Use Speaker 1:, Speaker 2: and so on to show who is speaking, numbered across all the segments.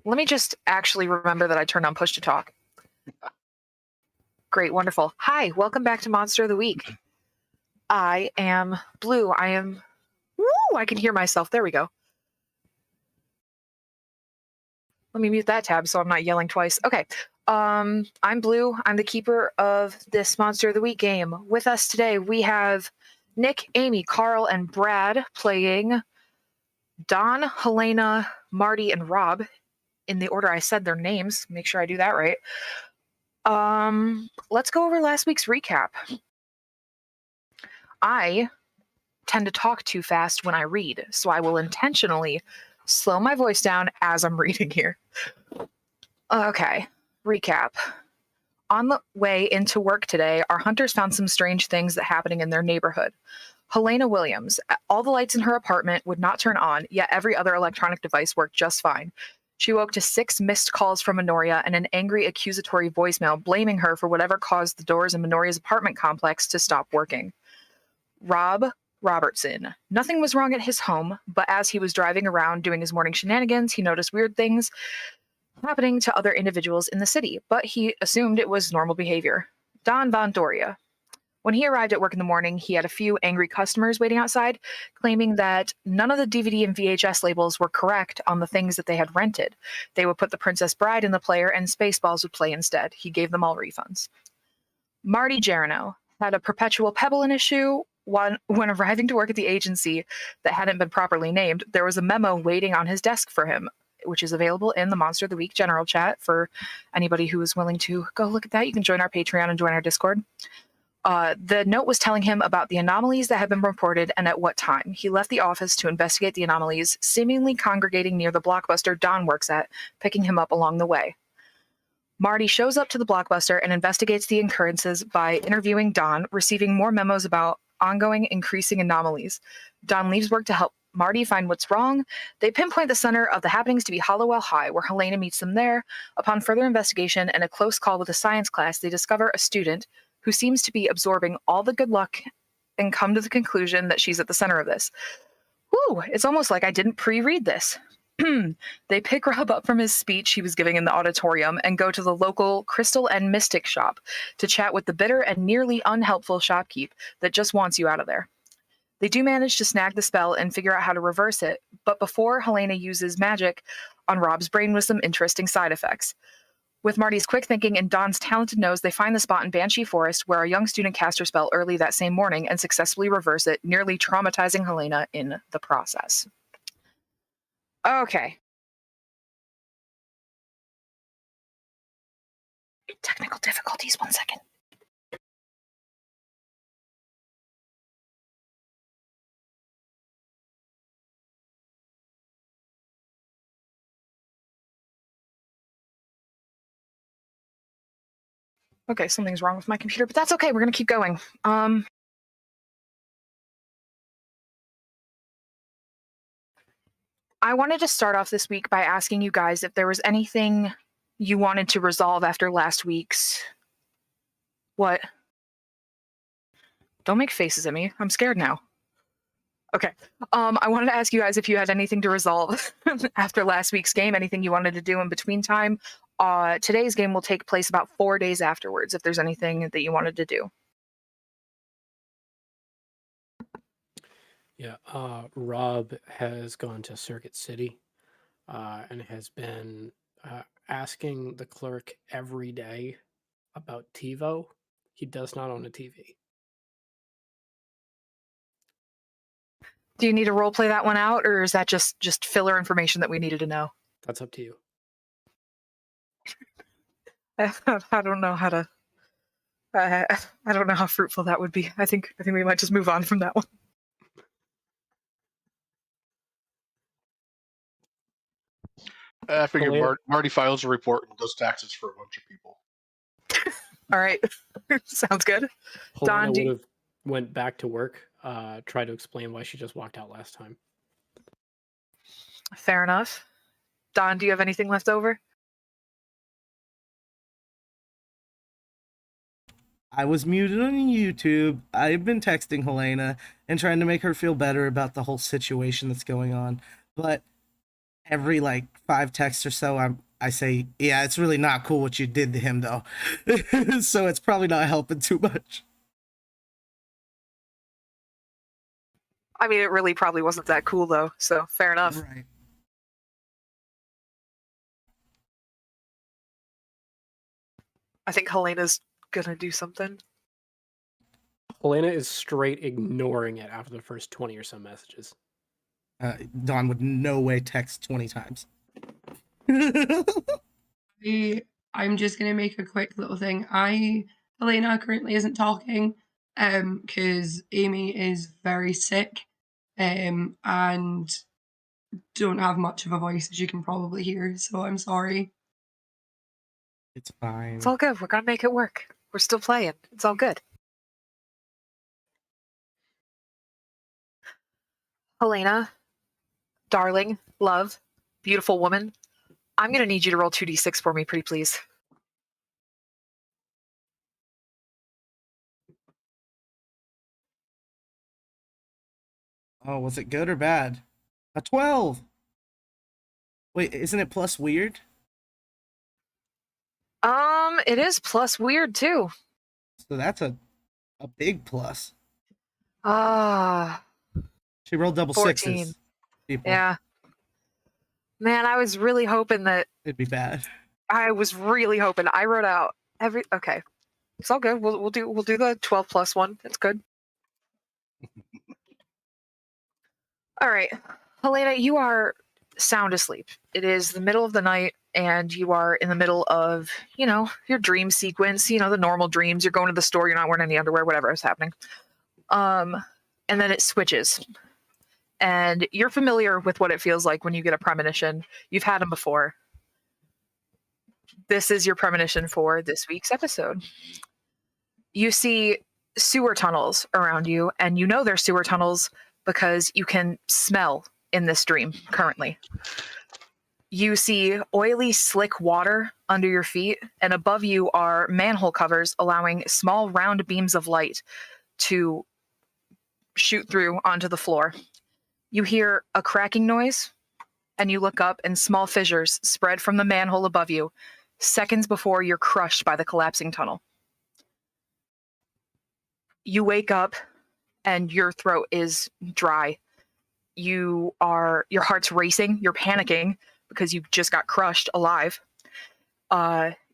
Speaker 1: Let me just actually remember that I turned on push to talk. Great, wonderful. Hi, welcome back to Monster of the Week. I am Blue. I can hear myself. There we go. Let me mute that tab so I'm not yelling twice. Okay. I'm Blue. I'm the keeper of this Monster of the Week game. With us today, we have Nick, Amy, Carl, and Brad playing Don, Helena, Marty, and Rob in the order I said their names. Make sure I do that right. Let's go over last week's recap. I tend to talk too fast when I read, so I will intentionally slow my voice down as I'm reading here. Okay, recap. On the way into work today, our hunters found some strange things that happening in their neighborhood. Helena Williams, all the lights in her apartment would not turn on, yet every other electronic device worked just fine. She woke to 6 missed calls from Minoria and an angry accusatory voicemail blaming her for whatever caused the doors in Minoria's apartment complex to stop working. Rob Robertson. Nothing was wrong at his home, but as he was driving around doing his morning shenanigans, he noticed weird things happening to other individuals in the city, but he assumed it was normal behavior. Don Von Doria. When he arrived at work in the morning, he had a few angry customers waiting outside, claiming that none of the DVD and VHS labels were correct on the things that they had rented. They would put The Princess Bride in the player and Spaceballs would play instead. He gave them all refunds. Marty Jarino had a perpetual pebble in his shoe. When arriving to work at the agency that hadn't been properly named, there was a memo waiting on his desk for him, which is available in the Monster of the Week general chat for anybody who is willing to go look at that. You can join our Patreon and join our Discord. The note was telling him about the anomalies that had been reported and at what time. He left the office to investigate the anomalies, seemingly congregating near the Blockbuster Don works at, picking him up along the way. Marty shows up to the Blockbuster and investigates the occurrences by interviewing Don, receiving more memos about ongoing increasing anomalies. Don leaves work to help Marty find what's wrong. They pinpoint the center of the happenings to be Hollowell High, where Helena meets them there. Upon further investigation and a close call with a science class, they discover a student who seems to be absorbing all the good luck and come to the conclusion that she's at the center of this. Whew, it's almost like I didn't pre-read this. They pick Rob up from his speech he was giving in the auditorium and go to the local Crystal and Mystic shop to chat with the bitter and nearly unhelpful shopkeep that just wants you out of there. They do manage to snag the spell and figure out how to reverse it, but before Helena uses magic on Rob's brain with some interesting side effects. With Marty's quick thinking and Don's talented nose, they find the spot in Banshee Forest where a young student cast her spell early that same morning and successfully reverse it, nearly traumatizing Helena in the process. Okay. Technical difficulties, 1 second. Okay, something's wrong with my computer, but that's okay. We're going to keep going. I wanted to start off this week by asking you guys if there was anything you wanted to resolve after last week's... What? Don't make faces at me. I'm scared now. Okay. I wanted to ask you guys if you had anything to resolve after last week's game, anything you wanted to do in between time. Today's game will take place about 4 days afterwards, if there's anything that you wanted to do.
Speaker 2: Yeah, Rob has gone to Circuit City and has been asking the clerk every day about TiVo. He does not own a TV.
Speaker 1: Do you need to role play that one out, or is that just filler information that we needed to know?
Speaker 2: That's up to you.
Speaker 1: I don't know how to... I don't know how fruitful that would be. I think we might just move on from that one.
Speaker 3: I figured
Speaker 2: Helena-
Speaker 3: Marty files a report and does taxes for a bunch of people.
Speaker 1: All right. Sounds good.
Speaker 2: Helena
Speaker 1: Don,
Speaker 2: would have went back to work, tried to explain why she just walked out last time.
Speaker 1: Fair enough. Don, do you have anything left over?
Speaker 4: I was muted on YouTube. I've been texting Helena and trying to make her feel better about the whole situation that's going on. But every like 5 texts or so, I say, yeah, it's really not cool what you did to him though. So it's probably not helping too much.
Speaker 1: I mean, it really probably wasn't that cool though, so fair enough.
Speaker 4: Right.
Speaker 1: I think Helena's gonna do something.
Speaker 2: Helena is straight ignoring it after the first 20 or so messages.
Speaker 4: Don would no way text 20 times.
Speaker 5: I'm just gonna make a quick little thing. Helena currently isn't talking because Amy is very sick and don't have much of a voice, as you can probably hear, so I'm sorry.
Speaker 4: It's fine.
Speaker 1: It's all good. We're gonna make it work. We're still playing. It's all good. Helena, darling, love, beautiful woman, I'm gonna need you to roll 2d6 for me, pretty please.
Speaker 4: Oh, was it good or bad? A 12. Wait, isn't it plus weird?
Speaker 1: It is plus weird too.
Speaker 4: So that's a big plus.
Speaker 1: Ah,
Speaker 4: She rolled double
Speaker 1: 14.
Speaker 4: sixes. People.
Speaker 1: Yeah. Man, I was really hoping that.
Speaker 4: It'd be bad.
Speaker 1: I was really hoping. I wrote out every. Okay, it's all good. We'll do the 12 plus one. It's good. All right, Helena, you are sound asleep. It is the middle of the night, and you are in the middle of your dream sequence. The normal dreams. You're going to the store. You're not wearing any underwear. Whatever is happening. And then it switches. And you're familiar with what it feels like when you get a premonition. You've had them before. This is your premonition for this week's episode. You see sewer tunnels around you, and you know they're sewer tunnels because you can smell in this dream currently. You see oily, slick water under your feet, and above you are manhole covers allowing small, round beams of light to shoot through onto the floor. You hear a cracking noise, and you look up, and small fissures spread from the manhole above you, seconds before you're crushed by the collapsing tunnel. You wake up, and your throat is dry. Your heart's racing, you're panicking because you just got crushed alive.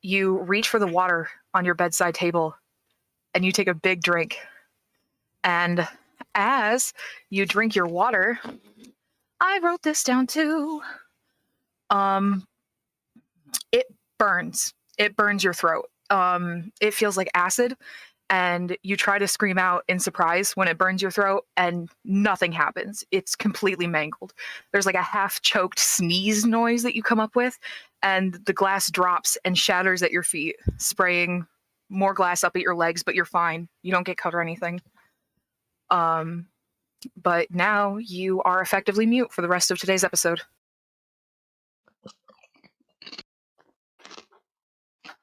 Speaker 1: You reach for the water on your bedside table, and you take a big drink. And as you drink your water, I wrote this down too. It burns. It burns your throat. It feels like acid, and you try to scream out in surprise when it burns your throat, and nothing happens. It's completely mangled. There's like a half-choked sneeze noise that you come up with, and the glass drops and shatters at your feet, spraying more glass up at your legs, but you're fine. You don't get cut or anything. But now you are effectively mute for the rest of today's episode.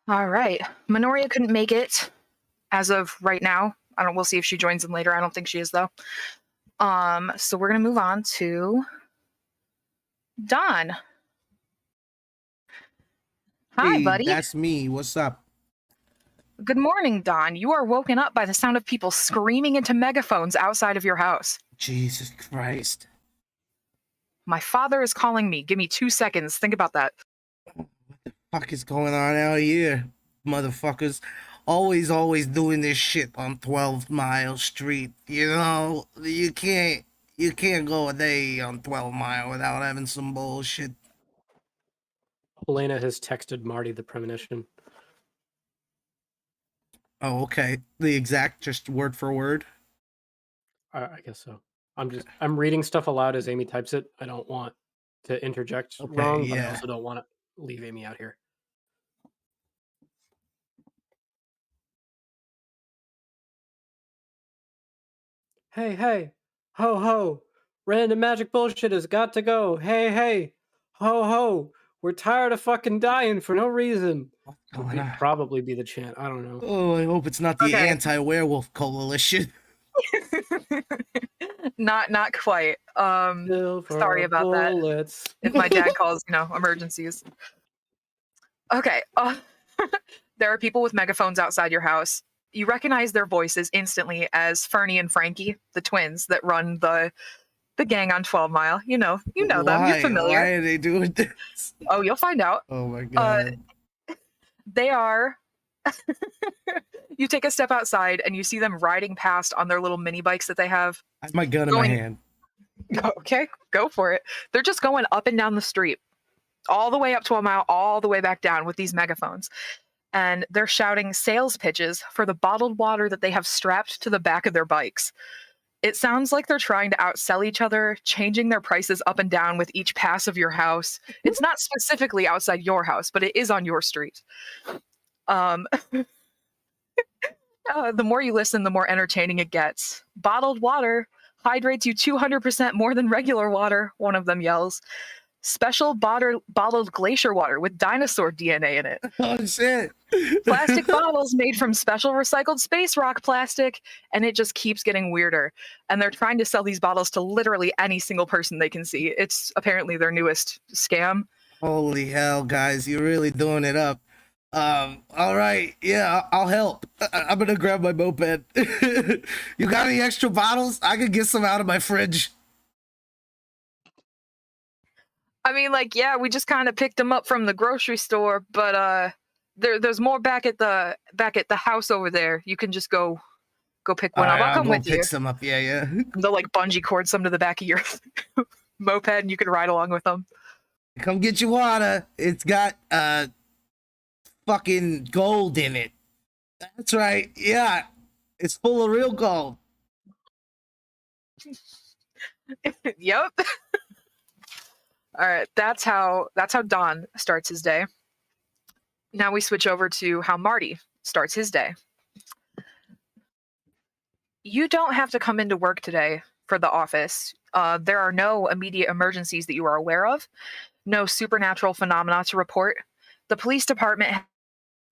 Speaker 1: All right. Minoria couldn't make it as of right now. We'll see if she joins in later. I don't think she is though. So we're gonna move on to Don. Hi,
Speaker 4: Hey,
Speaker 1: buddy.
Speaker 4: that's me. What's up?
Speaker 1: Good morning, Don. You are woken up by the sound of people screaming into megaphones outside of your house.
Speaker 4: Jesus Christ.
Speaker 1: My father is calling me. Give me 2 seconds. Think about that.
Speaker 4: What the fuck is going on out here, motherfuckers? Always doing this shit on 12 Mile Street. You can't go a day on 12 Mile without having some bullshit.
Speaker 2: Helena has texted Marty the premonition.
Speaker 4: Oh, okay. The exact, just word for word.
Speaker 2: I guess so. I'm reading stuff aloud as Amy types it. I don't want to interject wrong, but I
Speaker 4: yeah.
Speaker 2: also don't want to leave Amy out here. Hey, ho ho, random magic bullshit has got to go. Hey, ho ho, we're tired of fucking dying for no reason. Would probably be the chant. I don't know.
Speaker 4: Oh, I hope it's not the
Speaker 1: Okay.
Speaker 4: anti-werewolf coalition.
Speaker 1: Not quite.
Speaker 2: Silver
Speaker 1: Sorry about that.
Speaker 2: bullets.
Speaker 1: If my dad calls, emergencies. Okay. There are people with megaphones outside your house. You recognize their voices instantly as Fernie and Frankie, the twins that run the gang on 12 Mile. You know them. You're
Speaker 4: Why
Speaker 1: familiar.
Speaker 4: are they doing this?
Speaker 1: Oh, you'll find out.
Speaker 4: Oh my god.
Speaker 1: They are. You take a step outside and you see them riding past on their little mini bikes that they have.
Speaker 4: I have my gun in my hand.
Speaker 1: Okay, go for it. They're just going up and down the street, all the way up 12 Mile, all the way back down with these megaphones. And they're shouting sales pitches for the bottled water that they have strapped to the back of their bikes. It sounds like they're trying to outsell each other, changing their prices up and down with each pass of your house. It's not specifically outside your house, but it is on your street. The more you listen, the more entertaining it gets. Bottled water hydrates you 200% more than regular water, one of them yells. Special bottled glacier water with dinosaur DNA in it.
Speaker 4: Oh shit.
Speaker 1: Plastic bottles made from special recycled space rock plastic, and it just keeps getting weirder. And they're trying to sell these bottles to literally any single person they can see. It's apparently their newest scam.
Speaker 4: Holy hell, guys, you're really doing it up. All right, yeah, I'll help. I'm gonna grab my moped. You got any extra bottles? I could get some out of my fridge.
Speaker 1: I mean, yeah, we just kind of picked them up from the grocery store, but there's more back at the house over there. You can just go pick one up. I'll come with you.
Speaker 4: Pick some up. Yeah.
Speaker 1: They'll bungee cord some to the back of your moped, and you can ride along with them.
Speaker 4: Come get your water. It's got fucking gold in it. That's right. Yeah, it's full of real gold.
Speaker 1: Yep. All right, that's how Don starts his day. Now we switch over to how Marty starts his day. You don't have to come into work today for the office. There are no immediate emergencies that you are aware of, no supernatural phenomena to report. The police department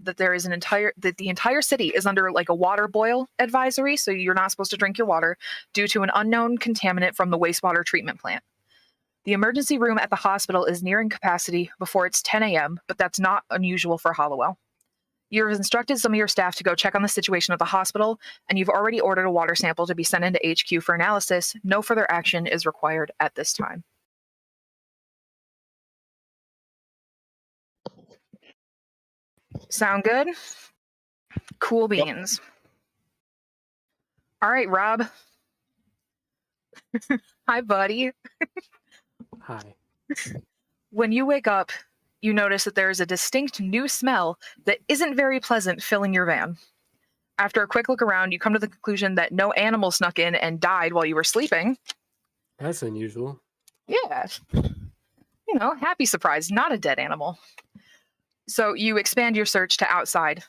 Speaker 1: that the entire city is under a water boil advisory, so you're not supposed to drink your water due to an unknown contaminant from the wastewater treatment plant. The emergency room at the hospital is nearing capacity before it's 10 a.m., but that's not unusual for Hollowell. You've instructed some of your staff to go check on the situation at the hospital, and you've already ordered a water sample to be sent into HQ for analysis. No further action is required at this time. Sound good? Cool beans. Yep. All right, Rob. Hi, buddy.
Speaker 2: Hi.
Speaker 1: When you wake up, you notice that there is a distinct new smell that isn't very pleasant filling your van. After a quick look around, you come to the conclusion that no animal snuck in and died while you were sleeping.
Speaker 2: That's unusual.
Speaker 1: Yeah. Happy surprise, not a dead animal. So you expand your search to outside.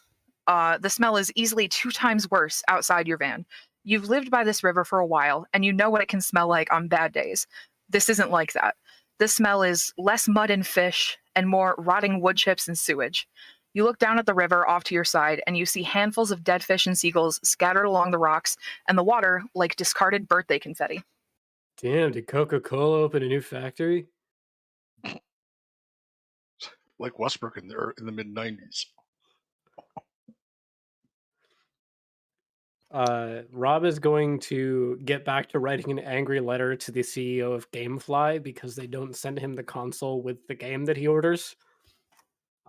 Speaker 1: The smell is easily 2 times worse outside your van. You've lived by this river for a while, and you know what it can smell like on bad days. This isn't like that. This smell is less mud and fish and more rotting wood chips and sewage. You look down at the river off to your side, and you see handfuls of dead fish and seagulls scattered along the rocks, and the water like discarded birthday confetti.
Speaker 2: Damn, did Coca-Cola open a new factory?
Speaker 3: Like Westbrook in the mid-90s.
Speaker 2: Rob is going to get back to writing an angry letter to the CEO of Gamefly because they don't send him the console with the game that he orders.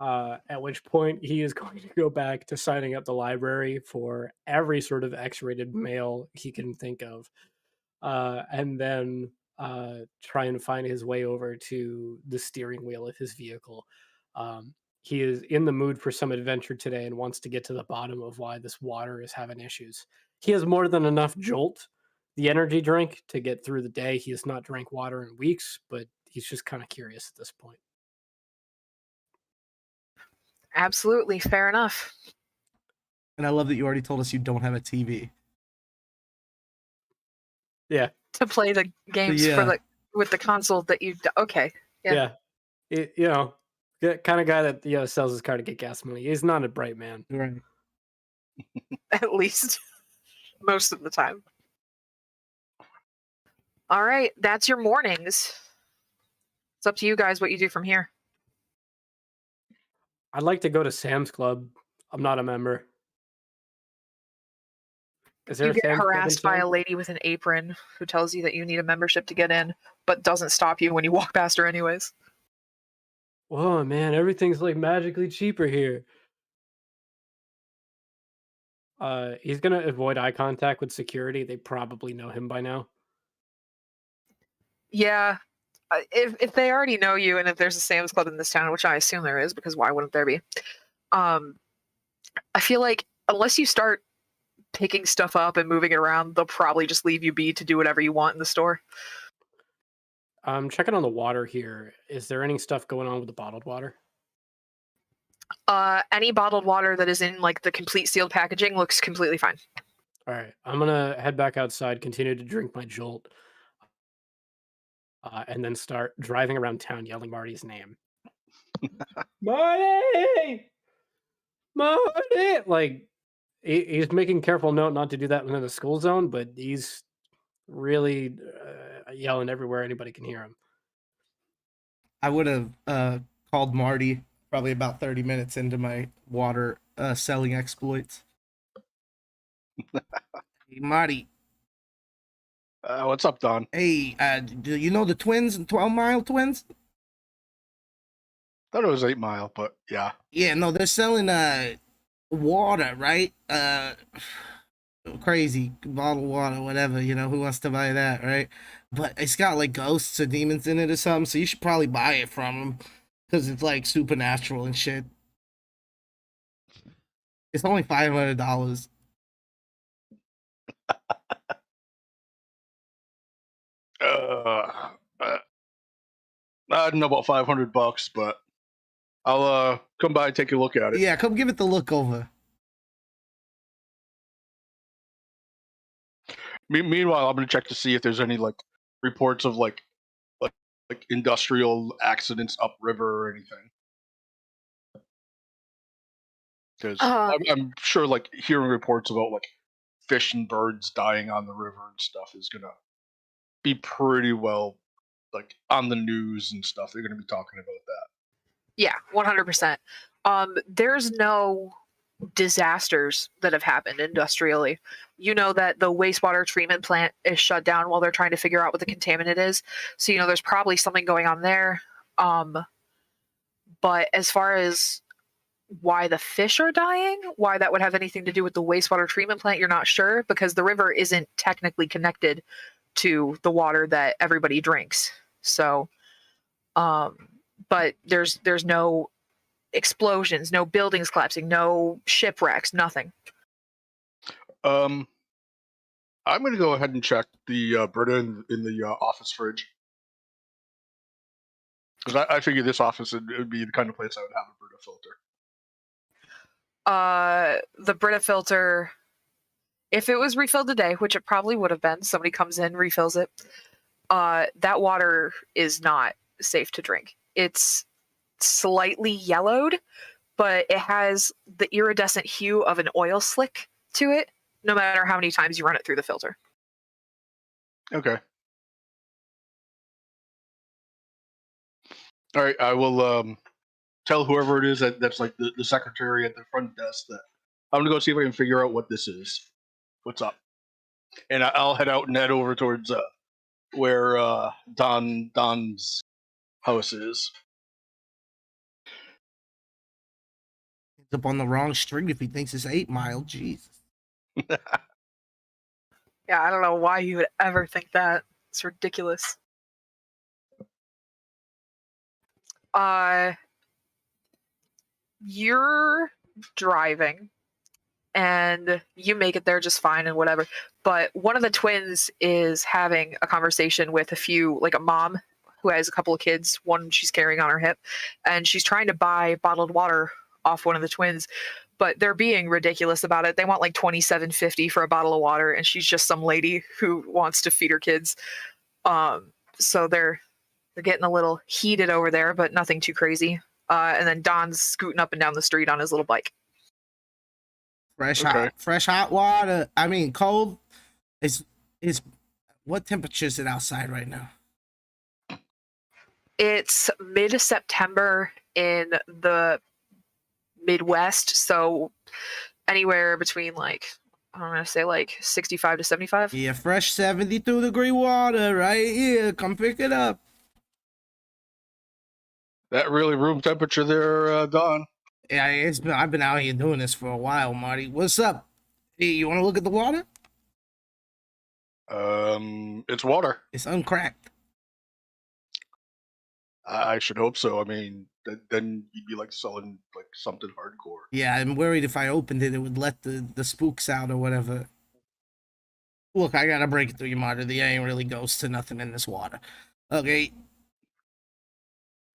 Speaker 2: At which point he is going to go back to signing up the library for every sort of X-rated mail he can think of. And then try and find his way over to the steering wheel of his vehicle. He is in the mood for some adventure today and wants to get to the bottom of why this water is having issues. He has more than enough Jolt, the energy drink, to get through the day. He has not drank water in weeks, but he's just kind of curious at this point.
Speaker 1: Absolutely, fair enough.
Speaker 4: And I love that you already told us you don't have a TV.
Speaker 2: Yeah.
Speaker 1: To play the games with the console that you... Okay.
Speaker 2: Yeah. Kind of guy that sells his car to get gas money. He's not a bright man.
Speaker 4: Right.
Speaker 1: At least most of the time. All right, that's your mornings. It's up to you guys what you do from here.
Speaker 2: I'd like to go to Sam's Club. I'm not a member. Is there
Speaker 1: You
Speaker 2: a
Speaker 1: get
Speaker 2: Sam's Club in
Speaker 1: harassed by a
Speaker 2: town?
Speaker 1: lady with an apron who tells you that you need a membership to get in, but doesn't stop you when you walk past her anyways.
Speaker 2: Whoa, man, everything's like magically cheaper here. He's gonna avoid eye contact with security. They probably know him by now.
Speaker 1: Yeah, if they already know you, and if there's a Sam's Club in this town, which I assume there is, because why wouldn't there be? I feel like unless you start picking stuff up and moving it around, they'll probably just leave you be to do whatever you want in the store.
Speaker 2: I'm checking on the water here. Is there any stuff going on with the bottled water?
Speaker 1: Any bottled water that is in like the complete sealed packaging looks completely fine.
Speaker 2: All right, I'm gonna head back outside, continue to drink my jolt, and then start driving around town yelling Marty's name. Marty! Marty! Like, he's making careful note not to do that within the school zone, but he's really yelling everywhere anybody can hear him.
Speaker 4: I would have called Marty probably about 30 minutes into my water selling exploits. Hey, Marty.
Speaker 3: What's up, Don?
Speaker 4: Hey, do you know the twins, 12 Mile twins?
Speaker 3: Thought it was 8 Mile, but yeah.
Speaker 4: Yeah, no, they're selling water, right? Crazy bottled water, whatever, who wants to buy that, right? But it's got like ghosts or demons in it or something, so you should probably buy it from them because it's like supernatural and shit. It's only $500.
Speaker 3: I don't know about $500, but I'll come by and take a look at it.
Speaker 4: Yeah, come give it the look over.
Speaker 3: Meanwhile, I'm gonna check to see if there's any like reports of like industrial accidents upriver or anything. Because I'm sure like hearing reports about like fish and birds dying on the river and stuff is gonna be pretty well like on the news and stuff. They're gonna be talking about that.
Speaker 1: Yeah, 100%. There's no disasters that have happened industrially. You know that the wastewater treatment plant is shut down while they're trying to figure out what the contaminant is. So, there's probably something going on there. But as far as why the fish are dying, why that would have anything to do with the wastewater treatment plant, you're not sure because the river isn't technically connected to the water that everybody drinks. So, but there's no explosions, no buildings collapsing, no shipwrecks, nothing.
Speaker 3: I'm gonna go ahead and check the Brita in the office fridge because I figure this office would be the kind of place I would have a Brita filter.
Speaker 1: The Brita filter, if it was refilled today, which it probably would have been, somebody comes in, refills it. That water is not safe to drink. It's slightly yellowed, but it has the iridescent hue of an oil slick to it, no matter how many times you run it through the filter.
Speaker 3: Okay. All right, I will tell whoever it is that's like the secretary at the front desk that I'm gonna go see if I can figure out what this is. What's up? And I'll head out and head over towards where Don's house is.
Speaker 4: He's up on the wrong street if he thinks it's 8 Mile. Jesus.
Speaker 1: Yeah, I don't know why you would ever think that. It's ridiculous. You're driving and you make it there just fine and whatever. But one of the twins is having a conversation with a mom who has a couple of kids, one she's carrying on her hip, and she's trying to buy bottled water off one of the twins, but they're being ridiculous about it. They want like $27.50 for a bottle of water, and she's just some lady who wants to feed her kids. So they're getting a little heated over there, but nothing too crazy. And then Don's scooting up and down the street on his little bike.
Speaker 4: Fresh hot water. I mean, cold. It's What temperature is it outside right now?
Speaker 1: It's mid-September in the Midwest, so anywhere between like I'm gonna say like 65 to 75.
Speaker 4: Yeah, fresh 72-degree water right here. Come pick it up.
Speaker 3: That really room temperature there, Don.
Speaker 4: Yeah, I've been out here doing this for a while, Marty. What's up? Hey, you want to look at the water?
Speaker 3: It's water.
Speaker 4: It's uncracked.
Speaker 3: I should hope so. I mean, then you'd be like selling like something hardcore.
Speaker 4: Yeah, I'm worried if I opened it, it would let the spooks out or whatever. Look, I gotta break it to you, Marty. There ain't really ghosts to nothing in this water. Okay.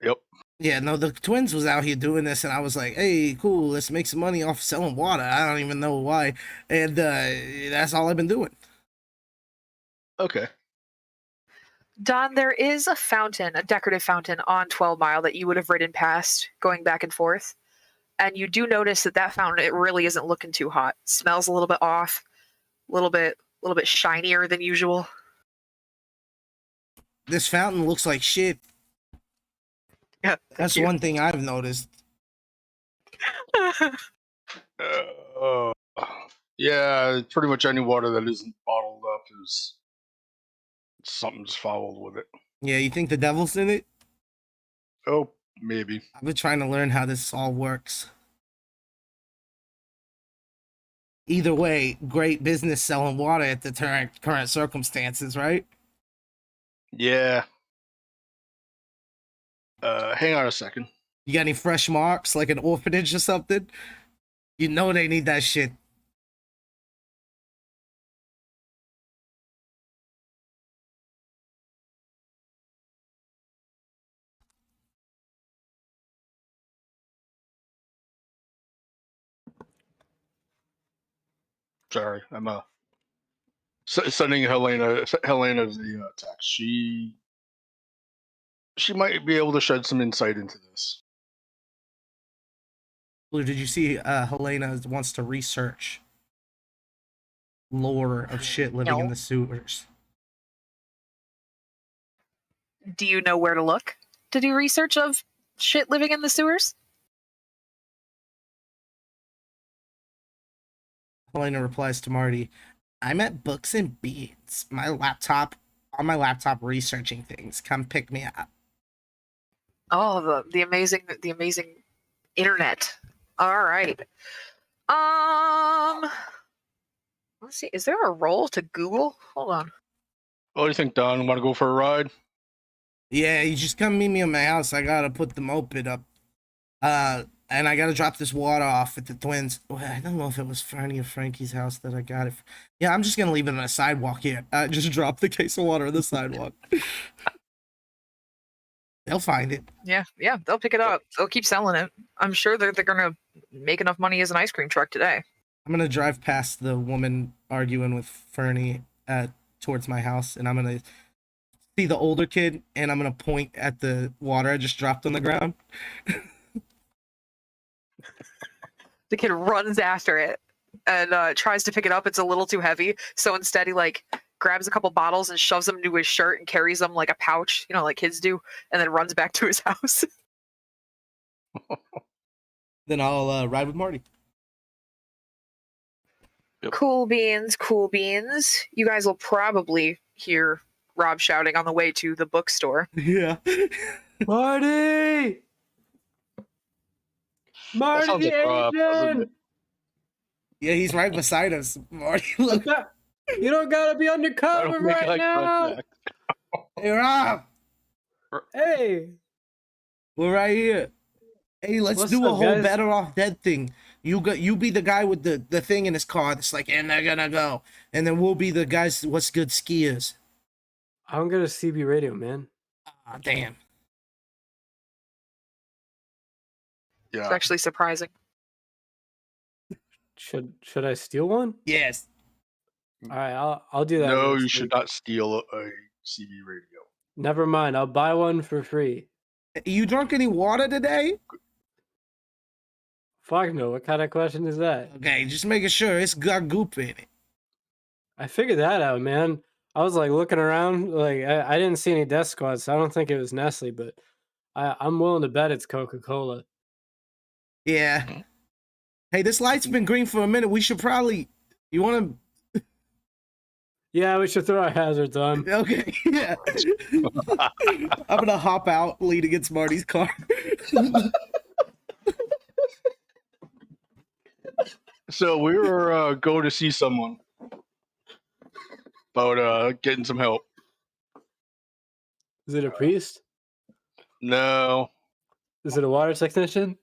Speaker 3: Yep.
Speaker 4: Yeah, no, the twins was out here doing this, and I was like, hey, cool, let's make some money off selling water. I don't even know why. And that's all I've been doing.
Speaker 3: Okay.
Speaker 1: Don, there is a fountain, a decorative fountain on 12 Mile that you would have ridden past going back and forth. And you do notice that fountain, it really isn't looking too hot. It smells a little bit off, a little bit shinier than usual.
Speaker 4: This fountain looks like shit.
Speaker 1: Yeah,
Speaker 4: That's one thing I've noticed.
Speaker 3: Yeah, pretty much any water that isn't bottled up is something's fouled with it.
Speaker 4: Yeah, you think the devil's in it?
Speaker 3: Oh, maybe.
Speaker 4: I've been trying to learn how this all works. Either way, great business selling water at the current circumstances, right?
Speaker 3: Yeah. Hang on a second.
Speaker 4: You got any fresh marks, like an orphanage or something? You know they need that shit.
Speaker 3: Sorry, I'm sending Helena the text. She might be able to shed some insight into this.
Speaker 4: Blue, did you see Helena wants to research lore of shit living in
Speaker 1: No.
Speaker 4: the sewers?
Speaker 1: Do you know where to look to do research of shit living in the sewers?
Speaker 4: Helena replies to Marty, I'm at Books and Beats. On my laptop researching things. Come pick me up.
Speaker 1: Oh, the amazing internet. All right. Let's see. Is there a role to Google? Hold on.
Speaker 3: What do you think, Don? Want to go for a ride?
Speaker 4: Yeah, you just come meet me at my house. I gotta put the moped up. And I gotta drop this water off at the twins. Well, I don't know if it was Fernie or Frankie's house that I got it. Yeah, I'm just gonna leave it on the sidewalk here. Just drop the case of water on the sidewalk. They'll find it.
Speaker 1: Yeah, they'll pick it up. They'll keep selling it. I'm sure they're gonna make enough money as an ice cream truck today.
Speaker 4: I'm gonna drive past the woman arguing with Fernie towards my house, and I'm gonna see the older kid, and I'm gonna point at the water I just dropped on the ground.
Speaker 1: The kid runs after it and tries to pick it up. It's a little too heavy, so instead he like grabs a couple bottles and shoves them into his shirt and carries them like a pouch, like kids do, and then runs back to his house.
Speaker 4: Then I'll ride with Marty.
Speaker 3: Yep.
Speaker 1: Cool beans. You guys will probably hear Rob shouting on the way to the bookstore.
Speaker 4: Yeah.
Speaker 2: Marty!
Speaker 3: That sounds
Speaker 2: Marty
Speaker 3: like Rob, doesn't
Speaker 2: Asian!
Speaker 3: it?
Speaker 4: Yeah, he's right beside us. Marty, look.
Speaker 2: You don't gotta be
Speaker 3: I
Speaker 2: undercover
Speaker 3: don't make
Speaker 2: right
Speaker 3: eye
Speaker 2: now!
Speaker 3: contact.
Speaker 4: Hey, Rob.
Speaker 2: Hey!
Speaker 4: We're right here. Hey, let's
Speaker 2: What's
Speaker 4: do a
Speaker 2: up,
Speaker 4: whole
Speaker 2: guys?
Speaker 4: Better Off Dead thing. You be the guy with the thing in his car that's like, and they're gonna go. And then we'll be the guys, what's good skiers.
Speaker 2: I'm gonna CB radio, man.
Speaker 4: Ah, damn.
Speaker 1: It's
Speaker 3: Yeah.
Speaker 1: actually surprising.
Speaker 2: Should I steal one?
Speaker 4: Yes.
Speaker 2: All right, I'll do that.
Speaker 3: No,
Speaker 2: next
Speaker 3: you should
Speaker 2: week.
Speaker 3: not steal a CB radio.
Speaker 2: Never mind. I'll buy one for free.
Speaker 4: You drunk any water today?
Speaker 2: Fuck no. What kind of question is that?
Speaker 4: Okay, just making sure it's got goop in it.
Speaker 2: I figured that out, man. I was like looking around, like I didn't see any death squads, so I don't think it was Nestle, but I'm willing to bet it's Coca-Cola.
Speaker 4: Yeah. Hey, this light's been green for a minute. We should probably. You want
Speaker 2: Yeah, we should throw our hazards on.
Speaker 4: to? Okay. Yeah. I'm gonna hop out, lean against Marty's car.
Speaker 3: So we were going to see someone about getting some help.
Speaker 2: Is it a priest?
Speaker 3: No,
Speaker 2: Is it a water technician?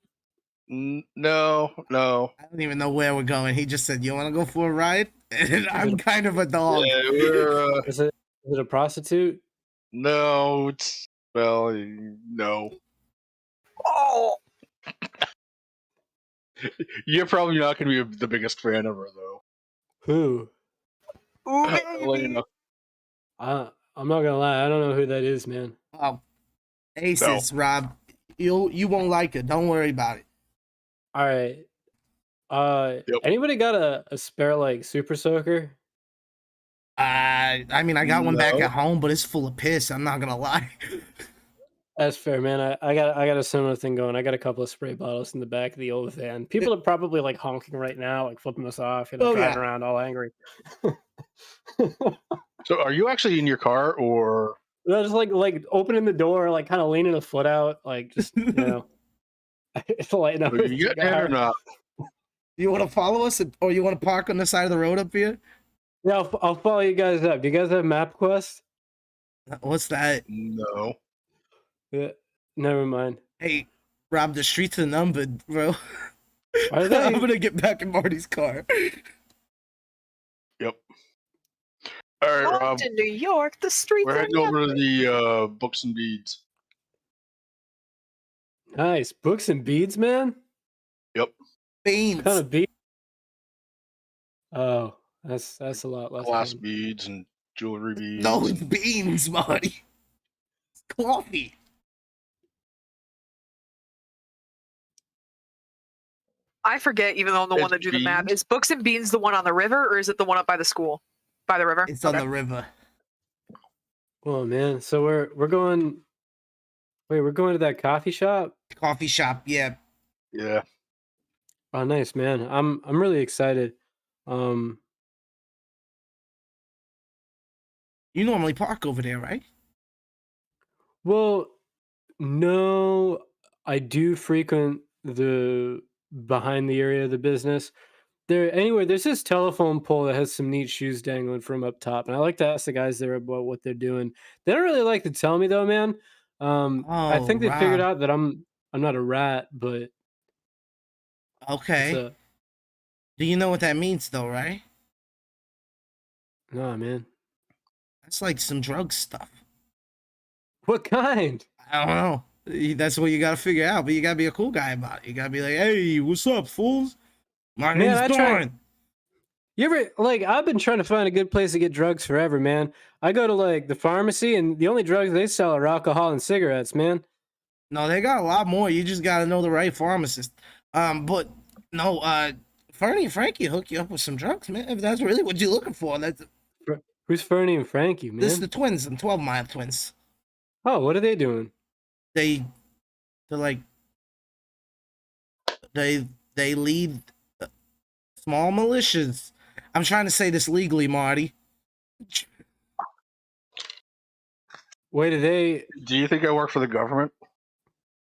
Speaker 3: no.
Speaker 4: I don't even know where we're going. He just said, "You want to go for a ride?" And I'm kind of a dog.
Speaker 3: Yeah, we're
Speaker 2: Is it a prostitute?
Speaker 3: no. It's no.
Speaker 1: Oh,
Speaker 3: You're probably not going to be the biggest fan of her though.
Speaker 2: Who?
Speaker 1: ooh,
Speaker 3: I'll let you
Speaker 1: baby.
Speaker 3: know.
Speaker 2: I'm not gonna lie, I don't know who that is, man.
Speaker 4: Oh, aces, Rob. You won't like it. Don't worry about it.
Speaker 2: All right.
Speaker 3: Yep.
Speaker 2: Anybody got a spare like super soaker?
Speaker 4: I mean, I got one back
Speaker 3: No.
Speaker 4: at home, but it's full of piss. I'm not gonna lie.
Speaker 2: That's fair, man. I got a similar thing going. I got a couple of spray bottles in the back of the old van. People are probably like honking right now, like flipping us off,
Speaker 4: Oh,
Speaker 2: driving
Speaker 4: yeah.
Speaker 2: around all angry.
Speaker 3: So are you actually in your car or?
Speaker 2: They're just like opening the door, like kind of leaning a foot out, like just lighting up.
Speaker 3: Are
Speaker 2: a
Speaker 3: you getting it or
Speaker 2: cigar.
Speaker 3: not?
Speaker 4: You want to follow us, or you want to park on the side of the road up here?
Speaker 2: Yeah, I'll follow you guys up. Do you guys have MapQuest?
Speaker 4: What's that?
Speaker 3: No.
Speaker 2: Yeah, never mind.
Speaker 4: Hey, Rob, the streets are numbered, bro.
Speaker 2: Are they?
Speaker 4: I'm gonna get back in Marty's car.
Speaker 3: Yep. All right, Rob.
Speaker 1: Locked in New York, the streets
Speaker 3: We're
Speaker 1: are
Speaker 3: heading over to the books and beads.
Speaker 2: Nice books and beads, man.
Speaker 3: Yep.
Speaker 4: Beans.
Speaker 2: Kind of bead. Oh, that's a lot less.
Speaker 3: Glass
Speaker 2: fun.
Speaker 3: beads and jewelry beads.
Speaker 4: No, it's beans, Marty. It's coffee.
Speaker 1: I forget, even though I'm the one
Speaker 3: It's
Speaker 1: that drew the map.
Speaker 3: beans.
Speaker 1: Is Books and Beans the one on the river, or is it the one up by the school? By the river?
Speaker 4: It's on the river.
Speaker 2: Oh man, so we're going. Wait, we're going to that coffee shop.
Speaker 4: Coffee shop, yeah.
Speaker 3: Yeah.
Speaker 2: Oh, nice, man. I'm really excited.
Speaker 4: You normally park over there, right?
Speaker 2: Well, no, I do frequent the behind the area of the business. There's this telephone pole that has some neat shoes dangling from up top, and I like to ask the guys there about what they're doing. They don't really like to tell me though, man. I think they figured
Speaker 4: Rob.
Speaker 2: out that I'm not a rat, but it's
Speaker 4: Okay. Do you know what that means, though, right?
Speaker 2: no, man.
Speaker 4: That's like some drug stuff.
Speaker 2: What kind?
Speaker 4: I don't know. That's what you gotta figure out, but you gotta be a cool guy about it. You gotta be like, "Hey, what's up, fools? My
Speaker 2: Man,
Speaker 4: name's
Speaker 2: I try-
Speaker 4: Doran."
Speaker 2: You ever I've been trying to find a good place to get drugs forever, man. I go to like the pharmacy, and the only drugs they sell are alcohol and cigarettes, man.
Speaker 4: No, they got a lot more. You just gotta know the right pharmacist. But no, Fernie and Frankie hook you up with some drugs, man. If that's really what you're looking for,
Speaker 2: Who's Fernie and Frankie, man?
Speaker 4: this is the twins, the 12 Mile twins.
Speaker 2: Oh, what are they doing?
Speaker 4: They're like they lead small militias. I'm trying to say this legally, Marty.
Speaker 2: Wait, do they?
Speaker 3: Do you think I work for the government?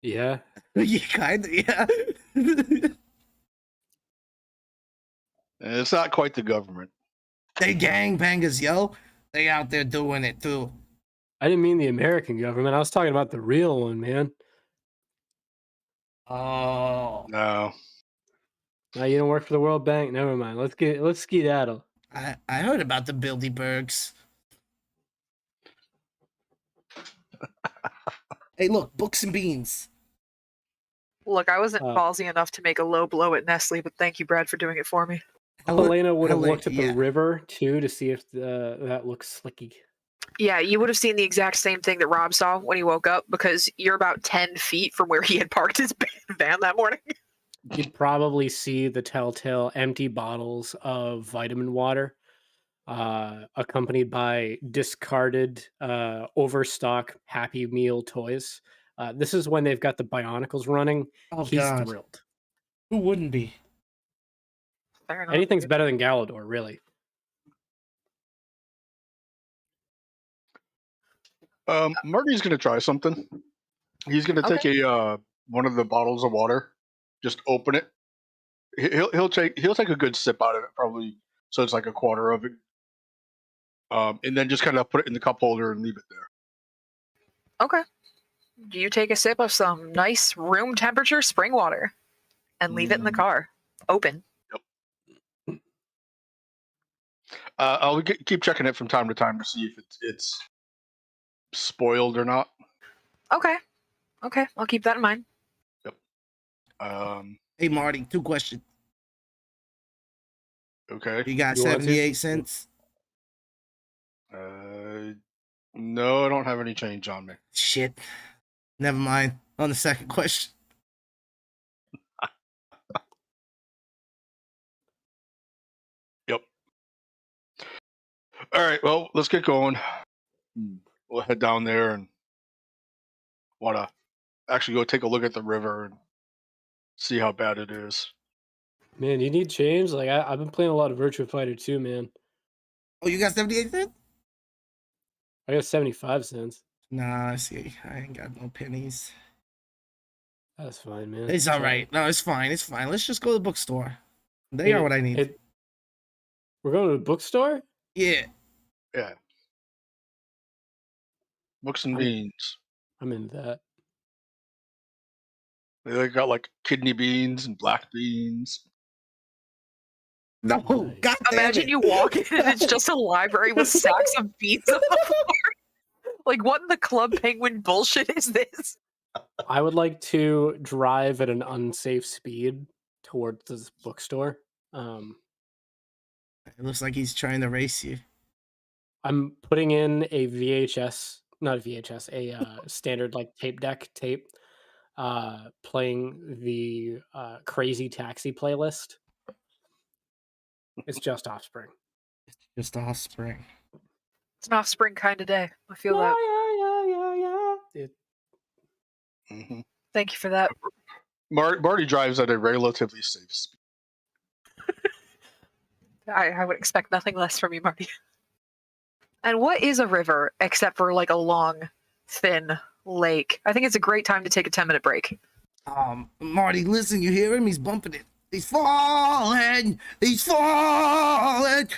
Speaker 2: Yeah.
Speaker 4: You kind of, yeah.
Speaker 3: It's not quite the government.
Speaker 4: They gangbangers, yo. They out there doing it too.
Speaker 2: I didn't mean the American government. I was talking about the real one, man.
Speaker 4: Oh,
Speaker 3: No.
Speaker 2: Now you don't work for the World Bank. Never mind. Let's skedaddle.
Speaker 4: I heard about the Bilderbergs. Hey, look, books and beans.
Speaker 1: Look, I wasn't
Speaker 2: Uh,
Speaker 1: ballsy enough to make a low blow at Nestle, but thank you, Brad, for doing it for me.
Speaker 2: Helena would have looked at the
Speaker 4: yeah.
Speaker 2: river too to see if that looks slicky.
Speaker 1: Yeah, you would have seen the exact same thing that Rob saw when he woke up, because you're about 10 feet from where he had parked his van that morning.
Speaker 2: You'd probably see the telltale empty bottles of vitamin water accompanied by discarded, overstock Happy Meal toys. This is when they've got the Bionicles running.
Speaker 4: Oh
Speaker 2: He's
Speaker 4: God,
Speaker 2: thrilled.
Speaker 4: who wouldn't be?
Speaker 1: Fair enough.
Speaker 2: Anything's better than Galador, really.
Speaker 3: Marty's gonna try something. He's gonna take a one of the bottles of water, just open it. He'll take a good sip out of it, probably so it's like a quarter of it, and then just kind of put it in the cup holder and leave it there.
Speaker 1: Okay. You take a sip of some nice room temperature spring water and leave it in the car, open.
Speaker 3: I'll keep checking it from time to time to see if it's spoiled or not.
Speaker 1: Okay. Okay, I'll keep that in mind.
Speaker 3: Hey
Speaker 4: Marty, 2 questions.
Speaker 3: Okay.
Speaker 4: You got
Speaker 2: You want to?
Speaker 4: 78 cents?
Speaker 3: No, I don't have any change on me.
Speaker 4: Shit. Never mind. On the second question.
Speaker 3: Yep. All right. Well, let's get going. We'll head down there and want to actually go take a look at the river and see how bad it is.
Speaker 2: Man, you need change? Like, I've been playing a lot of Virtua Fighter too, man.
Speaker 4: Oh, you got 78 cents?
Speaker 2: I got 75 cents.
Speaker 4: Nah, see, I ain't got no pennies.
Speaker 2: That's fine, man.
Speaker 4: It's all right. No, it's fine. It's fine. Let's just go to the bookstore. They are what I need.
Speaker 2: We're going to the bookstore?
Speaker 4: Yeah.
Speaker 3: Yeah. Books and beans.
Speaker 2: I'm into that.
Speaker 3: They got like kidney beans and black beans.
Speaker 4: No,
Speaker 2: Nice.
Speaker 4: God damn
Speaker 1: Imagine
Speaker 4: it.
Speaker 1: you walk in and it's just a library with stacks of beans on the floor. Like, what in the Club Penguin bullshit is this?
Speaker 2: I would like to drive at an unsafe speed towards this bookstore.
Speaker 4: It looks like he's trying to race you.
Speaker 2: I'm putting in a not a VHS, a standard like tape, playing the Crazy Taxi playlist. It's just Offspring.
Speaker 4: Just offspring.
Speaker 1: It's an offspring kind of day. I feel that.
Speaker 2: Yeah.
Speaker 3: Mm-hmm.
Speaker 1: Thank you for that.
Speaker 3: Marty drives at a relatively safe speed.
Speaker 1: I would expect nothing less from you, Marty. And what is a river except for like a long, thin lake? I think it's a great time to take a 10-minute break.
Speaker 4: Marty, listen, you hear him? He's bumping it. He's falling! He's falling!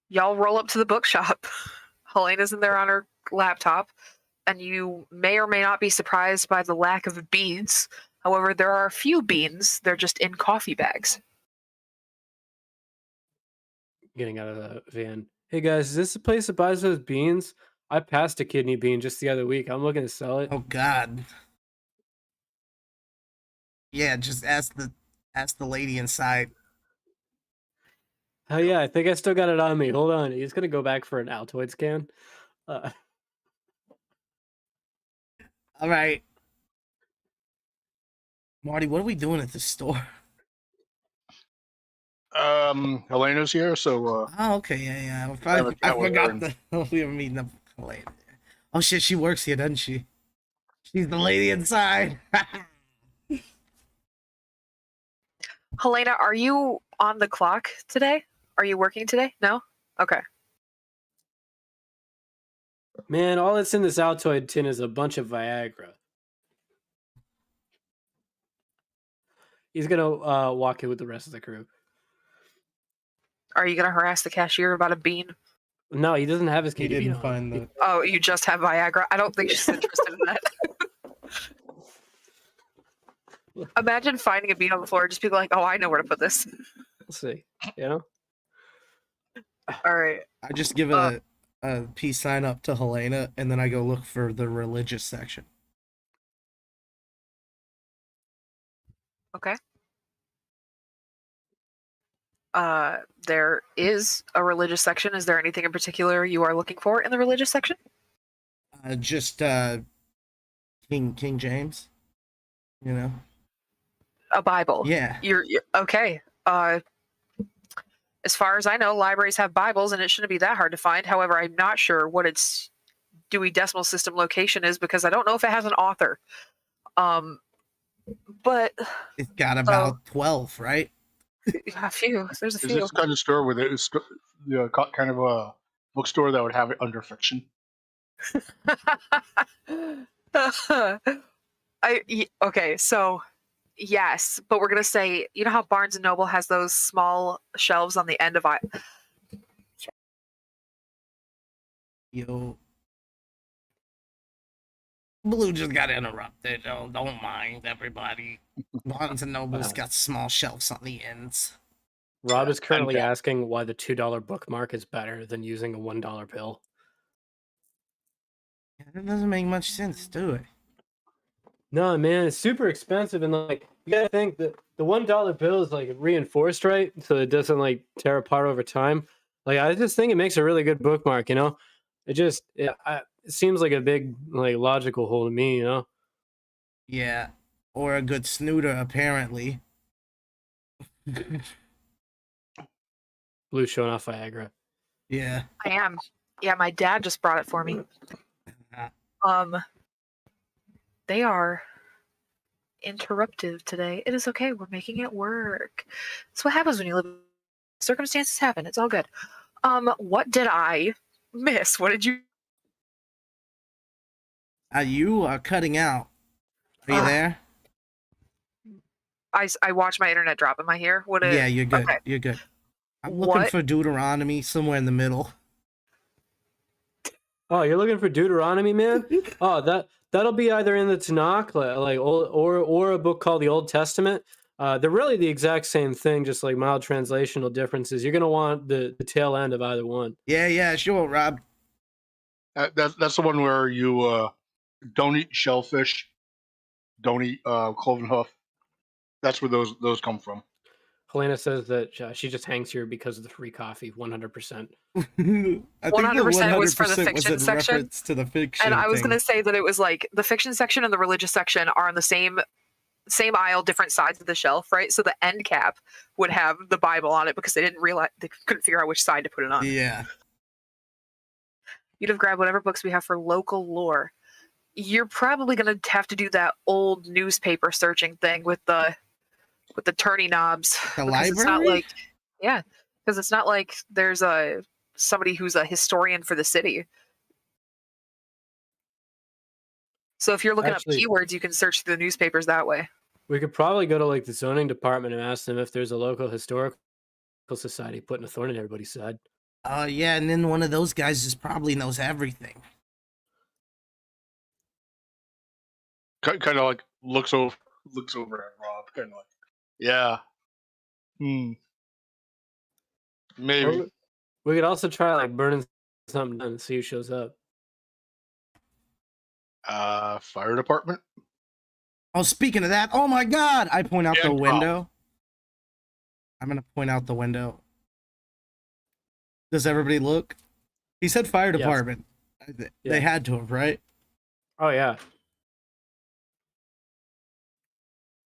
Speaker 1: Y'all roll up to the bookshop. Helena's in there on her laptop, and you may or may not be surprised by the lack of beans. However, there are a few beans. They're just in coffee bags.
Speaker 2: Getting out of the van. Hey guys, is this the place that buys those beans? I passed a kidney bean just the other week. I'm looking to sell it.
Speaker 4: Oh God. Yeah, just ask the lady inside.
Speaker 2: Oh yeah, I think I still got it on me. Hold on. He's gonna go back for an Altoid scan.
Speaker 4: All right. Marty, what are we doing at the store?
Speaker 3: Helena's here, so
Speaker 4: Oh, okay, yeah.
Speaker 3: have a
Speaker 4: I
Speaker 3: chat with her
Speaker 4: forgot
Speaker 3: and-
Speaker 4: that we were meeting up later. Oh shit, she works here, doesn't she? She's the lady inside.
Speaker 1: Helena, are you on the clock today? Are you working today? No? Okay.
Speaker 2: Man, all that's in this Altoid tin is a bunch of Viagra. He's gonna walk in with the rest of the crew.
Speaker 1: Are you going to harass the cashier about a bean?
Speaker 2: No, he doesn't have his
Speaker 4: He
Speaker 2: kidney bean
Speaker 4: didn't
Speaker 2: on.
Speaker 4: find the.
Speaker 1: Oh, you just have Viagra? I don't think she's interested in that. Imagine finding a bean on the floor and just be like, oh, I know where to put this.
Speaker 2: We'll see. You know?
Speaker 1: All right.
Speaker 4: I just give a peace sign up to Helena, and then I go look for the religious section.
Speaker 1: Okay. There is a religious section. Is there anything in particular you are looking for in the religious section?
Speaker 4: Just King James. You know.
Speaker 1: A Bible.
Speaker 4: Yeah.
Speaker 1: You're okay. As far as I know, libraries have Bibles, and it shouldn't be that hard to find. However, I'm not sure what its Dewey Decimal System location is because I don't know if it has an author. But
Speaker 4: It's got about 12, right?
Speaker 1: a few. There's a
Speaker 3: is
Speaker 1: few.
Speaker 3: this kind of store with it? Kind of a bookstore that would have it under fiction.
Speaker 1: Okay, so yes, but we're gonna say, you know how Barnes and Noble has those small shelves on the end of it.
Speaker 4: Yo. Blue just got interrupted. Oh, don't mind everybody. Barnes and Noble's got small shelves on the ends.
Speaker 2: Rob is currently
Speaker 3: Okay.
Speaker 2: asking why the $2 bookmark is better than using a $1 bill.
Speaker 4: Yeah, that doesn't make much sense, do it?
Speaker 2: No, man, it's super expensive, and like you gotta think that the $1 bill is like reinforced, right? So it doesn't like tear apart over time. Like I just think it makes a really good bookmark, you know. It seems like a big like logical hole to me, you know.
Speaker 4: Yeah. Or a good snooter, apparently.
Speaker 2: Blue showing off Viagra.
Speaker 4: Yeah.
Speaker 1: I am. Yeah, my dad just brought it for me. They are interruptive today. It is okay. We're making it work. That's what happens when you live. Circumstances happen. It's all good. What did I miss? What did you?
Speaker 4: You are cutting out. Are you
Speaker 1: Ah.
Speaker 4: there?
Speaker 1: I watched my internet drop. Am I here? What?
Speaker 4: Yeah, you're good.
Speaker 1: Okay.
Speaker 4: You're good. I'm looking
Speaker 1: What?
Speaker 4: for Deuteronomy somewhere in the middle.
Speaker 2: Oh, you're looking for Deuteronomy, man? Oh, that'll be either in the Tanakh, like or a book called the Old Testament. They're really the exact same thing, just like mild translational differences. You're gonna want the tail end of either one.
Speaker 4: Yeah, sure, Rob.
Speaker 3: That's the one where you don't eat shellfish, don't eat cloven hoof. That's where those come from.
Speaker 2: Helena says that she just hangs here because of the free coffee, 100%.
Speaker 4: I think
Speaker 1: 100% was for the
Speaker 4: 100%
Speaker 1: fiction
Speaker 4: in
Speaker 1: section.
Speaker 4: reference to the fiction.
Speaker 1: And I was
Speaker 4: thing.
Speaker 1: gonna say that it was like the fiction section and the religious section are on the same aisle, different sides of the shelf, right? So the end cap would have the Bible on it because they couldn't figure out which side to put it on.
Speaker 4: Yeah.
Speaker 1: You'd have grabbed whatever books we have for local lore. You're probably gonna have to do that old newspaper searching thing with the turny knobs.
Speaker 4: The
Speaker 1: because it's not
Speaker 4: library?
Speaker 1: like, yeah, because it's not like there's somebody who's a historian for the city. So if you're looking
Speaker 2: Actually-
Speaker 1: up keywords, you can search through the newspapers that way.
Speaker 2: We could probably go to like the zoning department and ask them if there's a local historical society putting a thorn in everybody's side.
Speaker 4: Yeah, and then one of those guys just probably knows everything.
Speaker 3: Kind of like looks over at Rob, kind of like, yeah, maybe.
Speaker 2: Or we could also try like burning something down and see who shows up.
Speaker 3: Fire department.
Speaker 4: Oh, speaking of that, oh my god! I point out the
Speaker 3: And
Speaker 4: window. I'm gonna point out the window. Does everybody look? He said fire
Speaker 2: Yes.
Speaker 4: department. They
Speaker 2: Yeah.
Speaker 4: had to have, right?
Speaker 2: Oh yeah.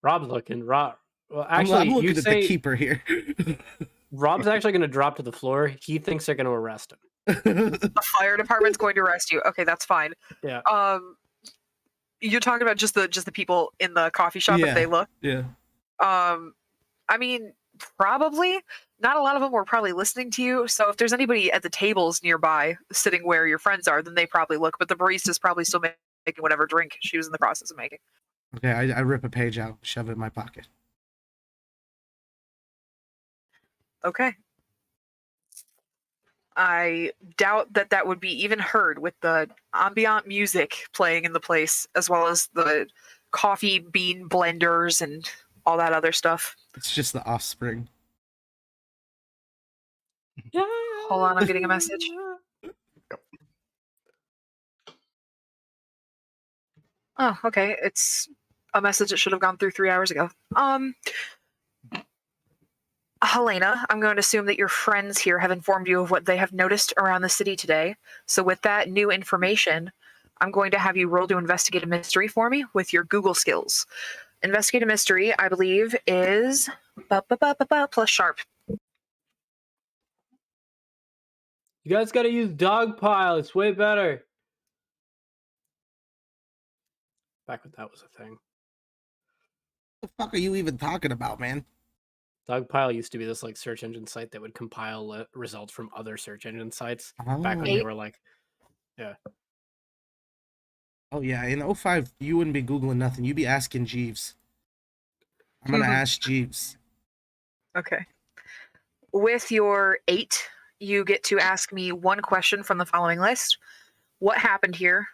Speaker 2: Rob's looking. Rob. Well, actually,
Speaker 4: I'm looking
Speaker 2: you
Speaker 4: at
Speaker 2: say
Speaker 4: the keeper here.
Speaker 2: Rob's actually going to drop to the floor. He thinks they're going to arrest him.
Speaker 1: The fire department's going to arrest you. Okay, that's fine.
Speaker 2: Yeah.
Speaker 1: You're talking about just the people in the coffee shop if they look.
Speaker 4: Yeah.
Speaker 1: I mean, probably not a lot of them were probably listening to you. So if there's anybody at the tables nearby sitting where your friends are, then they probably look. But the barista's probably still making whatever drink she was in the process of making.
Speaker 4: Okay, I rip a page out, shove it in my pocket.
Speaker 1: Okay. I doubt that would be even heard with the ambient music playing in the place, as well as the coffee bean blenders and all that other stuff.
Speaker 4: It's just the offspring.
Speaker 2: Yeah.
Speaker 1: Hold on, I'm getting a message. Oh, okay. It's a message that should have gone through 3 hours ago. Helena, I'm going to assume that your friends here have informed you of what they have noticed around the city today. So with that new information, I'm going to have you roll to investigate a mystery for me with your Google skills. Investigate a mystery, I believe, is plus sharp.
Speaker 2: You guys got to use Dogpile. It's way better. Back when that was a thing.
Speaker 4: What the fuck are you even talking about, man?
Speaker 2: Dogpile used to be this like search engine site that would compile results from other search engine sites back when
Speaker 4: Oh.
Speaker 2: they were like,
Speaker 4: Oh yeah, in 05, you wouldn't be Googling nothing. You'd be asking Jeeves. I'm gonna ask Jeeves.
Speaker 1: Okay. With your 8, you get to ask me one question from the following list. What happened here?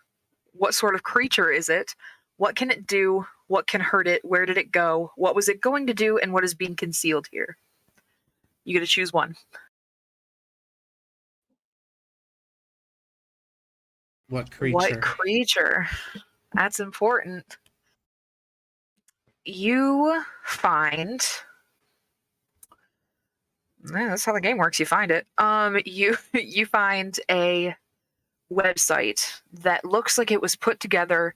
Speaker 1: What sort of creature is it? What can it do? What can hurt it? Where did it go? What was it going to do? And what is being concealed here? You get to choose one.
Speaker 4: What creature?
Speaker 1: What creature? That's important. You find... that's how the game works. You find it. You find a website that looks like it was put together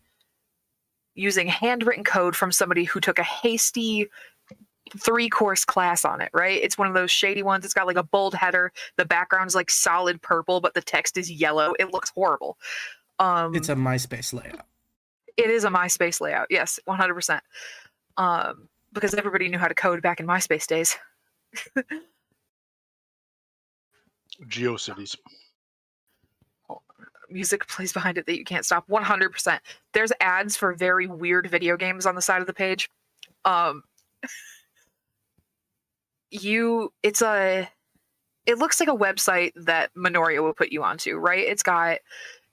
Speaker 1: using handwritten code from somebody who took a hasty 3-course class on it, right? It's one of those shady ones. It's got like a bold header. The background's like solid purple, but the text is yellow. It looks horrible.
Speaker 4: It's a MySpace layout.
Speaker 1: It is a MySpace layout. Yes, 100%. Because everybody knew how to code back in MySpace days.
Speaker 3: GeoCities.
Speaker 1: Music plays behind it that you can't stop. 100%. There's ads for very weird video games on the side of the page. It looks like a website that Minoria will put you onto, right? It's got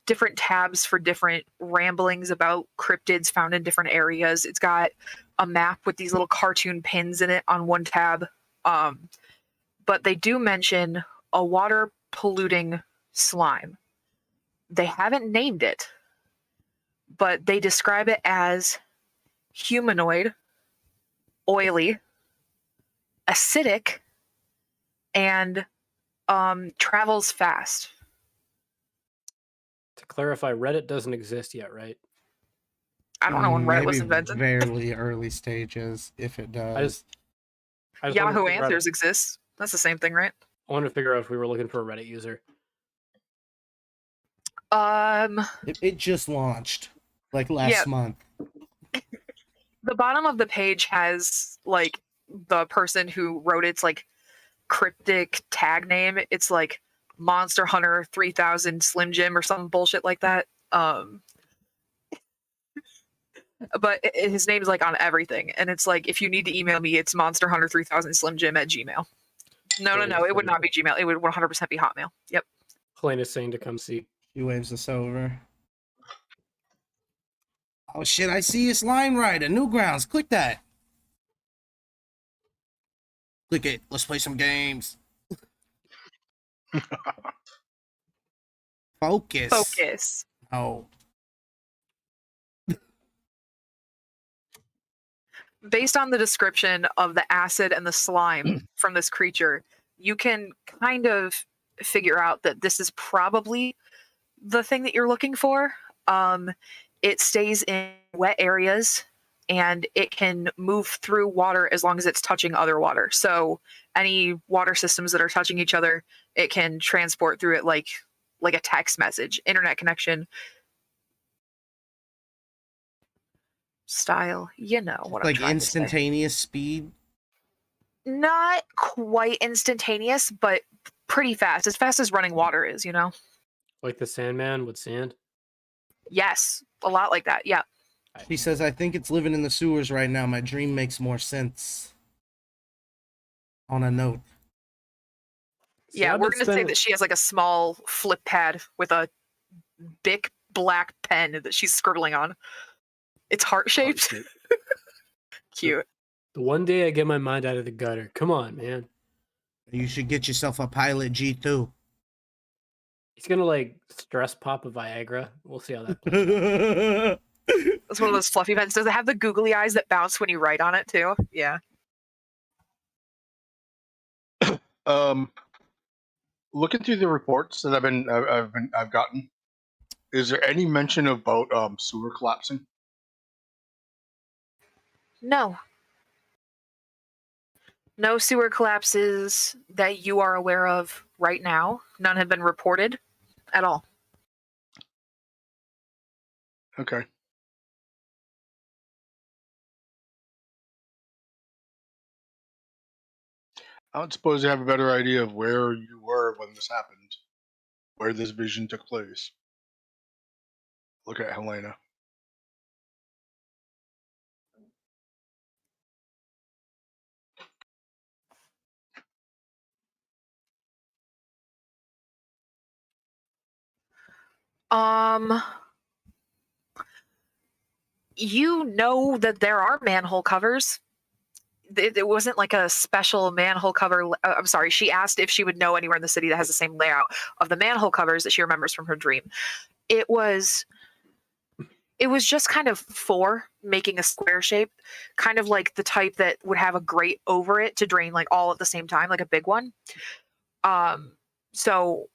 Speaker 1: different tabs for different ramblings about cryptids found in different areas. It's got a map with these little cartoon pins in it on one tab. But they do mention a water polluting slime. They haven't named it, but they describe it as humanoid, oily, acidic, and travels fast.
Speaker 2: to clarify, Reddit doesn't exist yet, right?
Speaker 1: I don't know when Reddit was
Speaker 4: Maybe
Speaker 1: invented.
Speaker 4: Very early stages, if it does.
Speaker 2: I just wanted to
Speaker 1: Yahoo
Speaker 2: figure out-
Speaker 1: Answers exists. That's the same thing, right?
Speaker 2: I wanted to figure out if we were looking for a Reddit user.
Speaker 4: It just launched like last month.
Speaker 1: The bottom of the page has like the person who wrote its like cryptic tag name. It's like Monster Hunter 3000 Slim Jim or some bullshit like that. But his name's like on everything, and it's like if you need to email me, it's Monster Hunter 3000 Slim Jim at Gmail. No. It would not be Gmail. It would 100% be Hotmail. Yep.
Speaker 2: Helena's saying to come see.
Speaker 4: She waves us over. Oh shit, I see a Slime Rider, Newgrounds. Click that. Click it. Let's play some games. Focus.
Speaker 1: Focus.
Speaker 4: Oh.
Speaker 1: Based on the description of the acid and the slime from this creature, you can kind of figure out that this is probably the thing that you're looking for. It stays in wet areas and it can move through water as long as it's touching other water. So any water systems that are touching each other, it can transport through it like a text message, internet connection, style. You know what I'm
Speaker 4: Like
Speaker 1: trying to say.
Speaker 4: instantaneous speed.
Speaker 1: Not quite instantaneous, but pretty fast. As fast as running water is, you know?
Speaker 2: Like the Sandman with sand?
Speaker 1: Yes, a lot like that. Yeah.
Speaker 4: She says, I think it's living in the sewers right now. My dream makes more sense. On a note.
Speaker 2: See,
Speaker 1: Yeah,
Speaker 2: I've
Speaker 1: we're
Speaker 2: been
Speaker 1: going to say
Speaker 2: spending-
Speaker 1: that she has like a small flip pad with a big black pen that she's scribbling on. It's heart-shaped. Cute.
Speaker 2: The one day I get my mind out of the gutter. Come on, man.
Speaker 4: You should get yourself a Pilot G2.
Speaker 2: He's gonna like stress pop a Viagra. We'll see how that plays out.
Speaker 1: It's one of those fluffy pens. Does it have the googly eyes that bounce when you write on it too? Yeah.
Speaker 3: Looking through the reports that I've gotten, is there any mention about sewer collapsing?
Speaker 1: No. No sewer collapses that you are aware of right now. None have been reported at all.
Speaker 3: Okay. I would suppose you have a better idea of where you were when this happened, where this vision took place. Look at Helena.
Speaker 1: You know that there are manhole covers. It wasn't like a special manhole cover. I'm sorry. She asked if she would know anywhere in the city that has the same layout of the manhole covers that she remembers from her dream. It was just kind of for making a square shape, kind of like the type that would have a grate over it to drain like all at the same time, like a big one. So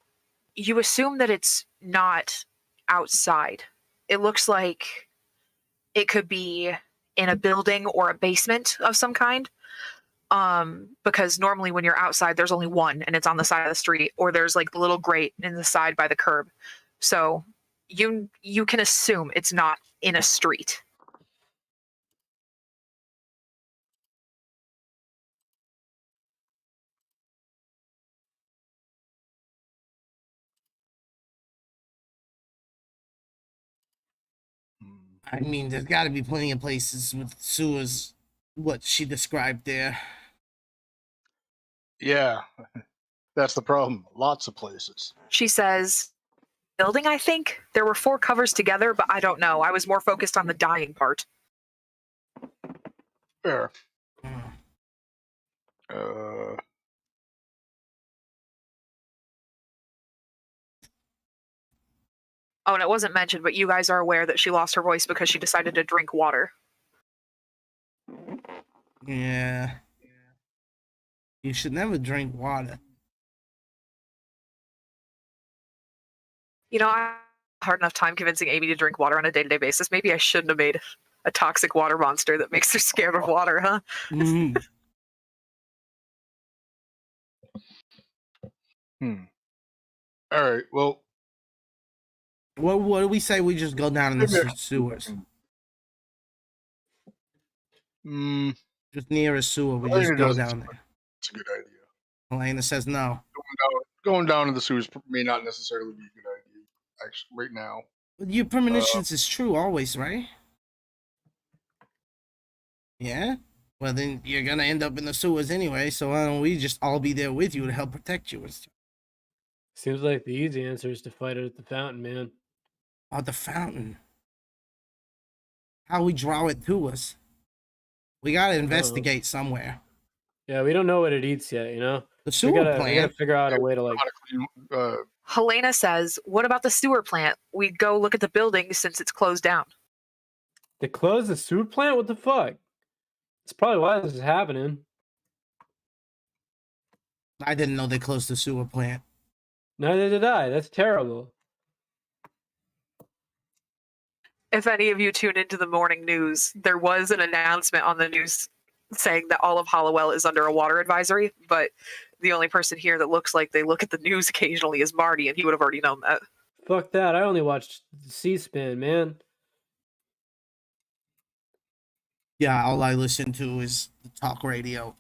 Speaker 1: you assume that it's not outside. It looks like it could be in a building or a basement of some kind. Because normally when you're outside, there's only one and it's on the side of the street, or there's like the little grate in the side by the curb. So you can assume it's not in a street.
Speaker 4: I mean, there's got to be plenty of places with sewers. What she described there.
Speaker 3: Yeah, that's the problem. Lots of places.
Speaker 1: She says, building, I think. There were 4 covers together, but I don't know. I was more focused on the dying part.
Speaker 3: Fair.
Speaker 4: Hmm.
Speaker 1: Oh, and it wasn't mentioned, but you guys are aware that she lost her voice because she decided to drink water.
Speaker 4: Yeah. You should never drink water.
Speaker 1: You know, I have a hard enough time convincing Amy to drink water on a day-to-day basis. Maybe I shouldn't have made a toxic water monster that makes her scared of water, huh?
Speaker 4: Mhm.
Speaker 3: All right. Well,
Speaker 4: What do we say we just go down in the sewers? Just near a sewer, we just
Speaker 3: Helena
Speaker 4: go
Speaker 3: doesn't
Speaker 4: down
Speaker 3: seem
Speaker 4: there.
Speaker 3: it's a good idea.
Speaker 4: Helena says no.
Speaker 3: Going down to the sewers may not necessarily be a good idea. Actually, right now.
Speaker 4: Your premonitions is true always, right? Yeah? Well, then you're gonna end up in the sewers anyway, so why don't we just all be there with you to help protect you and stuff?
Speaker 2: Seems like the easy answer is to fight it at the fountain, man.
Speaker 4: Oh, the fountain. How we draw it to us? We gotta investigate somewhere.
Speaker 2: Yeah, we don't know what it eats yet, you know?
Speaker 4: The
Speaker 2: We
Speaker 4: sewer
Speaker 2: gotta
Speaker 4: plant.
Speaker 2: figure out a way to like.
Speaker 1: Helena says, "What about the sewer plant? We go look at the building since it's closed down."
Speaker 2: They closed the sewer plant? What the fuck? That's probably why this is happening.
Speaker 4: I didn't know they closed the sewer plant.
Speaker 2: Neither did I. That's terrible.
Speaker 1: If any of you tune into the morning news, there was an announcement on the news saying that all of Hollowell is under a water advisory, but the only person here that looks like they look at the news occasionally is Marty, and he would have already known that.
Speaker 2: Fuck that. I only watched C-SPAN, man.
Speaker 4: Yeah, all I listen to is the talk radio.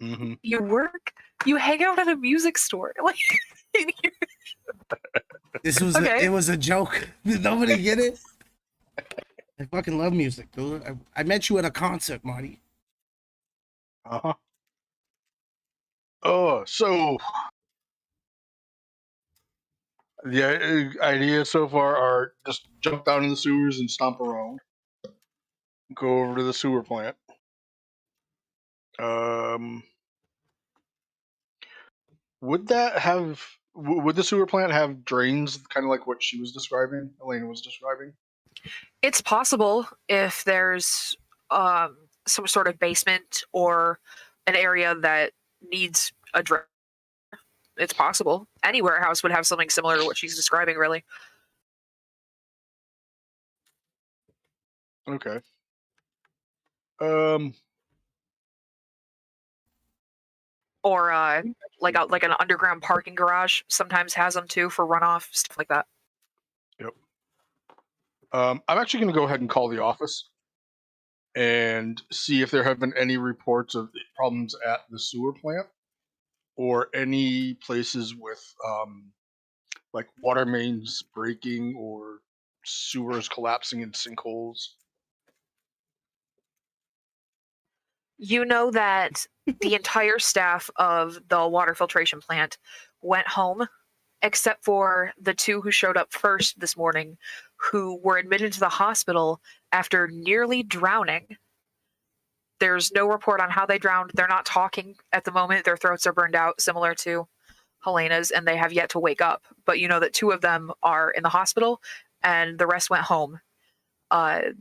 Speaker 3: Mm-hmm.
Speaker 1: You work, you hang out at a music store. Like,
Speaker 4: This was
Speaker 1: Okay.
Speaker 4: it was a joke. Did nobody get it? I fucking love music, dude. I met you at a concert, Marty.
Speaker 3: Uh-huh. Oh, so the ideas so far are just jump down in the sewers and stomp around. Go over to the sewer plant. Would that have? Would the sewer plant have drains, kind of like what she was describing? Elena was describing.
Speaker 1: it's possible if there's some sort of basement or an area that needs a drain. It's possible. Any warehouse would have something similar to what she's describing, really.
Speaker 3: Okay.
Speaker 1: Or like an underground parking garage sometimes has them too for runoff, stuff like that.
Speaker 3: Yep. I'm actually going to go ahead and call the office and see if there have been any reports of problems at the sewer plant or any places with like water mains breaking or sewers collapsing in sinkholes.
Speaker 1: You know that the entire staff of the water filtration plant went home, except for the two who showed up first this morning, who were admitted to the hospital after nearly drowning. There's no report on how they drowned. They're not talking at the moment. Their throats are burned out, similar to Helena's, and they have yet to wake up. But you know that two of them are in the hospital, and the rest went home.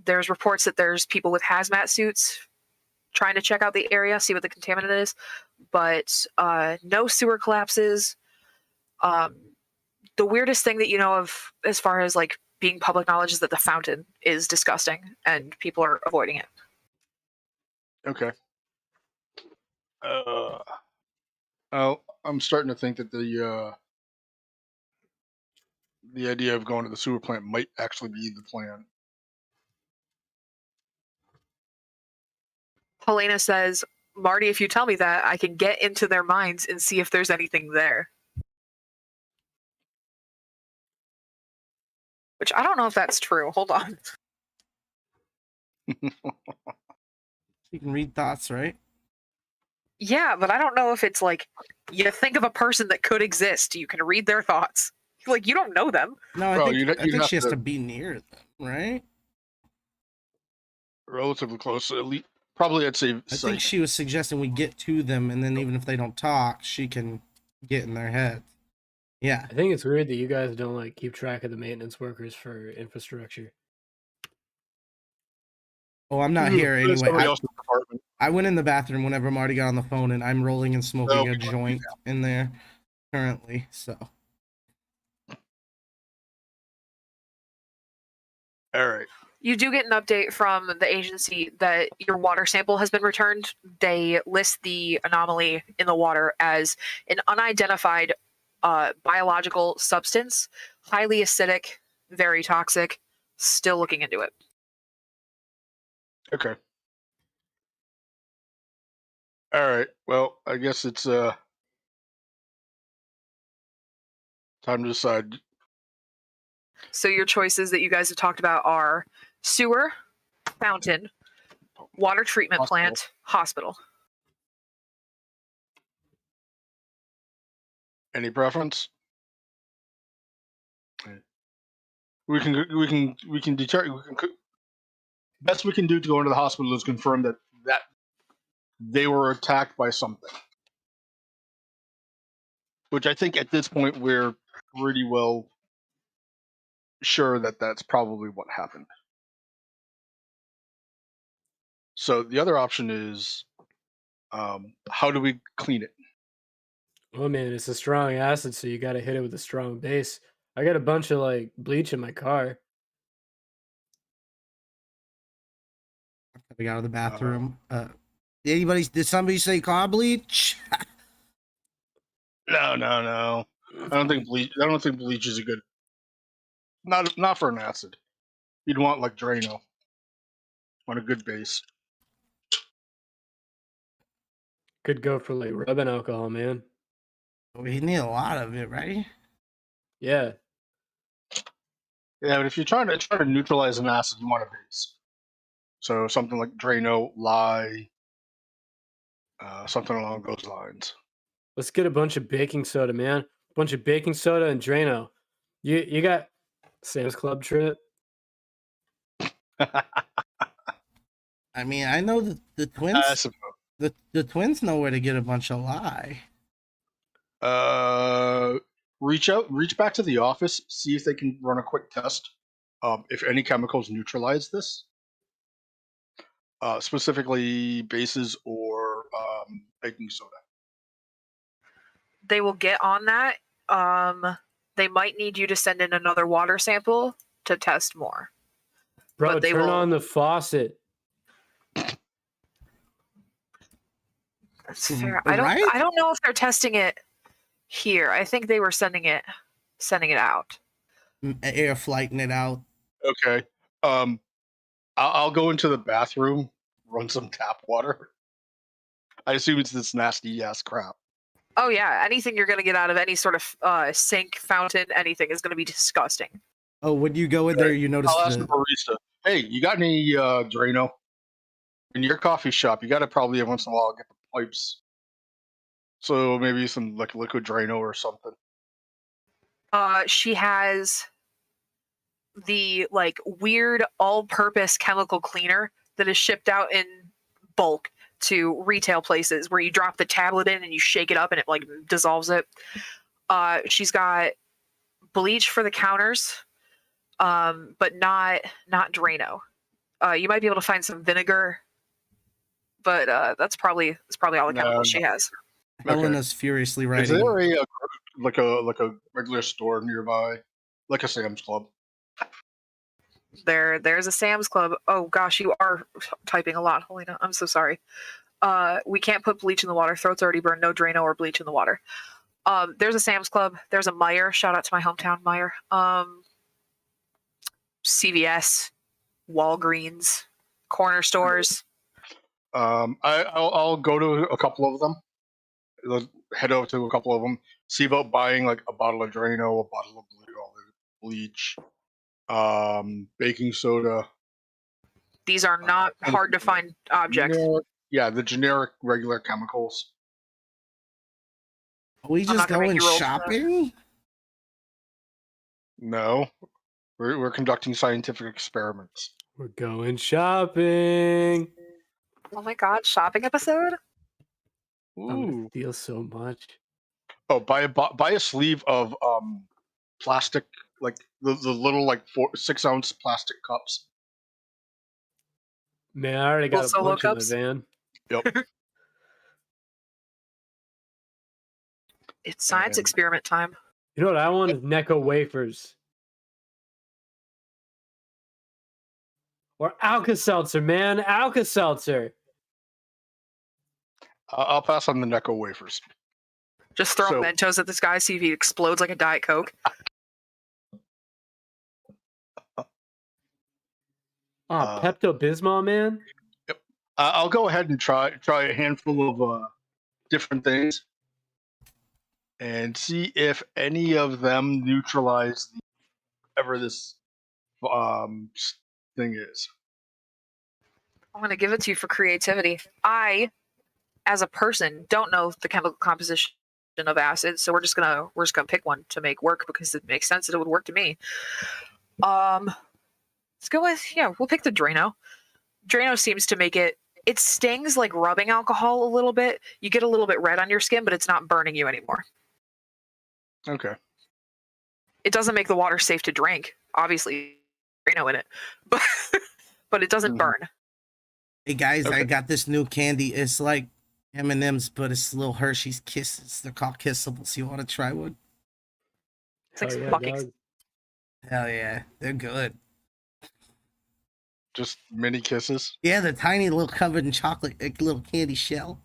Speaker 1: There's reports that there's people with hazmat suits trying to check out the area, see what the contaminant is, but no sewer collapses. The weirdest thing that you know of as far as like being public knowledge is that the fountain is disgusting and people are avoiding it.
Speaker 3: Okay. I'm starting to think that the idea of going to the sewer plant might actually be the plan.
Speaker 1: Helena says, "Marty, if you tell me that, I can get into their minds and see if there's anything there." Which I don't know if that's true. Hold on.
Speaker 4: You can read thoughts, right?
Speaker 1: Yeah, but I don't know if it's like you think of a person that could exist. You can read their thoughts. Like, you don't know them.
Speaker 4: No, I
Speaker 3: Well,
Speaker 4: think
Speaker 3: you'd
Speaker 4: I think
Speaker 3: have
Speaker 4: she has
Speaker 3: to-
Speaker 4: to be near them, right?
Speaker 3: Relatively close, at least. Probably, I'd say.
Speaker 4: I think she was suggesting we get to them, and then even if they don't talk, she can get in their head. Yeah.
Speaker 2: I think it's weird that you guys don't like keep track of the maintenance workers for infrastructure.
Speaker 4: Oh, I'm not here anyway.
Speaker 3: Somebody else's department.
Speaker 4: I went in the bathroom whenever Marty got on the phone, and I'm rolling and smoking a
Speaker 3: we don't do
Speaker 4: joint in there currently. So
Speaker 3: All right.
Speaker 1: You do get an update from the agency that your water sample has been returned. They list the anomaly in the water as an unidentified biological substance, highly acidic, very toxic. Still looking into it.
Speaker 3: Okay. All right. Well, I guess it's time to decide.
Speaker 1: So your choices that you guys have talked about are sewer, fountain, water treatment
Speaker 3: Hospital.
Speaker 1: plant, hospital.
Speaker 3: Any preference? We can determine. Best we can do to go into the hospital is confirm that they were attacked by something. Which I think at this point we're pretty well sure that that's probably what happened. So the other option is, how do we clean it?
Speaker 2: Oh man, it's a strong acid, so you got to hit it with a strong base. I got a bunch of like bleach in my car.
Speaker 4: Coming out of the bathroom. Did somebody say car bleach?
Speaker 3: No. I don't think bleach is a good. Not for an acid. You'd want like Drano on a good base.
Speaker 2: Could go for like rubbing alcohol, man.
Speaker 4: We need a lot of it, right?
Speaker 2: Yeah.
Speaker 3: Yeah, but if you're trying to neutralize an acid, you want a base. So something like Drano, lye, something along those lines.
Speaker 2: Let's get a bunch of baking soda, man. A bunch of baking soda and Drano. You got Sam's Club trip?
Speaker 4: I mean, I know the twins.
Speaker 3: I suppose.
Speaker 4: The twins know where to get a bunch of lye.
Speaker 3: Reach back to the office, see if they can run a quick test. If any chemicals neutralize this, specifically bases or baking soda.
Speaker 1: They will get on that. They might need you to send in another water sample to test more.
Speaker 2: Bro,
Speaker 1: But they
Speaker 2: turn
Speaker 1: will-
Speaker 2: on the faucet.
Speaker 1: That's fair.
Speaker 4: Right?
Speaker 1: I don't know if they're testing it here. I think they were sending it out.
Speaker 4: Air flighting it out.
Speaker 3: Okay. I'll go into the bathroom, run some tap water. I assume it's this nasty ass crap.
Speaker 1: Oh yeah, anything you're gonna get out of any sort of sink, fountain, anything is gonna be disgusting.
Speaker 4: Oh, when you go in there, you notice
Speaker 3: I'll ask the
Speaker 4: the.
Speaker 3: barista, hey, you got any Drano? In your coffee shop, you got to probably every once in a while get the pipes. So maybe some like liquid Drano or something.
Speaker 1: She has the like weird all-purpose chemical cleaner that is shipped out in bulk to retail places where you drop the tablet in and you shake it up and it like dissolves it. She's got bleach for the counters, but not Drano. You might be able to find some vinegar, but that's probably all the chemicals she has.
Speaker 4: Helena's furiously
Speaker 3: Is
Speaker 4: writing.
Speaker 3: there a regular store nearby, like a Sam's Club?
Speaker 1: There's a Sam's Club. Oh gosh, you are typing a lot, Helena. I'm so sorry. We can't put bleach in the water. Throat's already burned. No Drano or bleach in the water. There's a Sam's Club. There's a Meijer. Shout out to my hometown, Meijer. CVS, Walgreens, corner stores.
Speaker 3: I'll go to a couple of them. Head over to a couple of them. See about buying like a bottle of Drano, a bottle of bleach, baking soda.
Speaker 1: These are not hard to find objects.
Speaker 3: The generic regular chemicals.
Speaker 4: Are we
Speaker 1: I'm
Speaker 4: just
Speaker 1: not gonna make
Speaker 4: going
Speaker 1: you roll for that.
Speaker 4: shopping?
Speaker 3: No, we're conducting scientific experiments.
Speaker 2: We're going shopping.
Speaker 1: Oh my god, shopping episode?
Speaker 2: I'm gonna
Speaker 3: Ooh.
Speaker 2: feel so much.
Speaker 3: Oh, buy a sleeve of plastic, like the little like 6 ounce plastic cups.
Speaker 2: Man, I already got
Speaker 1: Little
Speaker 2: a
Speaker 1: solo
Speaker 2: bunch
Speaker 1: cups?
Speaker 2: in the van.
Speaker 3: Yep.
Speaker 1: It's science
Speaker 3: And-
Speaker 1: experiment time.
Speaker 2: You know what I want is Necco wafers. Or Alka-Seltzer, man. Alka-Seltzer.
Speaker 3: I'll pass on the Necco wafers.
Speaker 1: Just throw
Speaker 3: So-
Speaker 1: Mentos at this guy, see if he explodes like a Diet Coke.
Speaker 2: Oh, Pepto-Bismol, man.
Speaker 3: I'll go ahead and try a handful of different things and see if any of them neutralize whatever this thing is.
Speaker 1: I'm going to give it to you for creativity. I, as a person, don't know the chemical composition of acid, so we're just gonna pick one to make work because it makes sense that it would work to me. Let's go with we'll pick the Drano. Drano seems to make it. It stings like rubbing alcohol a little bit. You get a little bit red on your skin, but it's not burning you anymore.
Speaker 3: Okay.
Speaker 1: It doesn't make the water safe to drink. Obviously, Drano in it, but it doesn't burn.
Speaker 4: Hey guys,
Speaker 3: Okay.
Speaker 4: I got this new candy. It's like M&M's, but it's little Hershey's Kisses. They're called Kissables. You want to try one?
Speaker 1: It's like
Speaker 2: Hell yeah,
Speaker 1: fucking.
Speaker 2: dog.
Speaker 4: Hell yeah, they're good.
Speaker 3: Just mini kisses.
Speaker 4: Yeah, they're tiny, little covered in chocolate, like little candy shell.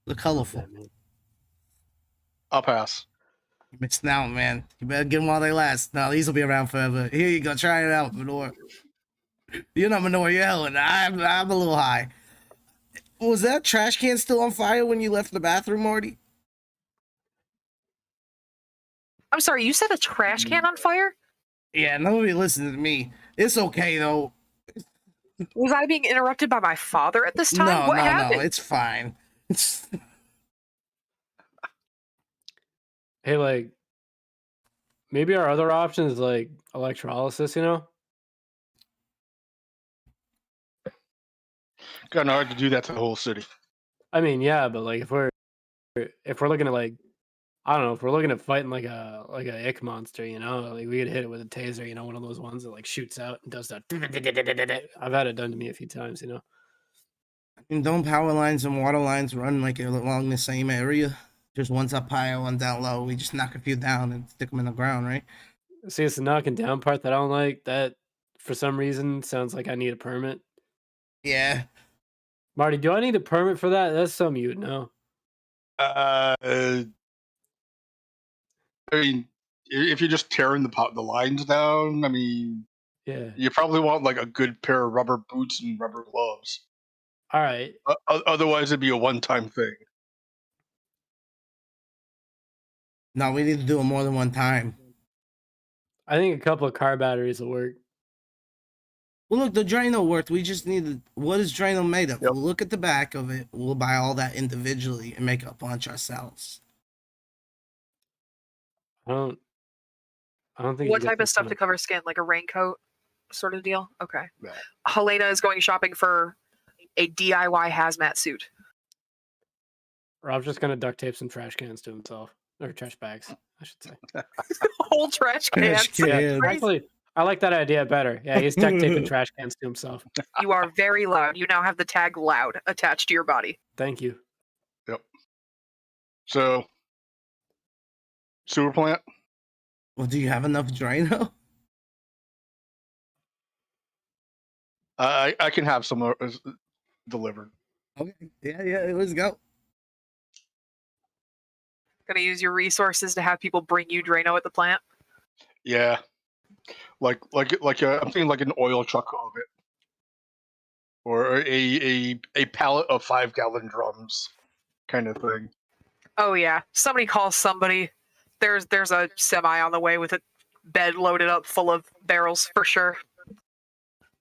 Speaker 4: They're colorful.
Speaker 2: Yeah, man.
Speaker 3: I'll pass.
Speaker 4: You're missing out, man. You better get them while they last. No, these will be around forever. Here you go, try it out, Manor. You're not Manor, you're Helen. I'm a little high. Was that trash can still on fire when you left the bathroom, Marty?
Speaker 1: I'm sorry, you set a trash can on fire?
Speaker 4: Yeah, nobody listened to me. It's okay though.
Speaker 1: Was I being interrupted by my father at this time?
Speaker 4: No,
Speaker 1: What
Speaker 4: no,
Speaker 1: happened?
Speaker 4: no. It's fine.
Speaker 2: Hey, like, maybe our other option is like electrolysis, you know?
Speaker 3: Kind of hard to do that to the whole city.
Speaker 2: I mean, yeah, but like if we're looking at like, I don't know, if we're looking at fighting like a ick monster, you know, like we could hit it with a taser, you know, one of those ones that like shoots out and does that. I've had it done to me a few times, you know.
Speaker 4: And don't power lines and water lines run like along the same area? Just one's up high, one down low. We just knock a few down and stick them in the ground, right?
Speaker 2: See, it's the knocking down part that I don't like. That for some reason sounds like I need a permit.
Speaker 4: Yeah.
Speaker 2: Marty, do I need a permit for that? That's something you'd know.
Speaker 3: I mean, if you're just tearing the lines down, I mean,
Speaker 2: Yeah.
Speaker 3: you probably want like a good pair of rubber boots and rubber gloves.
Speaker 2: All right.
Speaker 3: Otherwise, it'd be a one-time thing.
Speaker 4: No, we need to do it more than one time.
Speaker 2: I think a couple of car batteries will work.
Speaker 4: Well, look, the Drano worked. We just need to. What is Drano made of?
Speaker 3: Yep.
Speaker 4: We'll look at the back of it. We'll buy all that individually and make a bunch ourselves.
Speaker 2: I don't think.
Speaker 1: What
Speaker 2: you get
Speaker 1: type of
Speaker 2: this
Speaker 1: stuff to
Speaker 2: done.
Speaker 1: cover skin? Like a raincoat sort of deal? Okay.
Speaker 3: Yeah.
Speaker 1: Helena is going shopping for a DIY hazmat suit.
Speaker 2: Rob's just gonna duct tape some trash cans to himself, or trash bags, I should say.
Speaker 1: Whole trash can.
Speaker 4: Trash can.
Speaker 2: Yeah, actually, I like that idea better. Yeah, he's duct taping trash cans to himself.
Speaker 1: You are very loud. You now have the tag loud attached to your body.
Speaker 2: Thank you.
Speaker 3: So, sewer plant.
Speaker 4: Well, do you have enough Drano?
Speaker 3: I can have some delivered.
Speaker 4: Okay. Yeah. Let's go.
Speaker 1: Gonna use your resources to have people bring you Drano at the plant.
Speaker 3: Yeah, like I'm thinking like an oil truck of it, or a pallet of 5-gallon drums, kind of thing.
Speaker 1: Oh yeah. Somebody calls somebody. There's a semi on the way with a bed loaded up full of barrels for sure.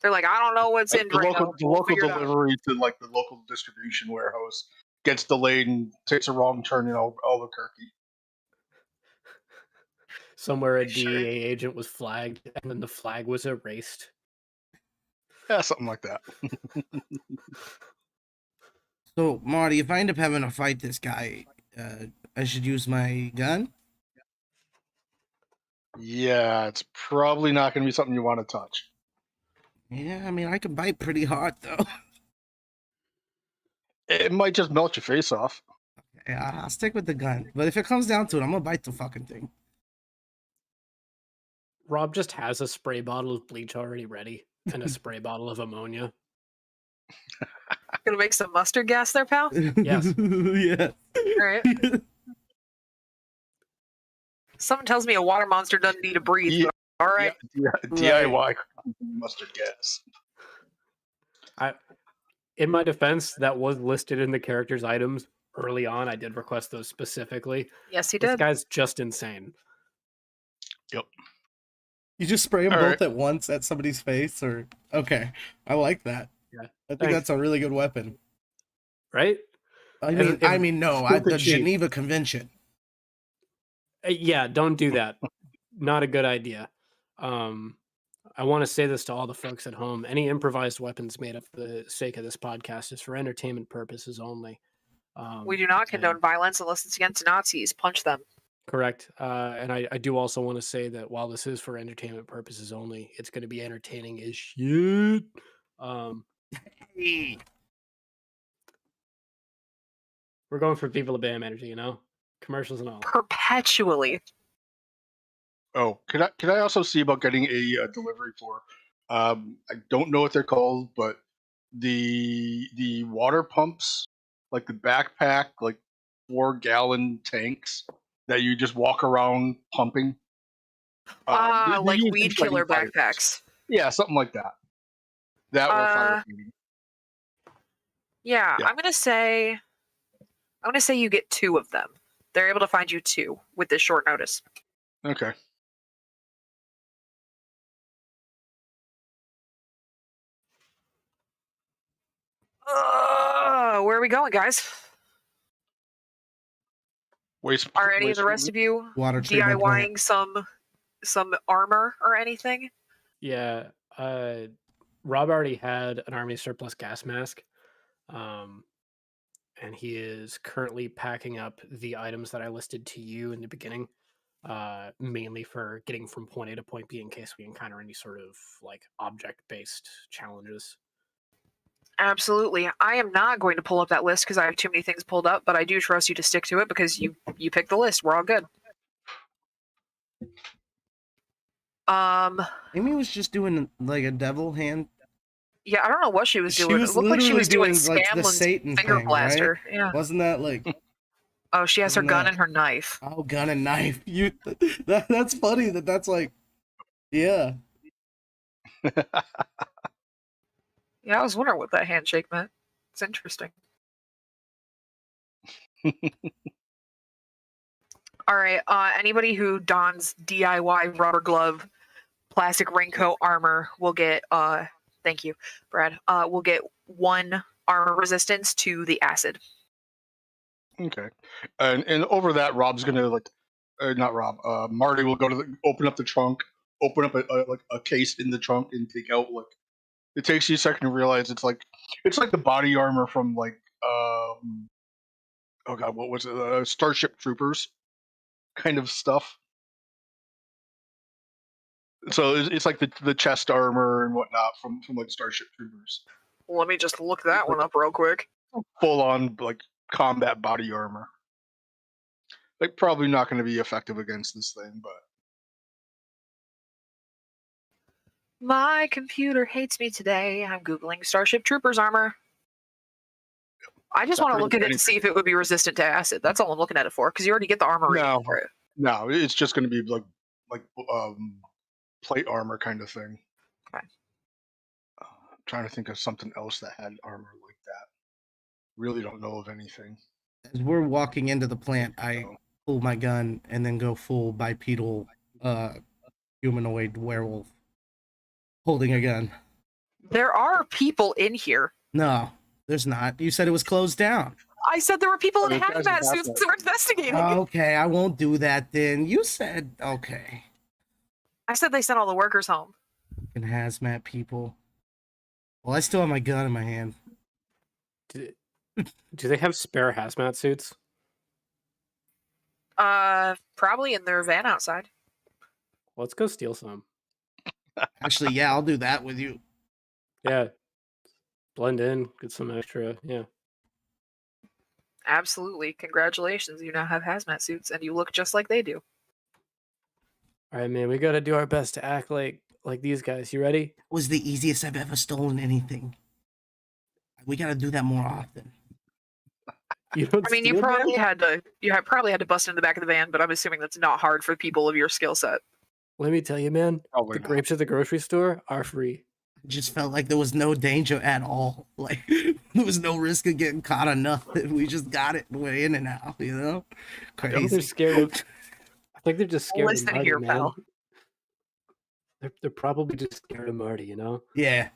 Speaker 1: They're like, I don't know what's in
Speaker 3: The
Speaker 1: Drano.
Speaker 3: local
Speaker 1: We'll figure it out.
Speaker 3: delivery to like the local distribution warehouse gets delayed and takes a wrong turn in Albuquerque.
Speaker 2: Somewhere a
Speaker 1: Sure.
Speaker 2: DEA agent was flagged, and then the flag was erased.
Speaker 3: Yeah, something like that.
Speaker 4: So, Marty, if I end up having to fight this guy, I should use my gun?
Speaker 3: Yeah, it's probably not going to be something you want to touch.
Speaker 4: Yeah, I mean, I can bite pretty hard, though.
Speaker 3: It might just melt your face off.
Speaker 4: Yeah, I'll stick with the gun. But if it comes down to it, I'm gonna bite the fucking thing.
Speaker 2: Rob just has a spray bottle of bleach already ready and a spray bottle of ammonia.
Speaker 1: Gonna make some mustard gas there, pal?
Speaker 2: Yes.
Speaker 4: Yeah.
Speaker 1: All right. Something tells me a water monster doesn't need to breathe.
Speaker 3: Yeah.
Speaker 1: But all right.
Speaker 3: Yeah, DIY mustard gas.
Speaker 2: In my defense, that was listed in the character's items early on. I did request those specifically.
Speaker 1: Yes, you
Speaker 2: This
Speaker 1: did.
Speaker 2: guy's just insane.
Speaker 3: Yep.
Speaker 4: You just spray them
Speaker 3: All
Speaker 4: both
Speaker 3: right.
Speaker 4: at once at somebody's face, or okay, I like that.
Speaker 2: Yeah,
Speaker 4: I think
Speaker 2: thanks.
Speaker 4: that's a really good weapon.
Speaker 2: Right?
Speaker 4: I
Speaker 2: If-
Speaker 4: mean, no,
Speaker 2: super
Speaker 4: the
Speaker 2: cheap.
Speaker 4: Geneva Convention.
Speaker 2: Yeah, don't do that. Not a good idea. I want to say this to all the folks at home. Any improvised weapons made up for the sake of this podcast is for entertainment purposes only.
Speaker 1: We do not
Speaker 2: and-
Speaker 1: condone violence unless it's against Nazis. Punch them.
Speaker 2: Correct. And I do also want to say that while this is for entertainment purposes only, it's going to be entertaining as shit.
Speaker 4: Hey.
Speaker 2: We're going for people to BAM energy, commercials and all.
Speaker 1: Perpetually.
Speaker 3: Oh, can I also see about getting a delivery for? I don't know what they're called, but the water pumps, like the backpack, like 4-gallon tanks that you just walk around pumping. They
Speaker 1: Like
Speaker 3: use
Speaker 1: weed
Speaker 3: them fighting
Speaker 1: killer
Speaker 3: fires.
Speaker 1: backpacks.
Speaker 3: Yeah, something like that. That or firefighting.
Speaker 1: Yeah,
Speaker 3: Yeah.
Speaker 1: I'm gonna say you get 2 of them. They're able to find you 2 with this short notice.
Speaker 3: Okay.
Speaker 1: Where are we going, guys? Are any of the rest of you
Speaker 4: Water treatment plant.
Speaker 1: DIYing some armor or anything?
Speaker 2: Yeah. Rob already had an army surplus gas mask. And he is currently packing up the items that I listed to you in the beginning, mainly for getting from point A to point B in case we encounter any sort of like object-based challenges.
Speaker 1: Absolutely. I am not going to pull up that list because I have too many things pulled up, but I do trust you to stick to it because you picked the list. We're all good.
Speaker 4: Amy was just doing like a devil hand.
Speaker 1: Yeah, I don't know what she was
Speaker 4: She
Speaker 1: doing.
Speaker 4: was
Speaker 1: It looked like she
Speaker 4: literally
Speaker 1: was doing
Speaker 4: doing like the
Speaker 1: Scamlin's
Speaker 4: Satan
Speaker 1: finger
Speaker 4: thing,
Speaker 1: blaster.
Speaker 4: right?
Speaker 1: Yeah.
Speaker 4: Wasn't that like
Speaker 1: Oh, she has her
Speaker 4: Wasn't
Speaker 1: gun
Speaker 4: that-
Speaker 1: and her knife.
Speaker 4: oh gun and knife? You that's funny that's like yeah.
Speaker 1: Yeah, I was wondering what that handshake meant. It's interesting. All right. Anybody who dons DIY rubber glove, plastic raincoat armor will get. Thank you, Brad. Will get 1 armor resistance to the acid.
Speaker 3: Okay. And over that, Rob's gonna not Rob. Marty will go to open up the trunk, open up a case in the trunk, and take out like. It takes you a second to realize it's like the body armor from oh god, what was it? Starship Troopers kind of stuff. So it's like the chest armor and whatnot from like Starship Troopers.
Speaker 1: Let me just look that one up real quick.
Speaker 3: Full on like combat body armor. Like probably not going to be effective against this thing, but
Speaker 1: My computer hates me today. I'm Googling Starship Troopers armor. I just want to look at it to see if it would be resistant to acid. That's all I'm looking at it for, because you already get the armor rating
Speaker 3: No.
Speaker 1: for it.
Speaker 3: no, it's just going to be like plate armor kind of thing.
Speaker 1: Okay.
Speaker 3: I'm trying to think of something else that had armor like that. Really don't know of anything.
Speaker 4: As we're walking into the plant, I pull my gun and then go full bipedal humanoid werewolf holding a gun.
Speaker 1: There are people in here.
Speaker 4: No, there's not. You said it was closed down.
Speaker 1: I said there were people in
Speaker 3: There's guys in
Speaker 1: hazmat suits
Speaker 3: hazmat.
Speaker 1: that were investigating.
Speaker 4: Okay, I won't do that then. You said okay.
Speaker 1: I said they sent all the workers home.
Speaker 4: Fucking hazmat people. Well, I still have my gun in my hand.
Speaker 2: Do they have spare hazmat suits?
Speaker 1: Probably in their van outside.
Speaker 2: Let's go steal some.
Speaker 4: Actually, yeah, I'll do that with you.
Speaker 2: Yeah. Blend in, get some extra. Yeah.
Speaker 1: Absolutely. Congratulations. You now have hazmat suits and you look just like they do.
Speaker 2: All right, man. We got to do our best to act like these guys. You ready?
Speaker 4: It was the easiest I've ever stolen anything. We gotta do that more often.
Speaker 2: You don't
Speaker 1: I mean, you
Speaker 2: steal, man?
Speaker 1: probably had to bust in the back of the van, but I'm assuming that's not hard for people of your skill set.
Speaker 2: Let me tell you, man.
Speaker 3: Probably
Speaker 2: The
Speaker 3: not.
Speaker 2: grapes at the grocery store are free.
Speaker 4: I just felt like there was no danger at all. Like there was no risk of getting caught or nothing. We just got it. We're in and out, you know?
Speaker 2: I think they're
Speaker 4: Crazy.
Speaker 2: scared of. I think they're just scared
Speaker 1: Listen
Speaker 2: of Marty,
Speaker 1: here,
Speaker 2: man.
Speaker 1: pal.
Speaker 2: They're probably just scared of Marty, you know?
Speaker 4: Yeah.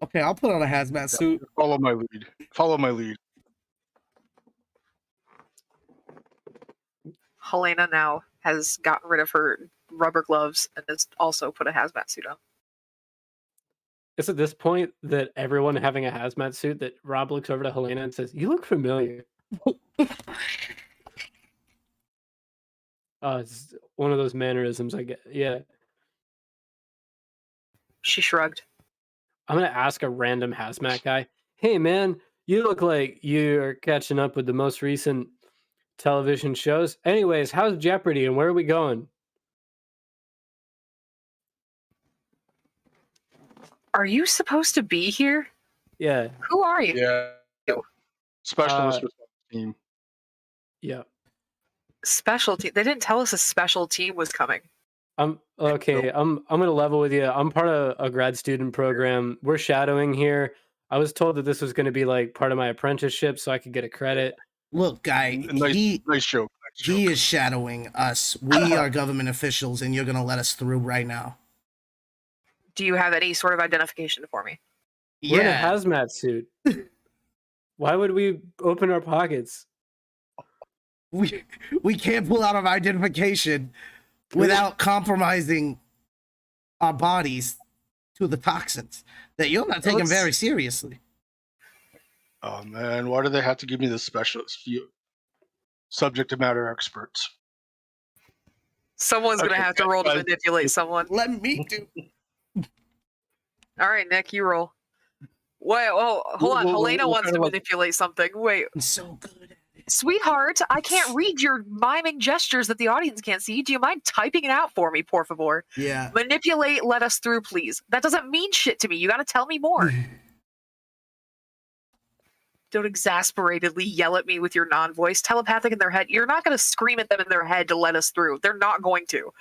Speaker 4: Okay, I'll put on a hazmat suit.
Speaker 3: Follow my lead. Follow my lead.
Speaker 1: Helena now has gotten rid of her rubber gloves and has also put a hazmat suit on.
Speaker 2: It's at this point that everyone having a hazmat suit that Rob looks over to Helena and says, "You look familiar." It's one of those mannerisms I get. Yeah.
Speaker 1: She shrugged.
Speaker 2: I'm going to ask a random hazmat guy, "Hey, man, you look like you're catching up with the most recent television shows. Anyways, how's Jeopardy and where are we going?"
Speaker 1: Are you supposed to be here?
Speaker 2: Yeah.
Speaker 1: Who are you?
Speaker 3: Yeah. Specialist response team.
Speaker 2: Yeah.
Speaker 1: Specialty. They didn't tell us a special team was coming.
Speaker 2: I'm okay. I'm gonna level with you. I'm part of a grad student program. We're shadowing here. I was told that this was going to be like part of my apprenticeship, so I could get a credit.
Speaker 4: Look, guy,
Speaker 3: Nice joke.
Speaker 4: he is shadowing us. We are government officials, and you're gonna let us through right now.
Speaker 1: Do you have any sort of identification for me?
Speaker 2: We're in a hazmat suit. Why would we open our pockets?
Speaker 4: We can't pull out of identification without compromising our bodies to the toxins that you're not taking very seriously.
Speaker 3: Oh man, why do they have to give me the specialist view? Subject matter experts.
Speaker 1: Someone's gonna
Speaker 3: Okay,
Speaker 1: have to roll to
Speaker 3: guys.
Speaker 1: manipulate someone.
Speaker 4: Let me do.
Speaker 1: All right, Nick, you roll. Wait, oh, hold on. Helena wants to manipulate something. Wait,
Speaker 4: I'm so good at it.
Speaker 1: sweetheart, I can't read your miming gestures that the audience can't see. Do you mind typing it out for me, por favor?
Speaker 4: Yeah.
Speaker 1: Manipulate, let us through, please. That doesn't mean shit to me. You gotta tell me more. Don't exasperatedly yell at me with your non-voice. Telepathic in their head. You're not gonna scream at them in their head to let us through. They're not going to.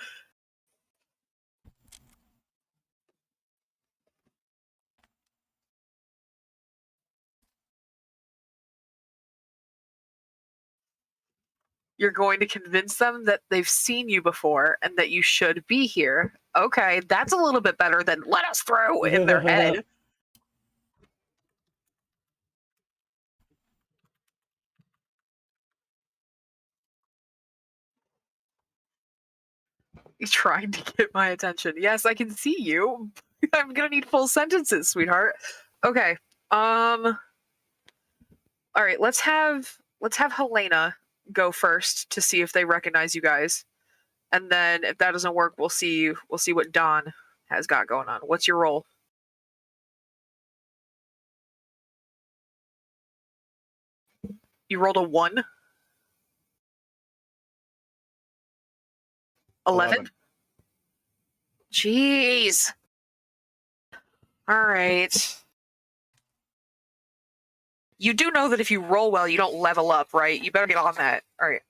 Speaker 1: You're going to convince them that they've seen you before and that you should be here. Okay, that's a little bit better than let us through in their head. You're trying to get my attention. Yes, I can see you. I'm gonna need full sentences, sweetheart. Okay. All right, let's have Helena go first to see if they recognize you guys. And then if that doesn't work, we'll see what Don has got going on. What's your role? You rolled a 1? 11? Jeez. All right. You do know that if you roll well, you don't level up, right? You better get on that. All right.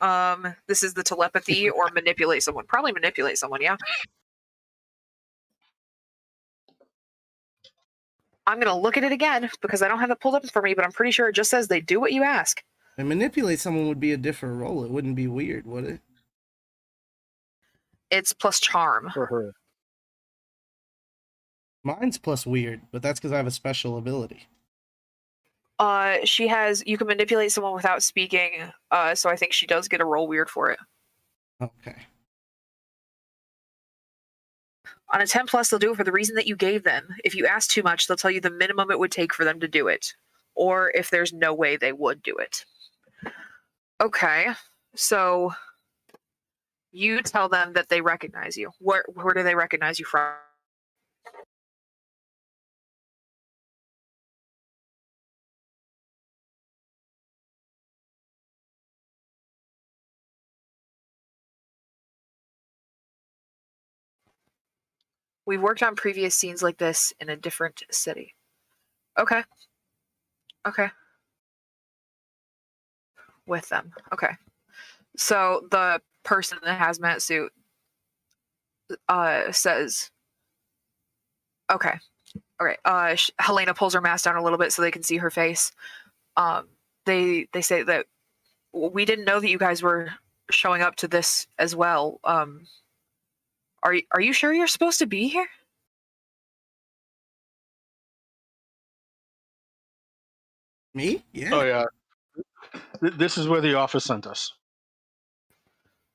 Speaker 1: This is the telepathy or manipulate someone. Probably manipulate someone, yeah? I'm going to look at it again because I don't have it pulled up for me, but I'm pretty sure it just says they do what you ask.
Speaker 4: And manipulate someone would be a different role. It wouldn't be weird, would it?
Speaker 1: It's plus charm.
Speaker 3: For her.
Speaker 4: Mine's plus weird, but that's because I have a special ability.
Speaker 1: She has, you can manipulate someone without speaking, so I think she does get a roll weird for it.
Speaker 4: Okay.
Speaker 1: On a 10 plus, they'll do it for the reason that you gave them. If you ask too much, they'll tell you the minimum it would take for them to do it. Or if there's no way they would do it. Okay, so you tell them that they recognize you. Where do they recognize you from? We've worked on previous scenes like this in a different city. Okay. Okay. With them. Okay. So the person in the hazmat suit says, okay. All right. Helena pulls her mask down a little bit so they can see her face. They say that we didn't know that you guys were showing up to this as well. Are you sure you're supposed to be here?
Speaker 4: Me? Yeah.
Speaker 3: Oh yeah. This is where the office sent us.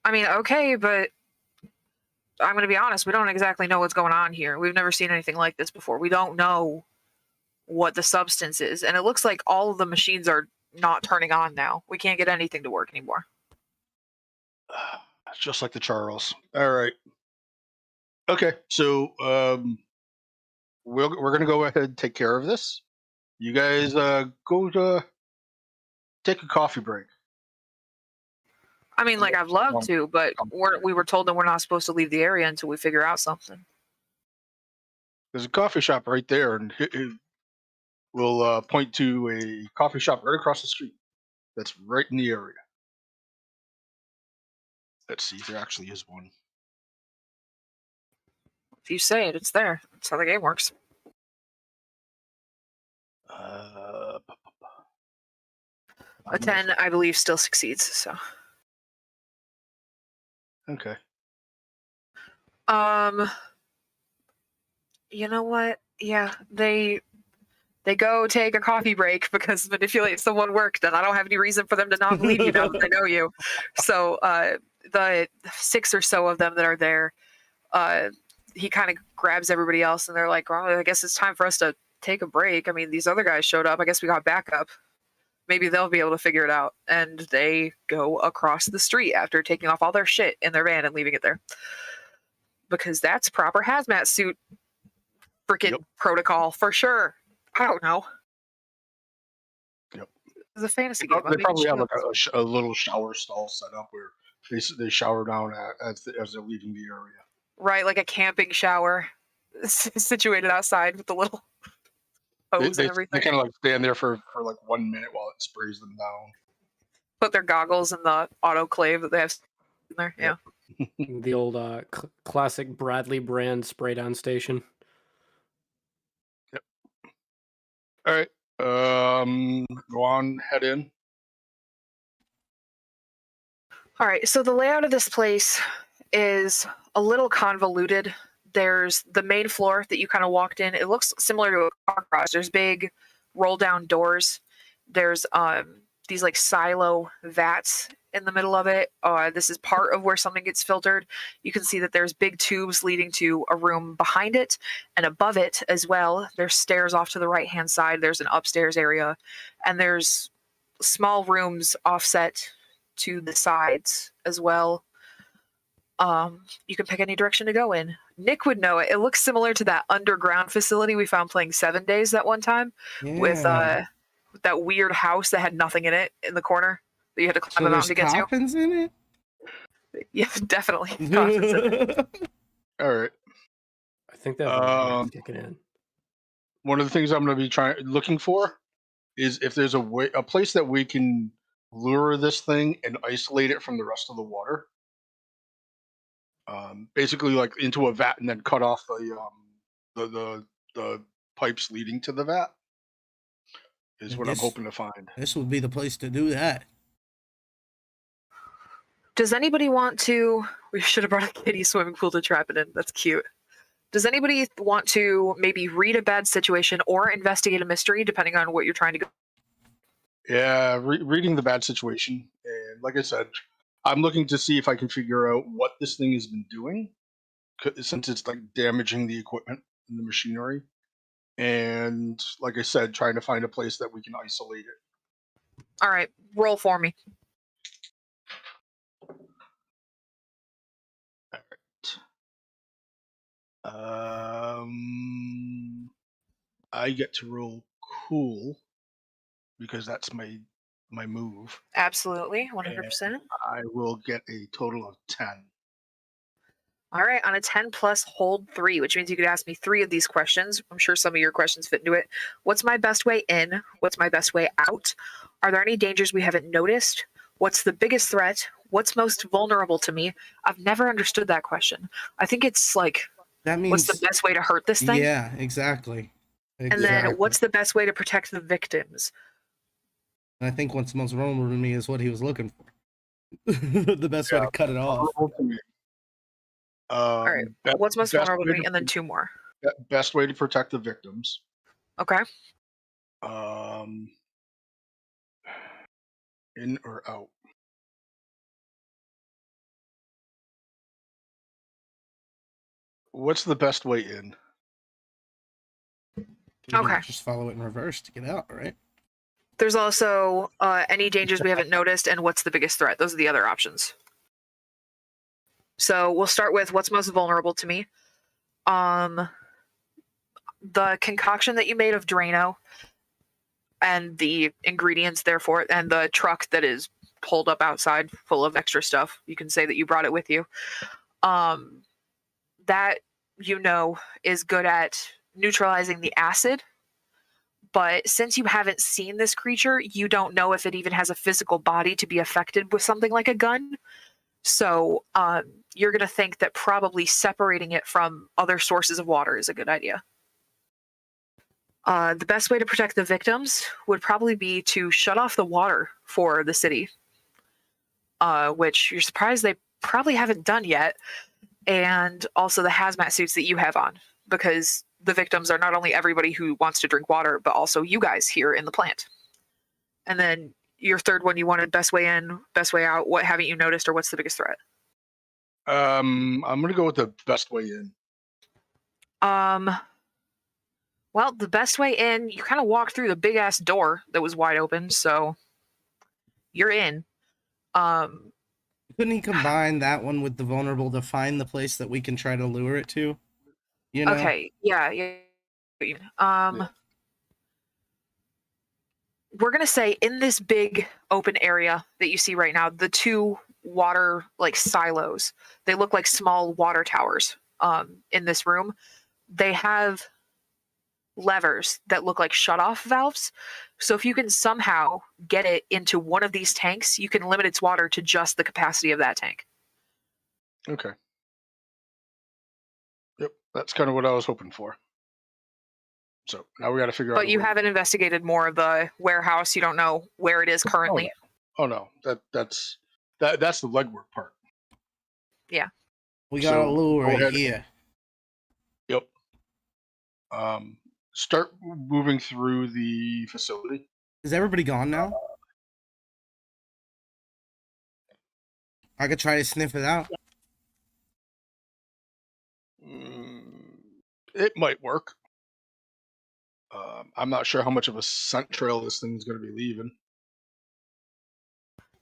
Speaker 1: I mean, okay, but I'm going to be honest, we don't exactly know what's going on here. We've never seen anything like this before. We don't know what the substance is, and it looks like all of the machines are not turning on now. We can't get anything to work anymore.
Speaker 3: Just like the Charles. All right. Okay, so we're gonna go ahead and take care of this. You guys go to take a coffee break.
Speaker 1: I mean, like, I'd love to, but we were told that we're not supposed to leave the area until we figure out something.
Speaker 3: There's a coffee shop right there, and we'll point to a coffee shop right across the street. That's right in the area. Let's see if there actually is one.
Speaker 1: If you say it, it's there. That's how the game works. A 10, I believe, still succeeds. So,
Speaker 3: okay.
Speaker 1: You know what? Yeah, they go take a coffee break because manipulate someone worked, and I don't have any reason for them to not believe you now that they know you. So, the 6 or so of them that are there, he kind of grabs everybody else, and they're like, "Well, I guess it's time for us to take a break. I mean, these other guys showed up. I guess we got backup. Maybe they'll be able to figure it out." And they go across the street after taking off all their shit in their van and leaving it there. Because that's proper hazmat suit freaking protocol for sure. I don't know.
Speaker 3: Yep.
Speaker 1: It's a fantasy game.
Speaker 3: They probably have like a little shower stall set up where they shower down as they're leaving the area.
Speaker 1: Right, like a camping shower situated outside with the little hose and everything.
Speaker 3: They kind of like stand there for like 1 minute while it sprays them down.
Speaker 1: Put their goggles in the autoclave that they have in there. Yeah.
Speaker 2: The old classic Bradley brand spray down station.
Speaker 3: Yep. All right. Go on, head in.
Speaker 1: All right. So the layout of this place is a little convoluted. There's the main floor that you kind of walked in. It looks similar to a car garage. There's big roll down doors. There's these like silo vats in the middle of it. This is part of where something gets filtered. You can see that there's big tubes leading to a room behind it, and above it as well. There's stairs off to the right hand side. There's an upstairs area, and there's small rooms offset to the sides as well. You can pick any direction to go in. Nick would know it. It looks similar to that underground facility we found playing 7 Days that one time with that weird house that had nothing in it in the corner that you had to climb a mountain to get to.
Speaker 4: Coffins in it?
Speaker 1: Yeah, definitely. Coffins in it.
Speaker 3: All right.
Speaker 2: I think that's kicking in.
Speaker 3: One of the things I'm going to be looking for is if there's a place that we can lure this thing and isolate it from the rest of the water. Basically, like into a vat and then cut off the pipes leading to the vat is what I'm hoping to find.
Speaker 4: This would be the place to do that.
Speaker 1: Does anybody want to? We should have brought a kiddie swimming pool to trap it in. That's cute. Does anybody want to maybe read a bad situation or investigate a mystery, depending on what you're trying to go?
Speaker 3: Yeah, reading the bad situation, and like I said, I'm looking to see if I can figure out what this thing has been doing, since it's like damaging the equipment and the machinery. And like I said, trying to find a place that we can isolate it.
Speaker 1: All right, roll for me.
Speaker 3: All right. I get to roll cool because that's my move.
Speaker 1: Absolutely, 100%.
Speaker 3: I will get a total of 10.
Speaker 1: All right, on a 10 plus, hold 3, which means you could ask me 3 of these questions. I'm sure some of your questions fit into it. What's my best way in? What's my best way out? Are there any dangers we haven't noticed? What's the biggest threat? What's most vulnerable to me? I've never understood that question. I think it's like,
Speaker 4: that means,
Speaker 1: what's the best way to hurt this thing?
Speaker 4: Yeah, exactly.
Speaker 1: And then what's the best way to protect the victims?
Speaker 4: I think what's most vulnerable to me is what he was looking for. The best way to cut it off.
Speaker 1: All right. What's most vulnerable to me? And then 2 more.
Speaker 3: Best way to protect the victims.
Speaker 1: Okay.
Speaker 3: In or out? What's the best way in?
Speaker 4: You
Speaker 1: Okay.
Speaker 4: just follow it in reverse to get out, right?
Speaker 1: There's also any dangers we haven't noticed and what's the biggest threat. Those are the other options. So we'll start with what's most vulnerable to me. The concoction that you made of Drano and the ingredients therefore, and the truck that is pulled up outside full of extra stuff. You can say that you brought it with you. That, is good at neutralizing the acid. But since you haven't seen this creature, you don't know if it even has a physical body to be affected with something like a gun. So you're going to think that probably separating it from other sources of water is a good idea. The best way to protect the victims would probably be to shut off the water for the city, which you're surprised they probably haven't done yet, and also the hazmat suits that you have on, because the victims are not only everybody who wants to drink water, but also you guys here in the plant. And then your third one, you wanted best way in, best way out. What haven't you noticed, or what's the biggest threat?
Speaker 3: I'm gonna go with the best way in.
Speaker 1: Well, the best way in, you kind of walk through the big ass door that was wide open, so you're in.
Speaker 4: Couldn't he combine that one with the vulnerable to find the place that we can try to lure it to?
Speaker 1: Okay, yeah. We're gonna say in this big open area that you see right now, the 2 water silos, they look like small water towers. In this room, they have levers that look like shut-off valves. So if you can somehow get it into one of these tanks, you can limit its water to just the capacity of that tank.
Speaker 3: Okay. Yep, that's kind of what I was hoping for. So now we got to figure out.
Speaker 1: But you haven't investigated more of the warehouse. You don't know where it is currently.
Speaker 3: Oh no, that's the legwork part.
Speaker 1: Yeah.
Speaker 4: We gotta lure it here.
Speaker 3: Yep. Start moving through the facility.
Speaker 4: Is everybody gone now? I could try to sniff it out.
Speaker 3: It might work. I'm not sure how much of a scent trail this thing's going to be leaving.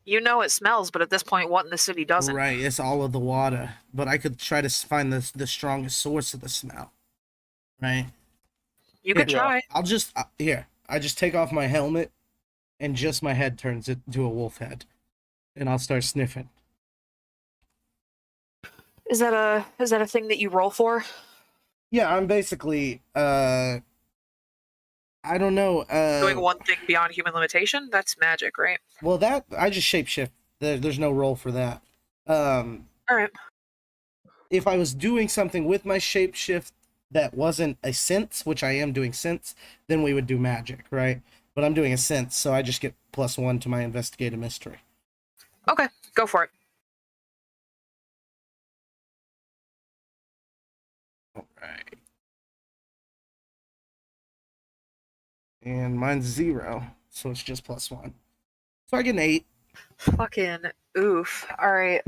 Speaker 1: You know it smells, but at this point, what in the city doesn't?
Speaker 4: Right, it's all of the water. But I could try to find the strongest source of the smell. Right?
Speaker 1: You could try.
Speaker 4: I'll just, I just take off my helmet and just my head turns it into a wolf head. And I'll start sniffing.
Speaker 1: Is that a thing that you roll for?
Speaker 4: Yeah, I'm basically, I don't know.
Speaker 1: Doing one thing beyond human limitation? That's magic, right?
Speaker 4: Well, that I just shapeshift. There's no roll for that.
Speaker 1: All right.
Speaker 4: If I was doing something with my shapeshift that wasn't a sense, which I am doing sense, then we would do magic, right? But I'm doing a sense, so I just get +1 to my investigative mystery.
Speaker 1: Okay, go for it.
Speaker 4: All right. And mine's 0, so it's just +1. So I get an 8.
Speaker 1: Fucking oof. All right.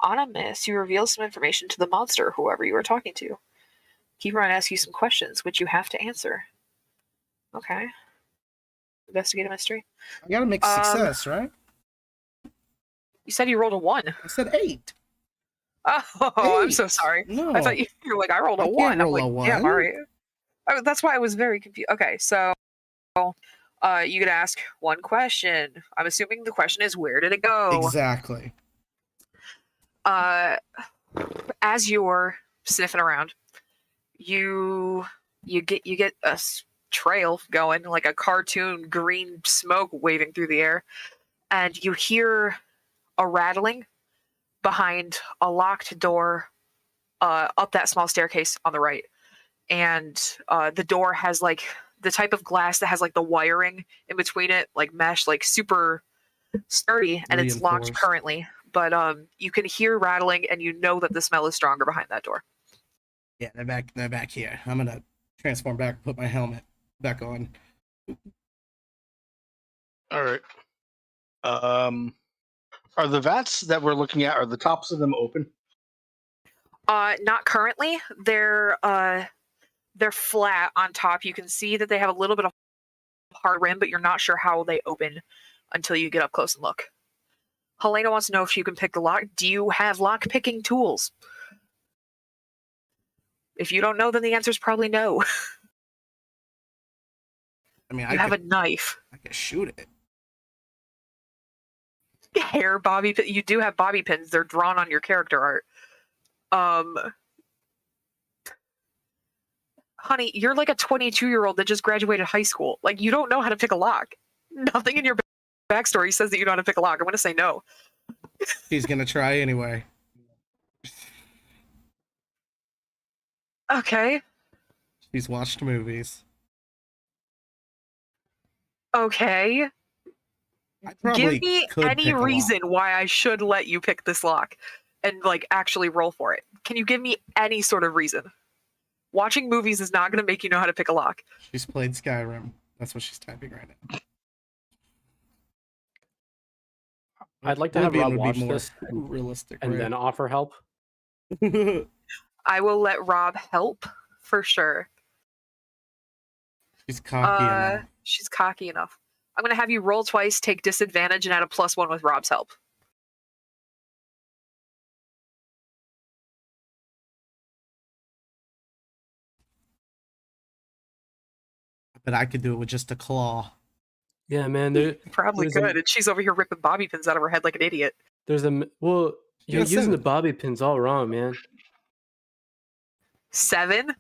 Speaker 1: On a miss, you reveal some information to the monster, whoever you are talking to. Keeper on asks you some questions, which you have to answer. Okay. Investigate a mystery.
Speaker 4: I got a mixed success, right?
Speaker 1: You said you rolled a 1.
Speaker 4: I said 8.
Speaker 1: Oh, 8. I'm so sorry.
Speaker 4: No.
Speaker 1: I thought you were like, I rolled a 1.
Speaker 4: Can't roll
Speaker 1: I'm like,
Speaker 4: a 1.
Speaker 1: Yeah, all right. That's why I was very confused. Okay, so you could ask one question. I'm assuming the question is, where did it go?
Speaker 4: Exactly.
Speaker 1: As you're sniffing around, you get a trail going, like a cartoon green smoke waving through the air, and you hear a rattling behind a locked door up that small staircase on the right. And the door has like the type of glass that has like the wiring in between it, like mesh, like super sturdy, and it's locked
Speaker 4: Reinforced.
Speaker 1: currently. But you can hear rattling, and you know that the smell is stronger behind that door.
Speaker 4: Yeah, they're back here. I'm gonna transform back and put my helmet back on.
Speaker 3: All right. Are the vats that we're looking at, are the tops of them open?
Speaker 1: Not currently. They're flat on top. You can see that they have a little bit of hard rim, but you're not sure how they open until you get up close and look. Helena wants to know if you can pick the lock. Do you have lock picking tools? If you don't know, then the answer is probably no.
Speaker 4: I mean,
Speaker 1: You have a knife.
Speaker 4: I can shoot it.
Speaker 1: Hair bobby pin. You do have bobby pins. They're drawn on your character art. Honey, you're like a 22-year-old that just graduated high school. Like, you don't know how to pick a lock. Nothing in your backstory says that you know how to pick a lock. I'm going to say no.
Speaker 4: She's gonna try anyway.
Speaker 1: Okay.
Speaker 4: She's watched movies.
Speaker 1: Okay.
Speaker 4: I probably
Speaker 1: Give me
Speaker 4: could
Speaker 1: any
Speaker 4: pick a lock.
Speaker 1: reason why I should let you pick this lock and, like, actually roll for it. Can you give me any sort of reason? Watching movies is not going to make you know how to pick a lock.
Speaker 4: She's played Skyrim. That's what she's typing right now.
Speaker 2: I'd like to have
Speaker 4: Oblivion
Speaker 2: Rob
Speaker 4: would be
Speaker 2: watch
Speaker 4: more
Speaker 2: this
Speaker 4: realistic,
Speaker 2: and
Speaker 4: right?
Speaker 2: then offer help.
Speaker 1: I will let Rob help for sure.
Speaker 4: She's cocky enough.
Speaker 1: She's cocky enough. I'm going to have you roll twice, take disadvantage, and add a +1 with Rob's help.
Speaker 4: But I could do it with just a claw.
Speaker 2: Yeah, man. There,
Speaker 1: Probably
Speaker 2: there's a-
Speaker 1: good. And she's over here ripping bobby pins out of her head like an idiot.
Speaker 2: there's a well, you're
Speaker 4: got
Speaker 2: using the
Speaker 4: 7.
Speaker 2: bobby pins all wrong, man.
Speaker 1: 7?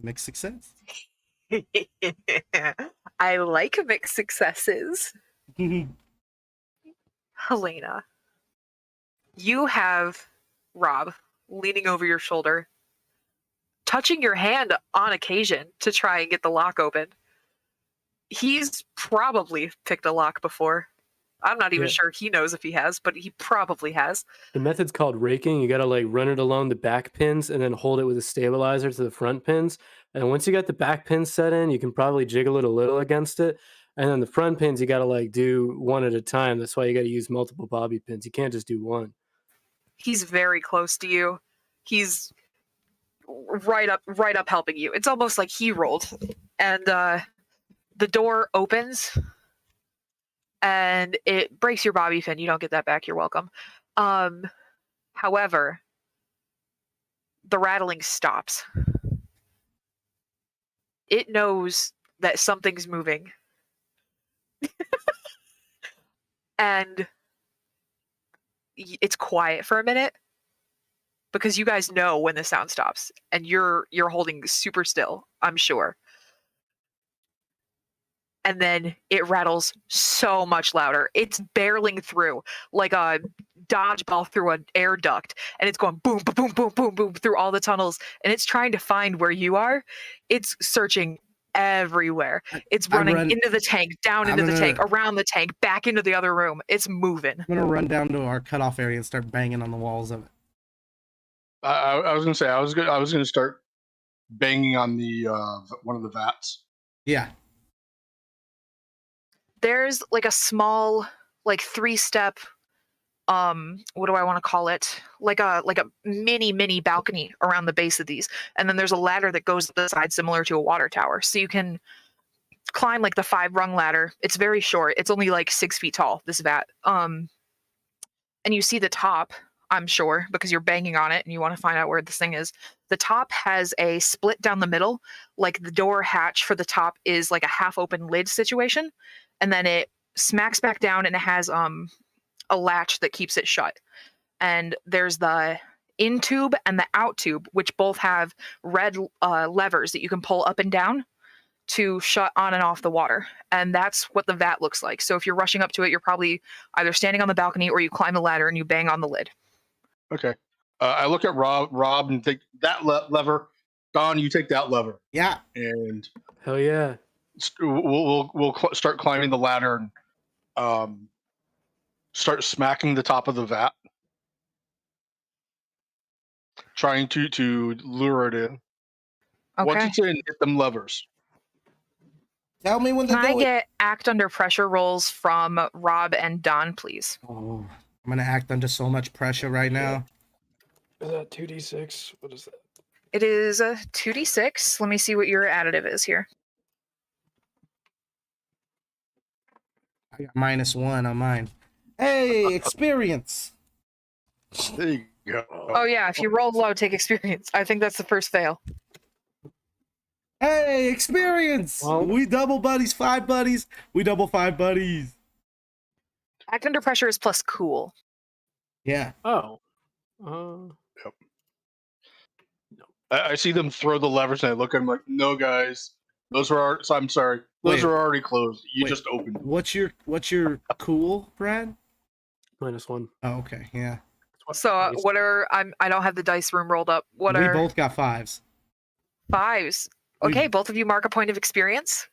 Speaker 4: Mixed success.
Speaker 1: I like mixed successes. Helena, you have Rob leaning over your shoulder, touching your hand on occasion to try and get the lock open. He's probably picked a lock before. I'm not even
Speaker 2: Yeah.
Speaker 1: sure he knows if he has, but he probably has.
Speaker 2: The method's called raking. You gotta like run it along the back pins and then hold it with a stabilizer to the front pins. And once you got the back pins set in, you can probably jiggle it a little against it. And then the front pins, you gotta like do one at a time. That's why you gotta use multiple bobby pins. You can't just do one.
Speaker 1: He's very close to you. He's right up helping you. It's almost like he rolled. And the door opens and it breaks your bobby pin. You don't get that back. You're welcome. However, the rattling stops. It knows that something's moving. And it's quiet for a minute because you guys know when the sound stops and you're holding super still, I'm sure. And then it rattles so much louder. It's barreling through like a dodgeball through an air duct, and it's going boom, boom, boom, boom, boom, boom through all the tunnels, and it's trying to find where you are. It's searching everywhere. It's running into the tank, down into the tank, around the tank, back into the other room. It's moving.
Speaker 4: I'm gonna run down to our cutoff area and start banging on the walls of it.
Speaker 3: I was gonna say I was gonna start banging on the one of the vats.
Speaker 4: Yeah.
Speaker 1: There's like a small, like 3-step, what do I want to call it? Like a mini balcony around the base of these, and then there's a ladder that goes to the side, similar to a water tower. So you can climb like the 5-rung ladder. It's very short. It's only like 6 feet tall. This vat. And you see the top. I'm sure because you're banging on it and you want to find out where this thing is. The top has a split down the middle, like the door hatch for the top is like a half open lid situation, and then it smacks back down and it has a latch that keeps it shut. And there's the in tube and the out tube, which both have red levers that you can pull up and down to shut on and off the water. And that's what the vat looks like. So if you're rushing up to it, you're probably either standing on the balcony or you climb the ladder and you bang on the lid.
Speaker 3: Okay. I look at Rob and think that lever. Don, you take that lever.
Speaker 4: Yeah.
Speaker 3: And
Speaker 2: Hell yeah.
Speaker 3: start climbing the ladder and start smacking the top of the vat, trying to lure it in. Once
Speaker 1: Okay.
Speaker 3: it's in, hit them levers.
Speaker 4: Tell me when to
Speaker 1: Can I
Speaker 4: do it.
Speaker 1: get act under pressure rolls from Rob and Don, please?
Speaker 4: Oh, I'm gonna act under so much pressure right now.
Speaker 2: Is that 2d6? What is that?
Speaker 1: It is a 2d6. Let me see what your additive is here.
Speaker 4: I got -1 on mine. Hey, experience.
Speaker 3: There you go.
Speaker 1: Oh yeah, if you roll low, take experience. I think that's the first fail.
Speaker 4: Hey, experience.
Speaker 2: Well-
Speaker 4: We double buddies, 5 buddies. We double 5 buddies.
Speaker 1: Act under pressure is plus cool.
Speaker 4: Yeah.
Speaker 2: Oh.
Speaker 3: I see them throw the levers, and I look at them like, "No, guys, those are I'm sorry, those
Speaker 4: Wait.
Speaker 3: are already closed. You
Speaker 4: Wait.
Speaker 3: just opened them."
Speaker 4: What's your cool, Brad?
Speaker 2: -1.
Speaker 4: Oh, okay, yeah.
Speaker 1: So what are I don't have the dice room rolled up. What
Speaker 4: We
Speaker 1: are
Speaker 4: both got 5s.
Speaker 1: 5s?
Speaker 4: We-
Speaker 1: Okay, both of you mark a point of experience.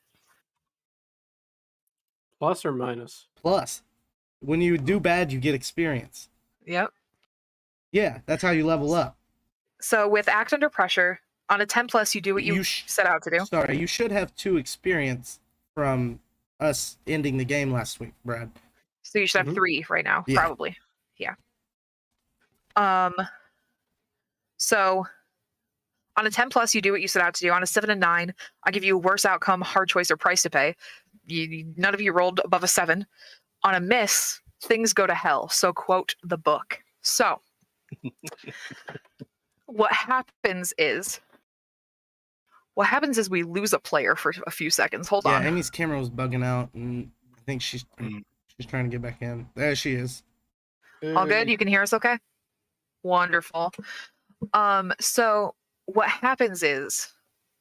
Speaker 2: Plus or minus?
Speaker 4: Plus, when you do bad, you get experience.
Speaker 1: Yep.
Speaker 4: Yeah, that's how you level up.
Speaker 1: So with act under pressure, on a 10 plus, you do what you set out to do.
Speaker 4: Sorry, you should have 2 experience from us ending the game last week, Brad.
Speaker 1: So you should have
Speaker 2: Mhm.
Speaker 1: 3 right now,
Speaker 4: Yeah.
Speaker 1: probably. Yeah. So on a 10 plus, you do what you set out to do. On a 7 and 9, I give you a worse outcome, hard choice, or price to pay. None of you rolled above a 7. On a miss, things go to hell. So quote the book. So what happens is we lose a player for a few seconds. Hold
Speaker 4: Yeah,
Speaker 1: on.
Speaker 4: Amy's camera was bugging out, and I think she's trying to get back in. There she is.
Speaker 1: All good? You can hear us okay? Wonderful. So what happens is,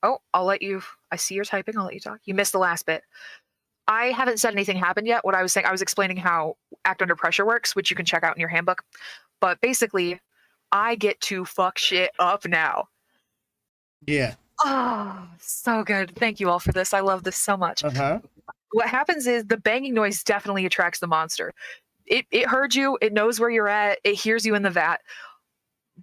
Speaker 1: I see you're typing. I'll let you talk. You missed the last bit. I haven't said anything happened yet. What I was saying, I was explaining how act under pressure works, which you can check out in your handbook. But basically, I get to fuck shit up now.
Speaker 4: Yeah.
Speaker 1: Oh, so good. Thank you all for this. I love this so much.
Speaker 4: Uh-huh.
Speaker 1: What happens is the banging noise definitely attracts the monster. It heard you. It knows where you're at. It hears you in the vat.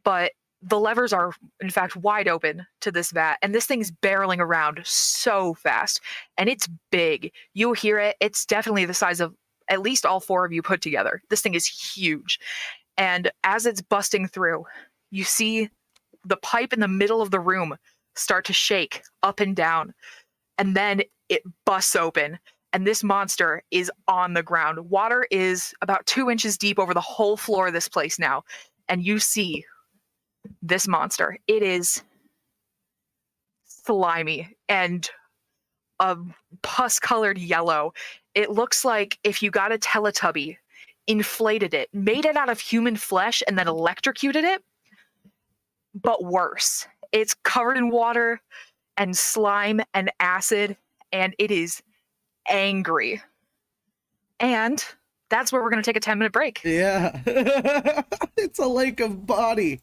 Speaker 1: But the levers are, in fact, wide open to this vat. And this thing's barreling around so fast. And it's big. You'll hear it. It's definitely the size of at least all 4 of you put together. This thing is huge. And as it's busting through, you see the pipe in the middle of the room start to shake up and down. And then it busts open. And this monster is on the ground. Water is about 2 inches deep over the whole floor of this place now. And you see this monster. It is slimy and a pus-colored yellow. It looks like if you got a Teletubby, inflated it, made it out of human flesh, and then electrocuted it, but worse. It's covered in water and slime and acid, and it is angry. And that's where we're going to take a 10-minute break.
Speaker 4: Yeah. It's a lake of body.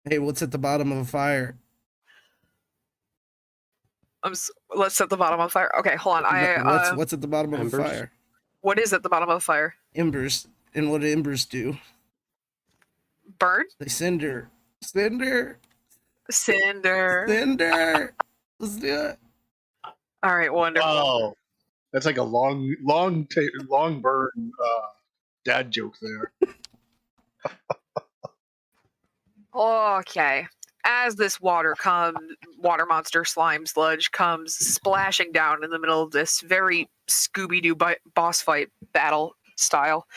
Speaker 4: Hey, what's at the bottom of a fire?
Speaker 1: Let's set the bottom on fire. Okay, hold on.
Speaker 4: What's at the bottom of a
Speaker 2: Embers?
Speaker 4: fire?
Speaker 1: What is at the bottom of the fire?
Speaker 4: Embers. And what do embers do?
Speaker 1: Burn?
Speaker 4: They cinder. Cinder.
Speaker 1: Cinder.
Speaker 4: Cinder. Let's do it.
Speaker 1: All right, wonderful.
Speaker 3: Oh, that's like a long burn dad joke there.
Speaker 1: Okay. As this water monster slime sludge comes splashing down in the middle of this very Scooby-Doo boss fight battle style.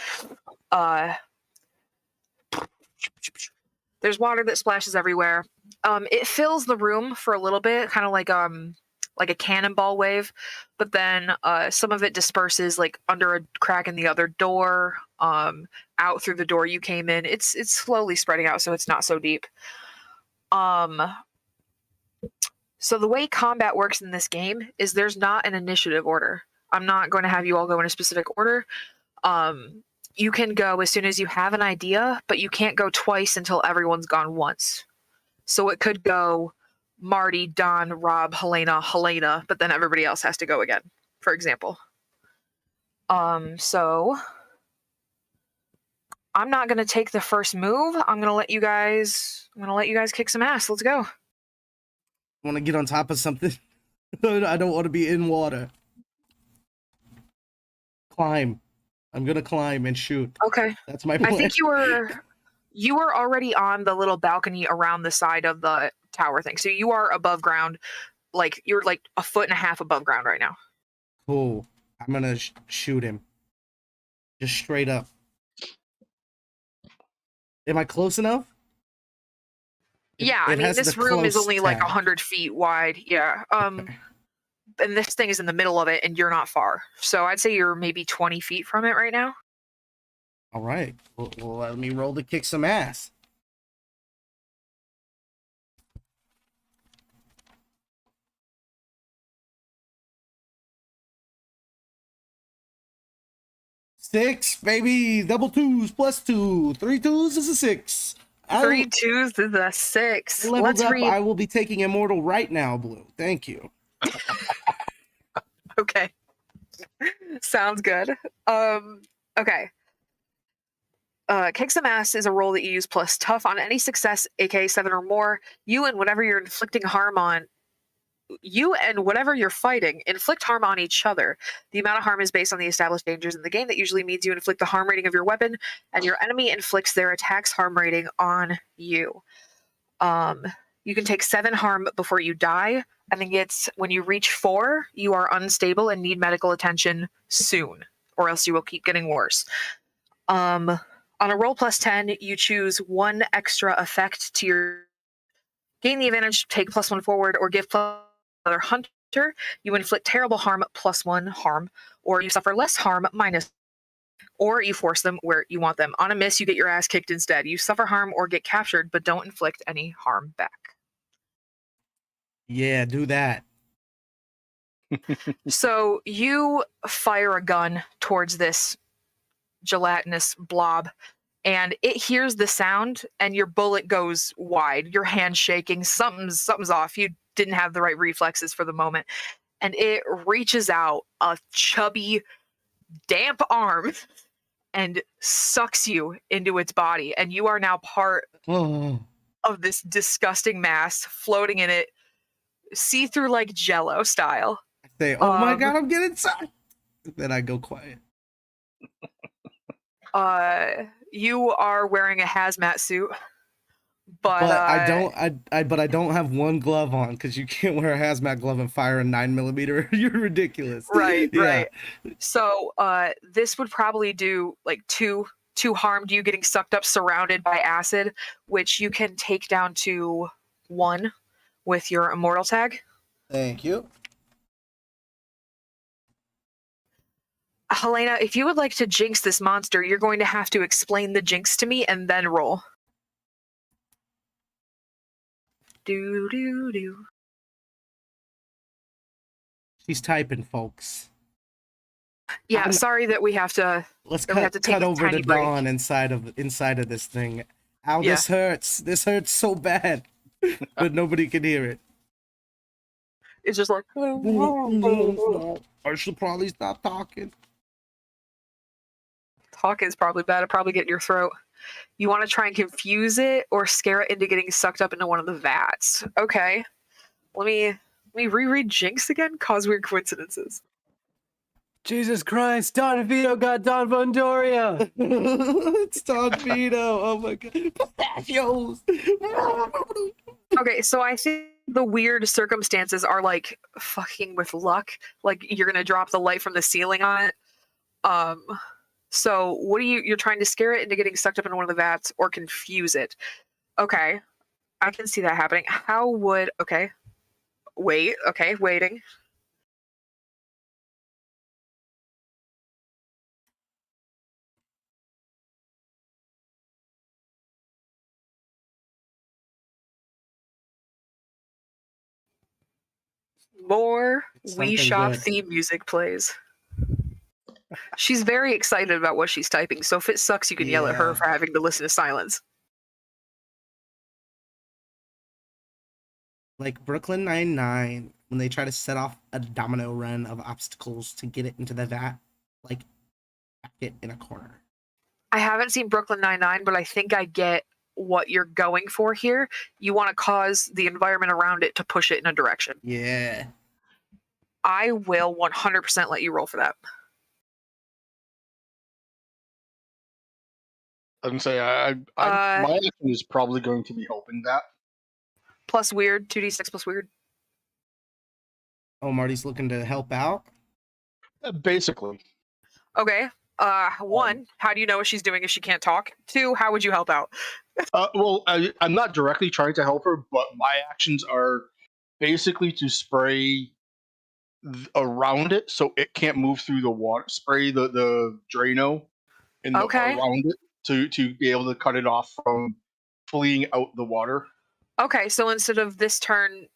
Speaker 1: There's water that splashes everywhere. It fills the room for a little bit, kind of like a cannonball wave, but then some of it disperses like under a crack in the other door, out through the door you came in. It's slowly spreading out, so it's not so deep. So the way combat works in this game is there's not an initiative order. I'm not going to have you all go in a specific order. You can go as soon as you have an idea, but you can't go twice until everyone's gone once. So it could go Marty, Don, Rob, Helena, but then everybody else has to go again, for example. So I'm not gonna take the first move. I'm gonna let you guys kick some ass. Let's go.
Speaker 4: Want to get on top of something? I don't want to be in water. Climb. I'm gonna climb and shoot.
Speaker 1: Okay.
Speaker 4: That's my plan.
Speaker 1: I think you were already on the little balcony around the side of the tower thing. So you are above ground, like you're like a foot and a half above ground right now.
Speaker 4: Cool. I'm gonna shoot him. Just straight up. Am I close enough?
Speaker 1: Yeah, I
Speaker 4: It
Speaker 1: mean
Speaker 4: has
Speaker 1: this
Speaker 4: the
Speaker 1: room is
Speaker 4: close
Speaker 1: only like
Speaker 4: tag.
Speaker 1: 100 feet wide. Yeah.
Speaker 4: Okay.
Speaker 1: And this thing is in the middle of it, and you're not far. So I'd say you're maybe 20 feet from it right now.
Speaker 4: All right. Well, let me roll to kick some ass. Six, baby. Double twos plus two. 3 2s is a 6.
Speaker 1: 3 2s is a 6.
Speaker 4: Leveled
Speaker 1: Let's
Speaker 4: up.
Speaker 1: read.
Speaker 4: I will be taking Immortal right now, Blue. Thank you.
Speaker 1: Okay. Sounds good. Okay. Kick some ass is a roll that you use plus tough on any success, aka 7 or more. You and whatever you're fighting inflict harm on each other. The amount of harm is based on the established dangers in the game. That usually means you inflict the harm rating of your weapon, and your enemy inflicts their attack's harm rating on you. You can take 7 harm before you die. I think it's when you reach 4, you are unstable and need medical attention soon, or else you will keep getting worse. On a roll plus 10, you choose 1 extra effect to your gain the advantage, take +1 forward, or give another hunter. You inflict terrible harm +1 harm, or you suffer less harm -, or you force them where you want them. On a miss, you get your ass kicked instead. You suffer harm or get captured, but don't inflict any harm back.
Speaker 4: Yeah, do that.
Speaker 1: So you fire a gun towards this gelatinous blob, and it hears the sound, and your bullet goes wide. Your hand shaking. Something's off. You didn't have the right reflexes for the moment, and it reaches out a chubby, damp arm and sucks you into its body, and you are now part
Speaker 4: Oh,
Speaker 1: of this disgusting mass floating in it, see-through like Jello style.
Speaker 4: I say, oh my
Speaker 1: Um,
Speaker 4: god, I'm getting sucked. Then I go quiet.
Speaker 1: You are wearing a hazmat suit, but
Speaker 4: I don't have one glove on because you can't wear a hazmat glove and fire a 9mm. You're ridiculous.
Speaker 1: right.
Speaker 4: Yeah.
Speaker 1: So this would probably do like two harm to you getting sucked up, surrounded by acid, which you can take down to 1 with your immortal tag.
Speaker 4: Thank you.
Speaker 1: Helena, if you would like to jinx this monster, you're going to have to explain the jinx to me and then roll. Do.
Speaker 4: She's typing, folks.
Speaker 1: Yeah, sorry that we have to.
Speaker 4: Let's
Speaker 1: Then we have to take
Speaker 4: cut
Speaker 1: a
Speaker 4: over to
Speaker 1: tiny break.
Speaker 4: Dawn inside of this thing. Ow,
Speaker 1: Yeah.
Speaker 4: this hurts. This hurts so bad. But nobody can hear it.
Speaker 1: It's just like
Speaker 4: I should probably stop talking.
Speaker 1: talk is probably bad. It'll probably get in your throat. You want to try and confuse it or scare it into getting sucked up into one of the vats. Okay. Let me reread Jinx again. Cause weird coincidences.
Speaker 2: Jesus Christ, Don Vito got Don Vondoria.
Speaker 4: It's Don Vito. Oh my god. Pistachios.
Speaker 1: Okay, so I think the weird circumstances are like fucking with luck. Like you're gonna drop the light from the ceiling on it. So what are you're trying to scare it into getting sucked up into one of the vats or confuse it. Okay. I can see that happening. How would okay. Wait, okay, waiting. More
Speaker 4: It's
Speaker 1: We
Speaker 4: something
Speaker 1: Shop
Speaker 4: good.
Speaker 1: theme music plays. She's very excited about what she's typing, so if it sucks, you can yell at her
Speaker 4: Yeah.
Speaker 1: for having to listen to silence.
Speaker 4: Like Brooklyn Nine-Nine, when they try to set off a domino run of obstacles to get it into the vat, like back it in a corner.
Speaker 1: I haven't seen Brooklyn Nine-Nine, but I think I get what you're going for here. You want to cause the environment around it to push it in a direction.
Speaker 4: Yeah.
Speaker 1: I will 100% let you roll for that.
Speaker 3: I can say my action is probably going to be helping that.
Speaker 1: Plus weird, 2d6 plus weird.
Speaker 4: Oh, Marty's looking to help out.
Speaker 3: Basically.
Speaker 1: Okay. One, how do you know what she's doing if she can't talk? Two, how would you help out?
Speaker 3: Well, I'm not directly trying to help her, but my actions are basically to spray around it so it can't move through the water. Spray the Drano
Speaker 1: Okay.
Speaker 3: around it to be able to cut it off from fleeing out the water.
Speaker 1: Okay, so instead of this turn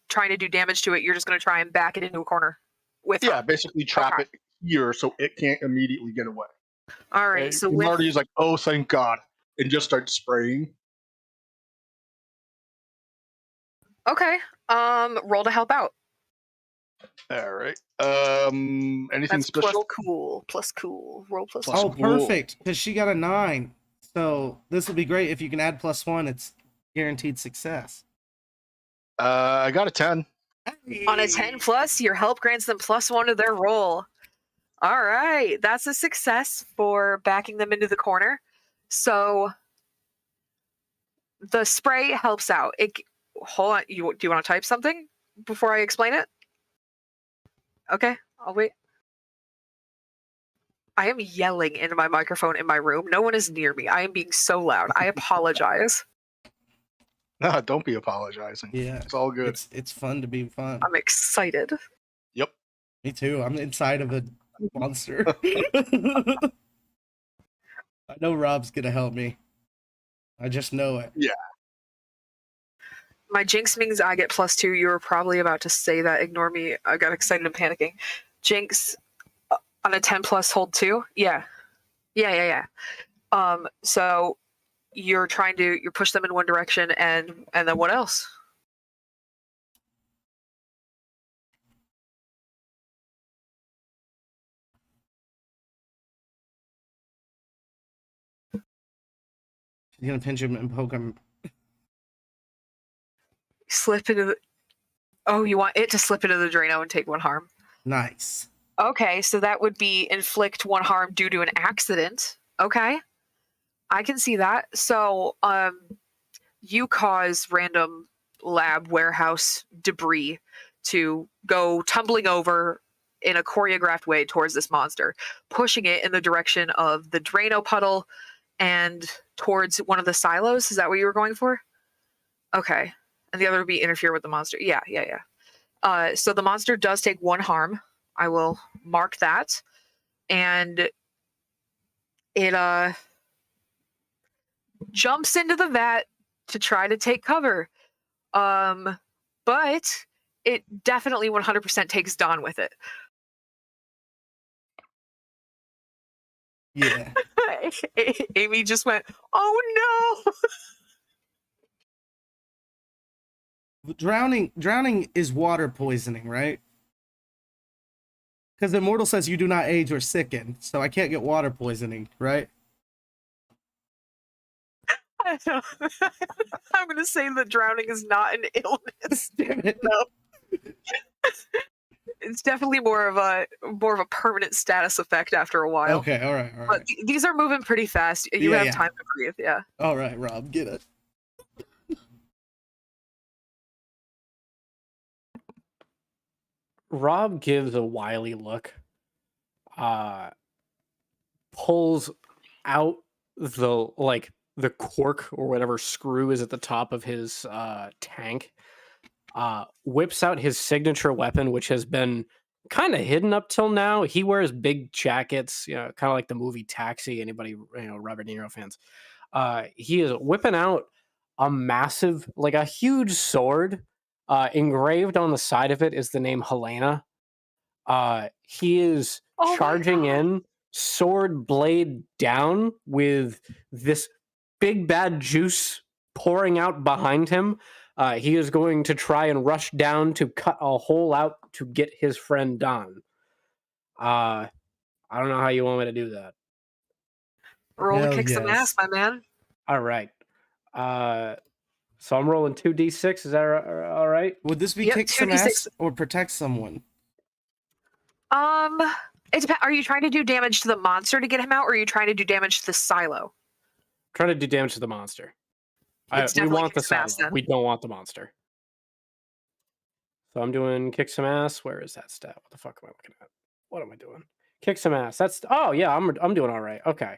Speaker 1: trying to do damage to it, you're just going to try and back it into a corner with her.
Speaker 3: Basically trap
Speaker 1: Okay.
Speaker 3: it here so it can't immediately get away.
Speaker 1: All right, so with
Speaker 3: Marty's like, oh, thank God, and just starts spraying.
Speaker 1: okay, roll to help out.
Speaker 3: All right. Anything
Speaker 1: That's
Speaker 3: special?
Speaker 1: plus cool. Roll plus
Speaker 3: Plus
Speaker 4: Oh,
Speaker 1: cool.
Speaker 3: cool.
Speaker 4: perfect, because she got a 9. So this will be great. If you can add +1, it's guaranteed success.
Speaker 3: I got a 10.
Speaker 1: On a 10 plus, your help grants them +1 to their roll. All right, that's a success for backing them into the corner. So the spray helps out. Hold on, do you want to type something before I explain it? Okay, I'll wait. I am yelling into my microphone in my room. No one is near me. I am being so loud. I apologize.
Speaker 3: No, don't be apologizing.
Speaker 4: Yeah,
Speaker 3: It's all good.
Speaker 4: it's fun to be fun.
Speaker 1: I'm excited.
Speaker 3: Yep.
Speaker 4: Me too. I'm inside of a monster. I know Rob's gonna help me. I just know it.
Speaker 3: Yeah.
Speaker 1: My jinx means I get +2. You were probably about to say that. Ignore me. I got excited and panicking. Jinx on a 10 plus hold 2. Yeah. So you're you push them in one direction and then what else?
Speaker 4: She's gonna pinch him and poke him.
Speaker 1: Slip into the. Oh, you want it to slip into the Drano and take 1 harm.
Speaker 4: Nice.
Speaker 1: Okay, so that would be inflict 1 harm due to an accident. Okay. I can see that. So, you cause random lab warehouse debris to go tumbling over in a choreographed way towards this monster, pushing it in the direction of the Drano puddle and towards one of the silos. Is that what you were going for? Okay. And the other would be interfere with the monster. Yeah. So the monster does take 1 harm. I will mark that. And it jumps into the vat to try to take cover. But it definitely 100% takes Dawn with it.
Speaker 4: Yeah.
Speaker 1: Amy just went, "Oh no!"
Speaker 4: Drowning is water poisoning, right? Because Immortal says you do not age or sicken, so I can't get water poisoning, right?
Speaker 1: I know. I'm gonna say that drowning is not an illness.
Speaker 4: Damn it.
Speaker 1: No. It's definitely more of a permanent status effect after a while.
Speaker 4: Okay, all right.
Speaker 1: But these are moving pretty fast. You
Speaker 4: Yeah,
Speaker 1: have
Speaker 4: yeah.
Speaker 1: time to breathe, yeah.
Speaker 4: All right, Rob, get it.
Speaker 2: Rob gives a wily look, pulls out the cork or whatever screw is at the top of his tank, whips out his signature weapon, which has been kind of hidden up till now. He wears big jackets, kind of like the movie Taxi. Anybody, Robert De Niro fans? He is whipping out a massive, like a huge sword. Engraved on the side of it is the name Helena. He is charging in, sword blade down, with this big bad juice pouring out behind him. He is going to try and rush down to cut a hole out to get his friend Don. I don't know how you want me to do that.
Speaker 1: Roll to
Speaker 4: Hell
Speaker 1: kick some
Speaker 4: yes.
Speaker 1: ass, my man.
Speaker 2: All right. So I'm rolling 2d6. Is that all right?
Speaker 4: Would this be
Speaker 1: Yep,
Speaker 4: kick some
Speaker 1: 2d6.
Speaker 4: ass or protect someone?
Speaker 1: It depends. Are you trying to do damage to the monster to get him out, or are you trying to do damage to the silo?
Speaker 2: Trying to do damage to the monster.
Speaker 1: It's
Speaker 2: We
Speaker 1: definitely
Speaker 2: want the
Speaker 1: kick some ass,
Speaker 2: silo.
Speaker 1: then.
Speaker 2: We don't want the monster. So I'm doing kick some ass. Where is that stat? What the fuck am I looking at? What am I doing? Kick some ass. That's yeah. I'm doing all right. Okay.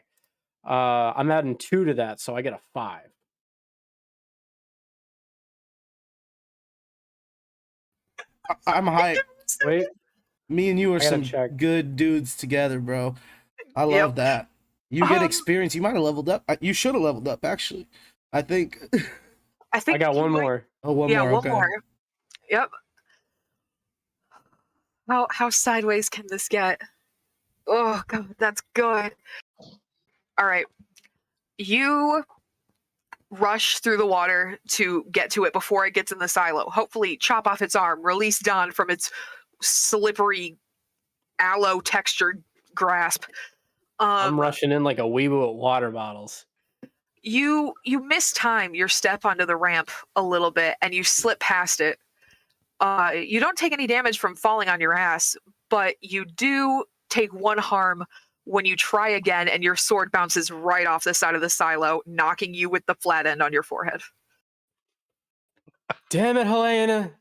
Speaker 2: I'm adding 2 to that, so I get a 5.
Speaker 4: I'm hyped.
Speaker 2: Wait.
Speaker 4: Me and you are
Speaker 2: I gotta
Speaker 4: some
Speaker 2: check.
Speaker 4: good dudes together, bro. I love that. You get experience. You might have leveled up. You should have leveled up, actually. I think.
Speaker 1: I think
Speaker 2: I got one more.
Speaker 4: Oh, one
Speaker 1: yeah,
Speaker 4: more.
Speaker 1: one
Speaker 4: Okay.
Speaker 1: more. Yep. How sideways can this get? Oh god, that's good. All right. You rush through the water to get to it before it gets in the silo. Hopefully chop off its arm, release Don from its slippery aloe textured grasp.
Speaker 2: I'm rushing in like a weeaboo at water bottles.
Speaker 1: You mistime your step onto the ramp a little bit and you slip past it. You don't take any damage from falling on your ass, but you do take 1 harm when you try again and your sword bounces right off the side of the silo, knocking you with the flat end on your forehead.
Speaker 2: Damn it, Helena.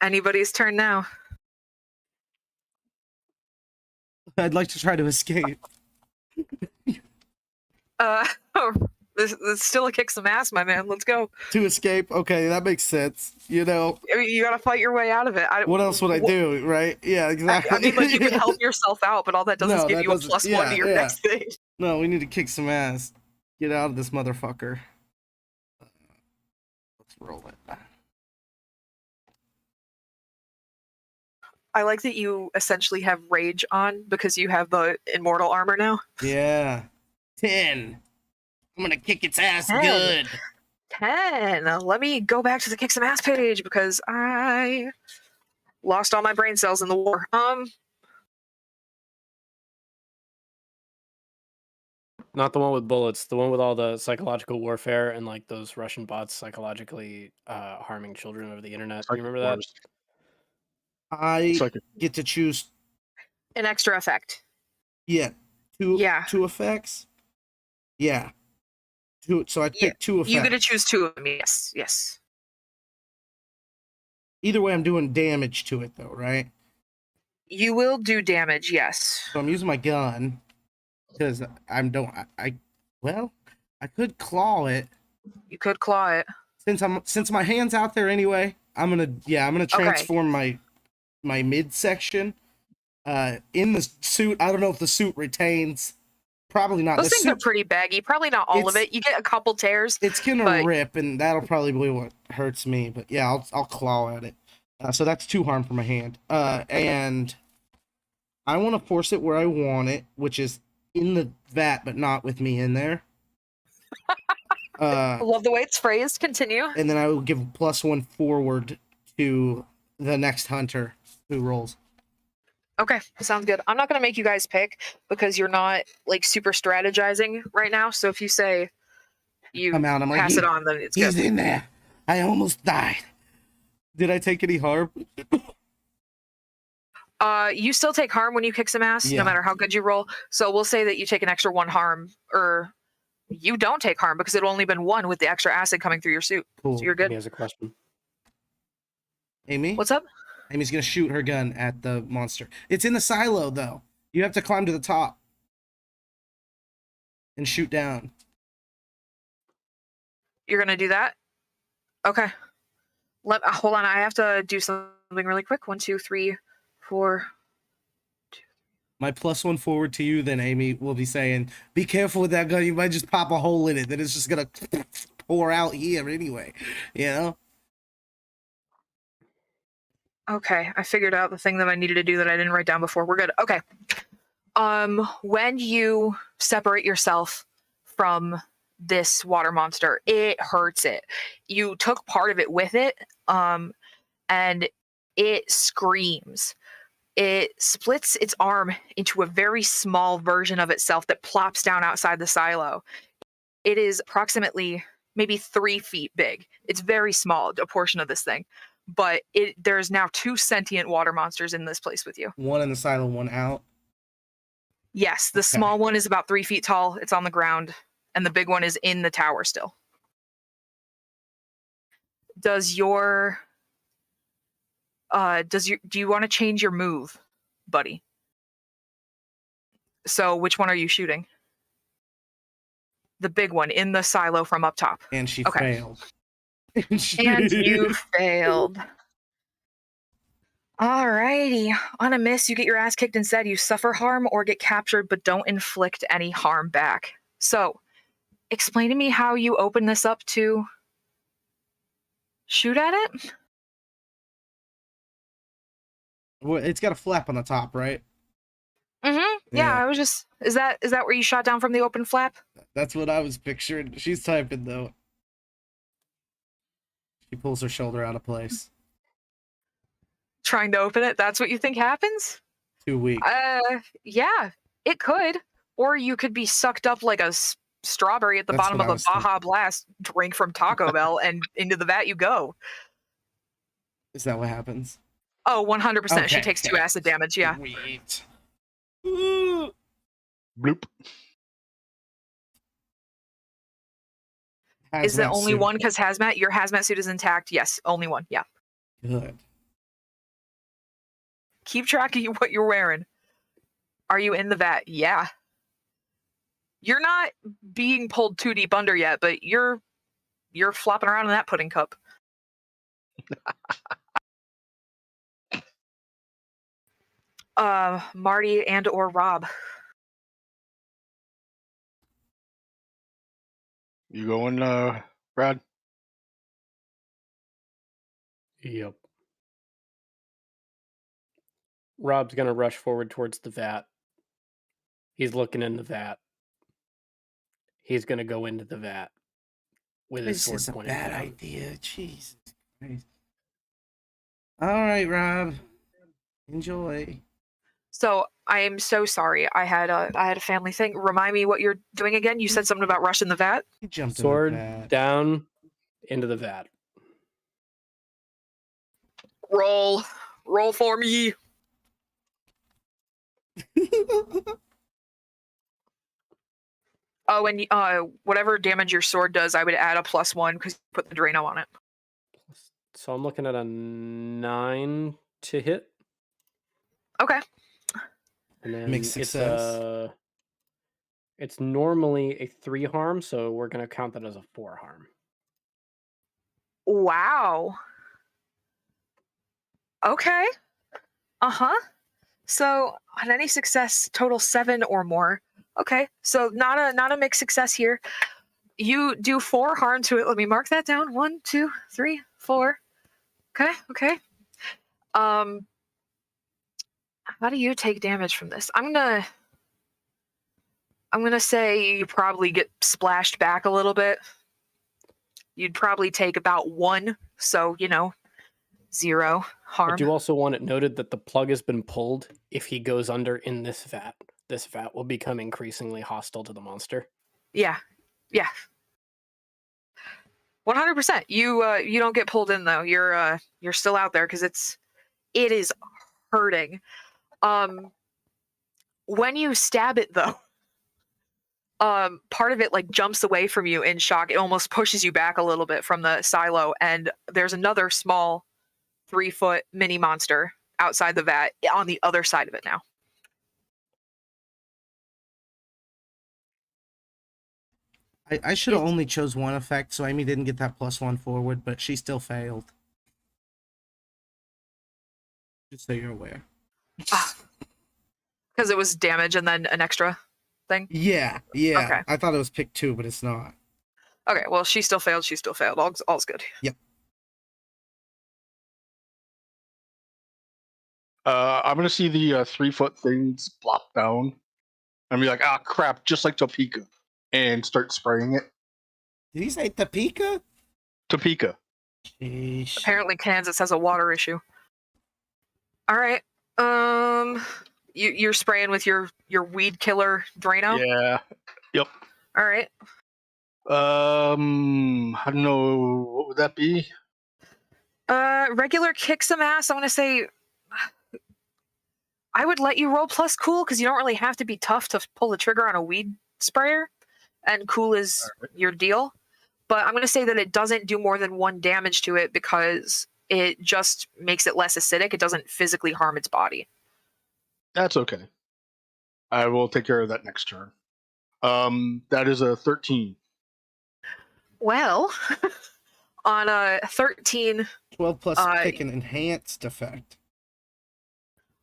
Speaker 1: Anybody's turn now.
Speaker 4: I'd like to try to escape.
Speaker 1: This is still a kick some ass, my man. Let's go.
Speaker 4: To escape? Okay, that makes sense. You know,
Speaker 1: I mean, you gotta fight your way out of it.
Speaker 4: what else would I do, right? Yeah, exactly.
Speaker 1: I mean, like, you can help yourself out, but all that does is give you a +1 to your next thing.
Speaker 4: No, we need to kick some ass. Get out of this motherfucker. Let's roll it.
Speaker 1: I like that you essentially have rage on because you have the immortal armor now.
Speaker 4: Yeah. 10. I'm gonna kick its ass
Speaker 1: 10.
Speaker 4: good.
Speaker 1: 10. Let me go back to the kick some ass page because I lost all my brain cells in the war.
Speaker 2: Not the one with bullets, the one with all the psychological warfare and like those Russian bots psychologically harming children over the internet. Do you remember that?
Speaker 4: I get to choose.
Speaker 1: An extra effect.
Speaker 4: Yeah. Two effects. Yeah. So I pick 2 effects.
Speaker 1: You get to choose 2 of them. Yes. Yes.
Speaker 4: Either way, I'm doing damage to it, though, right?
Speaker 1: You will do damage. Yes.
Speaker 4: So I'm using my gun because I could claw it.
Speaker 1: You could claw it.
Speaker 4: Since my hand's out there anyway, I'm gonna transform my midsection in the suit. I don't know if the suit retains. Probably not.
Speaker 1: Those things are pretty baggy. Probably not all of it. You get a couple tears.
Speaker 4: It's gonna rip, and that'll probably be what hurts me. But yeah, I'll claw at it. So that's 2 harm for my hand. And I want to force it where I want it, which is in the vat, but not with me in there.
Speaker 1: I love the way it's phrased. Continue.
Speaker 4: And then I will give +1 forward to the next hunter who rolls.
Speaker 1: Okay, sounds good. I'm not gonna make you guys pick because you're not like super strategizing right now. So if you say you
Speaker 4: Come out, I'm like,
Speaker 1: pass it on, then it's
Speaker 4: he's
Speaker 1: good.
Speaker 4: in there. I almost died. Did I take any harm?
Speaker 1: You still take harm when you kick some ass,
Speaker 4: Yeah.
Speaker 1: no matter how good you roll. So we'll say that you take an extra 1 harm, or you don't take harm because it only been 1 with the extra acid coming through your suit.
Speaker 4: Cool.
Speaker 1: So you're
Speaker 2: He
Speaker 1: good.
Speaker 2: has a question.
Speaker 4: Amy?
Speaker 1: What's up?
Speaker 4: Amy's gonna shoot her gun at the monster. It's in the silo, though. You have to climb to the top and shoot down.
Speaker 1: You're gonna do that? Okay. Hold on. I have to do something really quick. 1, 2, 3, 4.
Speaker 4: My +1 forward to you, then Amy will be saying, be careful with that gun. You might just pop a hole in it. Then it's just gonna pour out here anyway. You know?
Speaker 1: Okay, I figured out the thing that I needed to do that I didn't write down before. We're good. Okay. When you separate yourself from this water monster, it hurts it. You took part of it with it, and it screams. It splits its arm into a very small version of itself that plops down outside the silo. It is approximately maybe 3 feet big. It's very small, a portion of this thing. But there's now 2 sentient water monsters in this place with you.
Speaker 4: One in the silo, one out.
Speaker 1: Yes, the small one is about 3 feet tall. It's on the ground, and the big one is in the tower still. Do you want to change your move, buddy? So which one are you shooting? The big one in the silo from up top.
Speaker 4: And she
Speaker 1: Okay.
Speaker 4: failed.
Speaker 1: And you failed. Alrighty. On a miss, you get your ass kicked instead. You suffer harm or get captured, but don't inflict any harm back. So, explain to me how you open this up to shoot at it?
Speaker 4: Well, it's got a flap on the top, right?
Speaker 1: Mm-hmm.
Speaker 4: Yeah.
Speaker 1: Yeah, I was just... Is that where you shot down from the open flap?
Speaker 4: That's what I was picturing. She's typing, though. She pulls her shoulder out of place.
Speaker 1: Trying to open it? That's what you think happens?
Speaker 4: 2 weeks.
Speaker 1: Yeah, it could. Or you could be sucked up like a strawberry at the
Speaker 4: That's
Speaker 1: bottom
Speaker 4: what
Speaker 1: of
Speaker 4: I
Speaker 1: a
Speaker 4: was thinking.
Speaker 1: Baja Blast drink from Taco Bell, and into the vat you go.
Speaker 4: Is that what happens?
Speaker 1: Oh, 100%. She
Speaker 4: Okay,
Speaker 1: takes 2
Speaker 4: okay.
Speaker 1: acid damage, yeah.
Speaker 4: Sweet.
Speaker 3: Bloop.
Speaker 1: Is the
Speaker 4: Hazmat
Speaker 1: only
Speaker 4: suit.
Speaker 1: one because hazmat? Your hazmat suit is intact. Yes, only one. Yeah.
Speaker 4: Good.
Speaker 1: Keep track of what you're wearing. Are you in the vat? Yeah. You're not being pulled too deep under yet, but you're flopping around in that pudding cup. Marty and or Rob.
Speaker 3: You going, Brad?
Speaker 2: Yep. Rob's gonna rush forward towards the vat. He's looking in the vat. He's gonna go into the vat with his
Speaker 4: This
Speaker 2: sword
Speaker 4: is a
Speaker 2: pointed
Speaker 4: bad
Speaker 2: down.
Speaker 4: idea. Jesus Christ. All right, Rob. Enjoy.
Speaker 1: So I am so sorry. I had a family thing. Remind me what you're doing again. You said something about rushing the vat.
Speaker 4: He jumped
Speaker 2: Sword
Speaker 4: in the vat.
Speaker 2: down into the vat.
Speaker 1: Roll for me. Oh, and whatever damage your sword does, I would add a +1 because you put the Drano on it.
Speaker 2: So I'm looking at a 9 to hit.
Speaker 1: Okay.
Speaker 2: And then
Speaker 4: Mixed success.
Speaker 2: It's normally a 3 harm, so we're gonna count that as a 4 harm.
Speaker 1: Wow. Okay. Uh-huh. So on any success, total 7 or more. Okay. So not a mixed success here. You do 4 harm to it. Let me mark that down. 1, 2, 3, 4. Okay. How do you take damage from this? I'm gonna say you probably get splashed back a little bit. You'd probably take about 1, so 0
Speaker 2: I
Speaker 1: harm.
Speaker 2: do also want it noted that the plug has been pulled if he goes under in this vat. This vat will become increasingly hostile to the monster.
Speaker 1: Yeah. 100%. You don't get pulled in though. You're still out there because it is hurting. When you stab it though, part of it like jumps away from you in shock. It almost pushes you back a little bit from the silo, and there's another small 3-foot mini monster outside the vat on the other side of it now.
Speaker 4: I should have only chose one effect, so Amy didn't get that +1 forward, but she still failed. Just so you're aware.
Speaker 1: Because it was damage and then an extra thing?
Speaker 4: Yeah.
Speaker 1: Okay.
Speaker 4: I thought it was pick 2, but it's not.
Speaker 1: Okay, well, she still failed. All's good.
Speaker 4: Yep.
Speaker 3: I'm gonna see the 3-foot things plop down and be like, ah, crap, just like Topeka, and start spraying it.
Speaker 4: Did he say Topeka?
Speaker 3: Topeka.
Speaker 4: Sheesh.
Speaker 1: Apparently Kansas has a water issue. All right. You're spraying with your weed killer Drano?
Speaker 3: Yeah. Yep.
Speaker 1: All right.
Speaker 3: I don't know. What would that be?
Speaker 1: Regular kick some ass. I want to say I would let you roll plus cool because you don't really have to be tough to pull the trigger on a weed sprayer, and cool is your deal. But I'm going to say that it doesn't do more than 1 damage to it because it just makes it less acidic. It doesn't physically harm its body.
Speaker 3: That's okay. I will take care of that next turn. That is a 13.
Speaker 1: Well, on a 13.
Speaker 4: 12 plus pick an enhanced effect.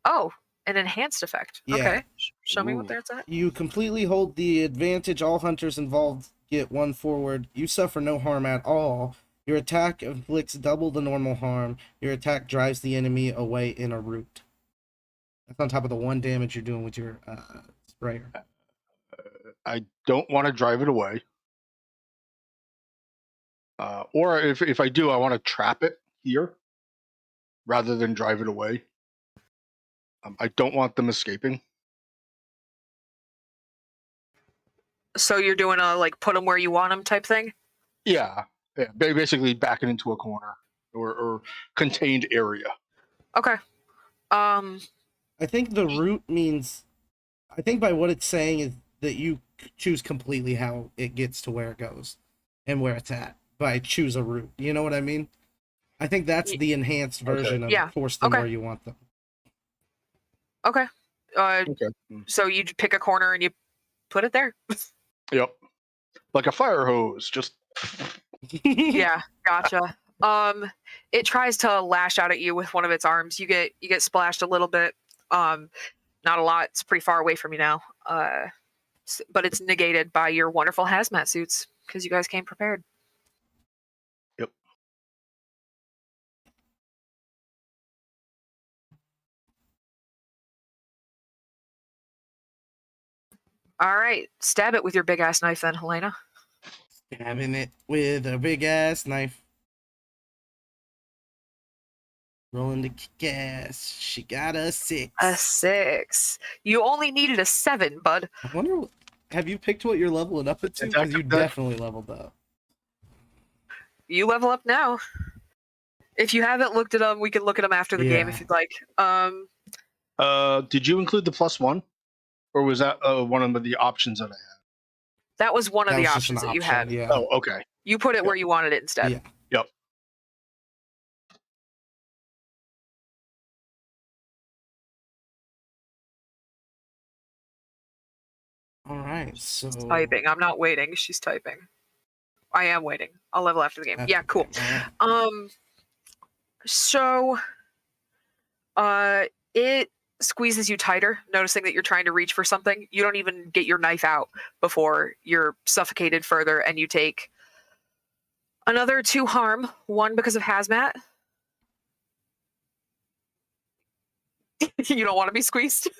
Speaker 1: Oh, an enhanced effect.
Speaker 4: Yeah.
Speaker 1: Okay. Show me what
Speaker 3: Ooh.
Speaker 1: that's at.
Speaker 4: You completely hold the advantage. All hunters involved get 1 forward. You suffer no harm at all. Your attack inflicts double the normal harm. Your attack drives the enemy away in a route. That's on top of the 1 damage you're doing with your sprayer.
Speaker 3: I don't want to drive it away. Or if I do, I want to trap it here rather than drive it away. I don't want them escaping.
Speaker 1: So you're doing a like put them where you want them type thing?
Speaker 3: Yeah. Basically back it into a corner or contained area.
Speaker 1: Okay.
Speaker 4: I think the route means, I think by what it's saying is that you choose completely how it gets to where it goes and where it's at by choose a route. You know what I mean? I think that's the enhanced version of force them where you want them.
Speaker 1: Okay.
Speaker 3: Okay.
Speaker 1: So you pick a corner and you put it there.
Speaker 3: Yep. Like a fire hose, just
Speaker 1: Yeah, gotcha. It tries to lash out at you with one of its arms. You get splashed a little bit. Not a lot. It's pretty far away from you now. But it's negated by your wonderful hazmat suits because you guys came prepared.
Speaker 3: Yep.
Speaker 1: All right, stab it with your big ass knife then, Helena.
Speaker 4: Stabbing it with a big ass knife. Rolling the kick ass. She got a 6.
Speaker 1: A 6. You only needed a 7, bud.
Speaker 4: I wonder, have you picked what you're leveling up to? Because you definitely leveled up.
Speaker 1: You level up now. If you haven't looked at them, we can look at them after the game if you'd like.
Speaker 3: Did you include the +1? Or was that one of the options that I had?
Speaker 1: That was one of the options that you had.
Speaker 4: Yeah.
Speaker 3: Oh, okay.
Speaker 1: You put it where you wanted it instead.
Speaker 4: Yeah.
Speaker 3: Yep.
Speaker 4: All right, so
Speaker 1: Typing. I'm not waiting. She's typing. I am waiting. I'll level after the game. Yeah, cool. So it squeezes you tighter, noticing that you're trying to reach for something. You don't even get your knife out before you're suffocated further, and you take another 2 harm, 1 because of hazmat. You don't want to be squeezed?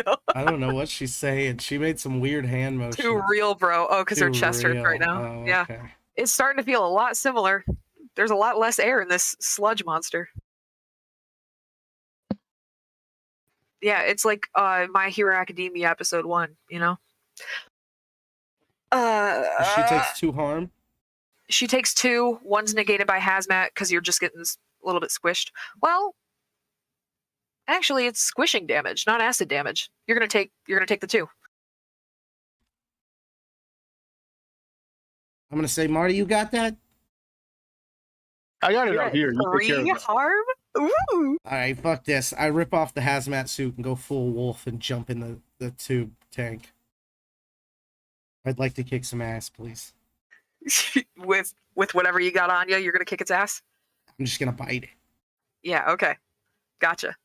Speaker 1: No.
Speaker 4: I don't know what she's saying. She made some weird hand motions.
Speaker 1: Too real, bro. Oh, because her
Speaker 4: Too
Speaker 1: chest hurts right
Speaker 4: real.
Speaker 1: now.
Speaker 4: Oh,
Speaker 1: Yeah.
Speaker 4: okay.
Speaker 1: It's starting to feel a lot similar. There's a lot less air in this sludge monster. Yeah, it's like My Hero Academia episode 1, you know?
Speaker 4: She takes 2 harm.
Speaker 1: She takes 2. One's negated by hazmat because you're just getting a little bit squished. Well, actually, it's squishing damage, not acid damage. You're gonna take the 2.
Speaker 4: I'm gonna say, Marty, you got that?
Speaker 3: I got it
Speaker 1: You're
Speaker 3: out
Speaker 1: at
Speaker 3: here. You take care of
Speaker 1: 3
Speaker 3: it.
Speaker 1: harm? Ooh.
Speaker 4: All right, fuck this. I rip off the hazmat suit and go full wolf and jump in the tube tank. I'd like to kick some ass, please.
Speaker 1: with whatever you got on you, you're gonna kick its ass?
Speaker 4: I'm just gonna bite it.
Speaker 1: Yeah, okay. Gotcha.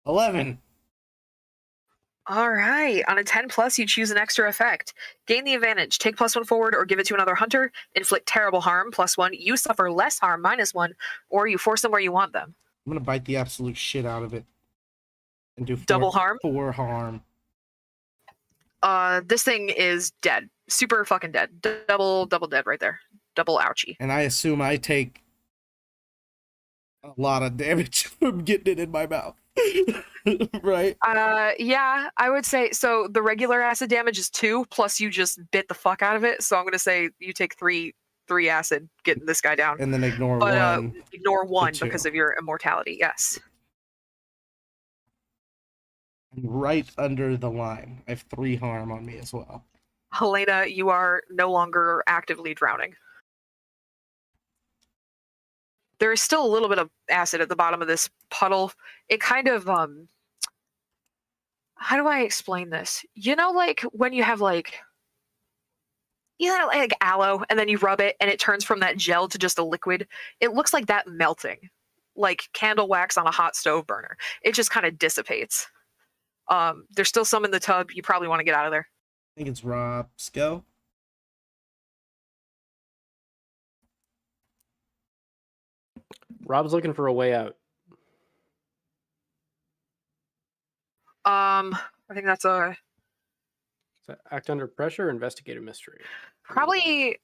Speaker 4: $11.
Speaker 1: All right. On a 10 plus, you choose an extra effect. Gain the advantage. Take +1 forward or give it to another hunter. Inflict terrible harm, +1. You suffer less harm, -1. Or you force them where you want them.
Speaker 4: I'm gonna bite the absolute shit out of it. And do
Speaker 1: Double harm?
Speaker 4: 4 harm.
Speaker 1: This thing is dead. Super fucking dead. Double dead right there. Double ouchie.
Speaker 4: And I assume I take a lot of damage from getting it in my mouth. Right?
Speaker 1: Yeah, I would say so. The regular acid damage is 2, plus you just bit the fuck out of it. So I'm gonna say you take 3 acid getting this guy down.
Speaker 4: And then ignore
Speaker 1: But
Speaker 4: 1.
Speaker 1: ignore 1
Speaker 4: 2.
Speaker 1: because of your immortality. Yes.
Speaker 4: I'm right under the line. I have 3 harm on me as well.
Speaker 1: Helena, you are no longer actively drowning. There is still a little bit of acid at the bottom of this puddle. It kind of how do I explain this? You know, like when you have like aloe and then you rub it and it turns from that gel to just a liquid. It looks like that melting, like candle wax on a hot stove burner. It just kind of dissipates. There's still some in the tub. You probably want to get out of there.
Speaker 4: I think it's Rob's go.
Speaker 2: Rob's looking for a way out.
Speaker 1: I think that's a
Speaker 2: So act under pressure, investigate a mystery.
Speaker 1: probably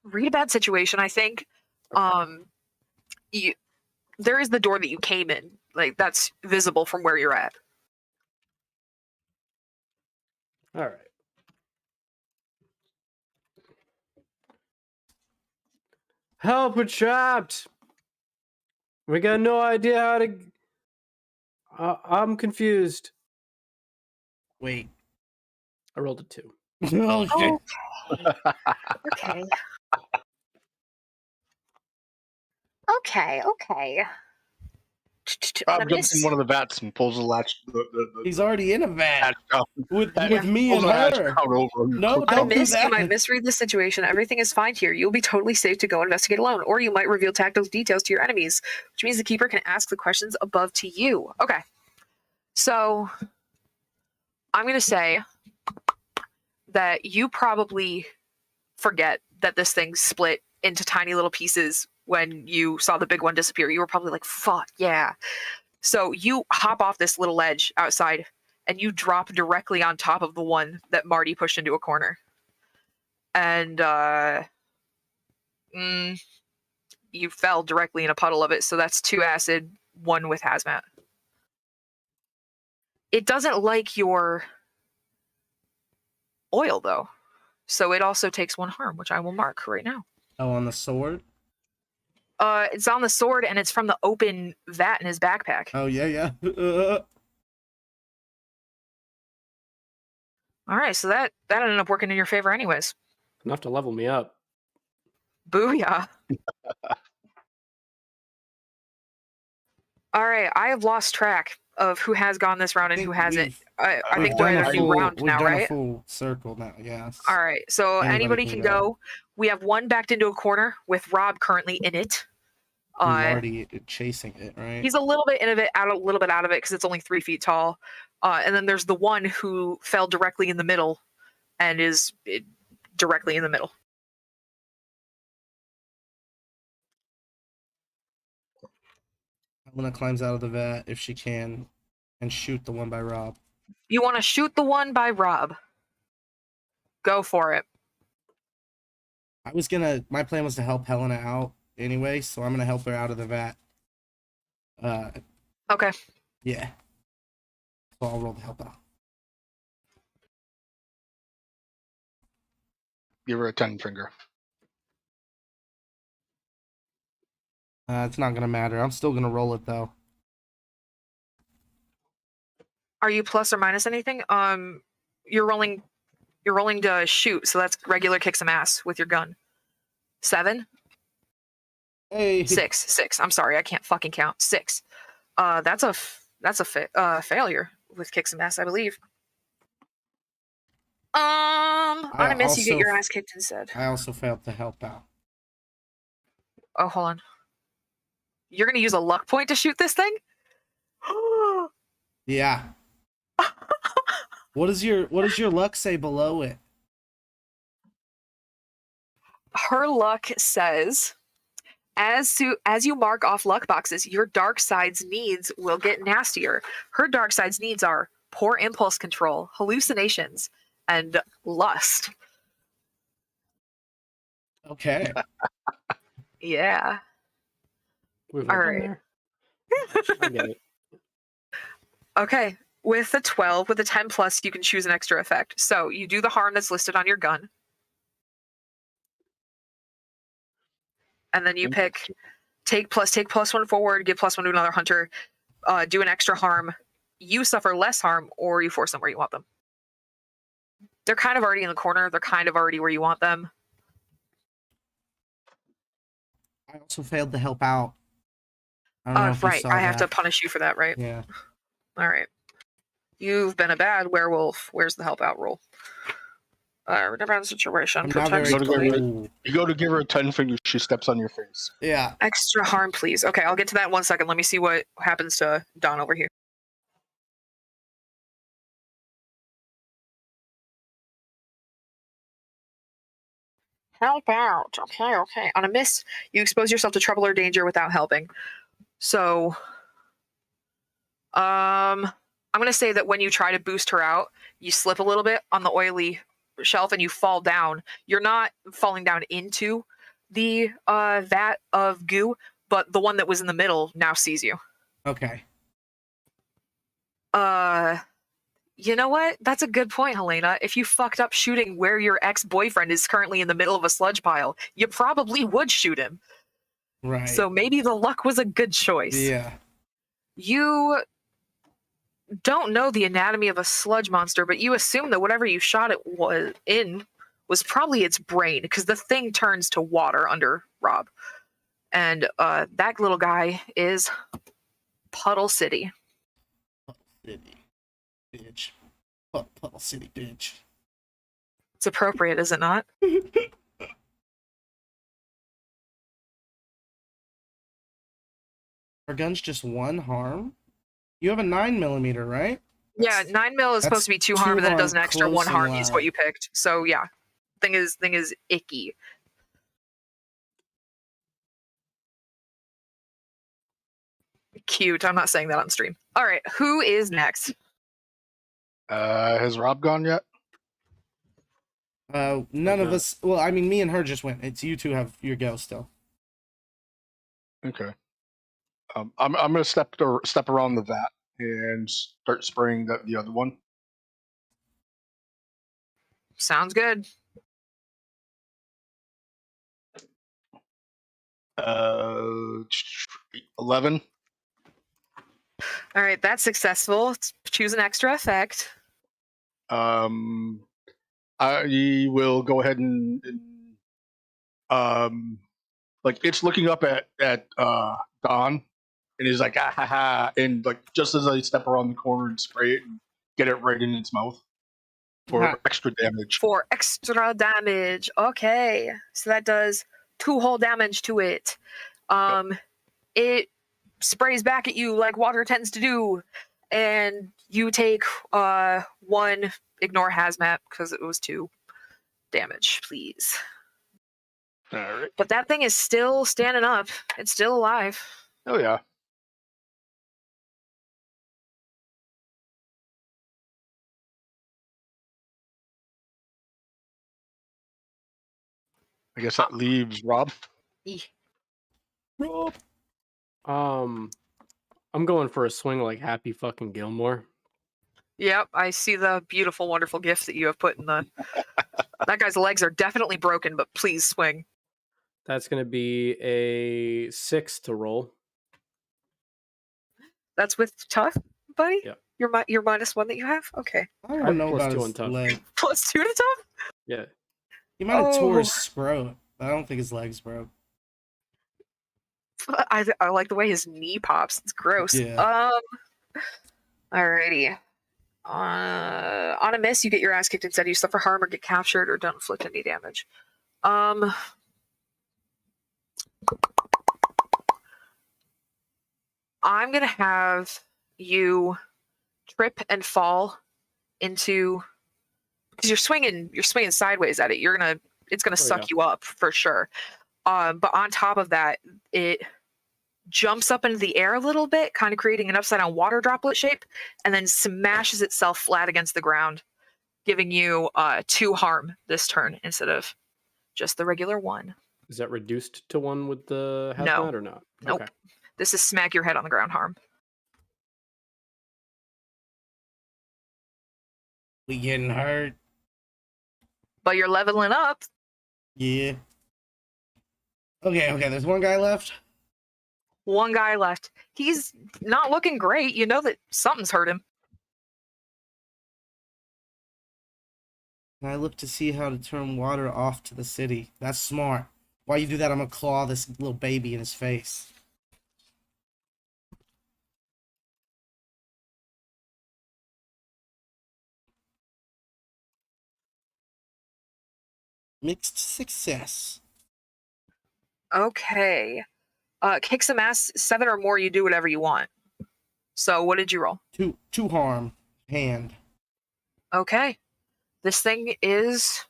Speaker 1: read a bad situation. I think. There is the door that you came in. Like that's visible from where you're at.
Speaker 2: All right. Help, we're trapped. We got no idea how to. I'm confused.
Speaker 4: Wait.
Speaker 2: I rolled a 2.
Speaker 4: Oh, shit.
Speaker 1: Okay. Okay.
Speaker 3: Rob jumps in one of the vats and pulls the latch.
Speaker 4: He's already in a vat
Speaker 3: hatch down.
Speaker 4: with
Speaker 3: Yeah.
Speaker 4: me
Speaker 3: Pulls
Speaker 4: and
Speaker 3: the hatch
Speaker 4: her.
Speaker 3: down over him.
Speaker 4: No,
Speaker 1: I
Speaker 4: don't do
Speaker 1: miss. You might
Speaker 4: that.
Speaker 1: misread the situation. Everything is fine here. You'll be totally safe to go investigate alone, or you might reveal tactical details to your enemies, which means the keeper can ask the questions above to you. Okay. So I'm going to say that you probably forget that this thing split into tiny little pieces when you saw the big one disappear. You were probably like, fuck, yeah. So you hop off this little ledge outside and you drop directly on top of the one that Marty pushed into a corner. And you fell directly in a puddle of it. So that's 2 acid, 1 with hazmat. It doesn't like your oil, though. So it also takes 1 harm, which I will mark right now.
Speaker 4: Oh, on the sword?
Speaker 1: It's on the sword, and it's from the open vat in his backpack.
Speaker 4: Oh, yeah.
Speaker 1: All right, so that ended up working in your favor anyways.
Speaker 2: Enough to level me up.
Speaker 1: Booyah. All right, I have lost track of who has gone this round and who hasn't. I think we're at a new round now,
Speaker 4: We've done
Speaker 1: right?
Speaker 4: a full circle now, yes.
Speaker 1: All right, so anybody
Speaker 4: can
Speaker 1: can
Speaker 4: go.
Speaker 1: go. We have 1 backed into a corner with Rob currently in it.
Speaker 4: Marty chasing it, right?
Speaker 1: He's a little bit in of it, a little bit out of it because it's only 3 feet tall. And then there's the one who fell directly in the middle and is directly in the middle.
Speaker 4: Helena climbs out of the vat if she can and shoot the one by Rob.
Speaker 1: You want to shoot the one by Rob. Go for it.
Speaker 4: My plan was to help Helena out anyway, so I'm gonna help her out of the vat.
Speaker 1: Okay.
Speaker 4: Yeah. So I'll roll the help out.
Speaker 3: Give her a 10 finger.
Speaker 4: It's not gonna matter. I'm still gonna roll it though.
Speaker 1: Are you plus or minus anything? You're rolling to shoot, so that's regular kick some ass with your gun. 7?
Speaker 4: Hey.
Speaker 1: 6. I'm sorry, I can't fucking count. 6. That's a failure with kick some ass, I believe. On a miss, you get your ass kicked instead.
Speaker 4: I also failed to help out.
Speaker 1: Oh, hold on. You're gonna use a luck point to shoot this thing?
Speaker 4: Yeah. What does your luck say below it?
Speaker 1: Her luck says, as you mark off luck boxes, your dark side's needs will get nastier. Her dark side's needs are poor impulse control, hallucinations, and lust.
Speaker 4: Okay.
Speaker 1: Yeah.
Speaker 2: We've
Speaker 1: All
Speaker 2: all
Speaker 1: right.
Speaker 2: there. I get it.
Speaker 1: Okay. With the 12, with the 10 plus, you can choose an extra effect. So you do the harm that's listed on your gun. And then you pick take plus 1 forward, give plus 1 to another hunter, do an extra harm. You suffer less harm, or you force them where you want them. They're kind of already in the corner. They're kind of already where you want them.
Speaker 4: I also failed to help out. I don't know if you
Speaker 1: Right.
Speaker 4: saw
Speaker 1: I have to
Speaker 4: that.
Speaker 1: punish you for that, right?
Speaker 4: Yeah.
Speaker 1: All right. You've been a bad werewolf. Where's the help out roll? Rebound situation.
Speaker 4: I'm not very
Speaker 1: Protect blade.
Speaker 4: cool.
Speaker 3: You go to give her a 10 finger, she steps on your face.
Speaker 4: Yeah.
Speaker 1: Extra harm, please. Okay, I'll get to that in 1 second. Let me see what happens to Don over here. Help out. Okay. On a miss, you expose yourself to trouble or danger without helping. So, I'm going to say that when you try to boost her out, you slip a little bit on the oily shelf and you fall down. You're not falling down into the vat of goo, but the one that was in the middle now sees you.
Speaker 4: Okay.
Speaker 1: You know what? That's a good point, Helena. If you fucked up shooting where your ex-boyfriend is currently in the middle of a sludge pile, you probably would shoot him.
Speaker 4: Right.
Speaker 1: So maybe the luck was a good choice.
Speaker 4: Yeah.
Speaker 1: You don't know the anatomy of a sludge monster, but you assume that whatever you shot it was probably its brain, because the thing turns to water under Rob. And that little guy is Puddle City.
Speaker 4: City. Bitch. Puddle City, bitch.
Speaker 1: It's appropriate, is it not?
Speaker 4: Our gun's just 1 harm? You have a 9mm, right?
Speaker 1: Yeah, 9mm is supposed to be 2 harm, and then it does an extra 1 harm. Is what you picked. So yeah, thing is icky. Cute. I'm not saying that on stream. All right, who is next?
Speaker 3: Has Rob gone yet?
Speaker 4: None of us. Well, I mean, me and her just went. It's you two have your go still.
Speaker 3: Okay. I'm gonna step around the vat and start spraying the other one.
Speaker 1: Sounds good.
Speaker 3: 11.
Speaker 1: All right, that's successful. Let's choose an extra effect.
Speaker 3: I will go ahead and like it's looking up at Don, and he's like, ah, ha, ha, and like just as I step around the corner and spray it and get it right in its mouth for extra damage.
Speaker 1: For extra damage. Okay, so that does 2 whole damage to it. It sprays back at you like water tends to do, and you take 1. Ignore hazmat because it was 2. damage, please.
Speaker 3: All right.
Speaker 1: But that thing is still standing up. It's still alive.
Speaker 3: Oh yeah. I guess that leaves Rob.
Speaker 1: Eeh.
Speaker 4: Rob.
Speaker 2: I'm going for a swing like Happy fucking Gilmore.
Speaker 1: Yep, I see the beautiful, wonderful gift that you have put in the. That guy's legs are definitely broken, but please swing.
Speaker 2: That's going to be a 6 to roll.
Speaker 1: That's with tough, buddy?
Speaker 2: Yep.
Speaker 1: Your -1 that you have? Okay.
Speaker 4: I don't know
Speaker 2: Plus
Speaker 4: about
Speaker 2: 2 on
Speaker 4: his
Speaker 2: tough.
Speaker 4: leg.
Speaker 1: +2 to tough?
Speaker 2: Yeah.
Speaker 4: He might have tore
Speaker 1: Oh.
Speaker 4: his scrot, but I don't think his legs broke.
Speaker 1: I like the way his knee pops. It's gross.
Speaker 4: Yeah.
Speaker 1: Alrighty. On a miss, you get your ass kicked instead. You suffer harm or get captured or don't inflict any damage. I'm gonna have you trip and fall into because you're swinging sideways at it. It's gonna suck
Speaker 2: yeah.
Speaker 1: you up for sure. But on top of that, it jumps up into the air a little bit, kind of creating an upside down water droplet shape, and then smashes itself flat against the ground, giving you 2 harm this turn instead of just the regular 1.
Speaker 2: Is that reduced to 1 with the hazmat
Speaker 1: No.
Speaker 2: or not?
Speaker 1: Nope.
Speaker 2: Okay.
Speaker 1: This is smack your head on the ground harm.
Speaker 4: We getting hurt.
Speaker 1: But you're leveling up.
Speaker 4: Yeah. Okay, there's one guy left.
Speaker 1: 1 guy left. He's not looking great. You know that something's hurt him.
Speaker 4: And I look to see how to turn water off to the city. That's smart. While you do that, I'm gonna claw this little baby in his face. Mixed success.
Speaker 1: Okay. Kick some ass, 7 or more, you do whatever you want. So what did you roll?
Speaker 4: Two harm. Hand.
Speaker 1: Okay. This thing is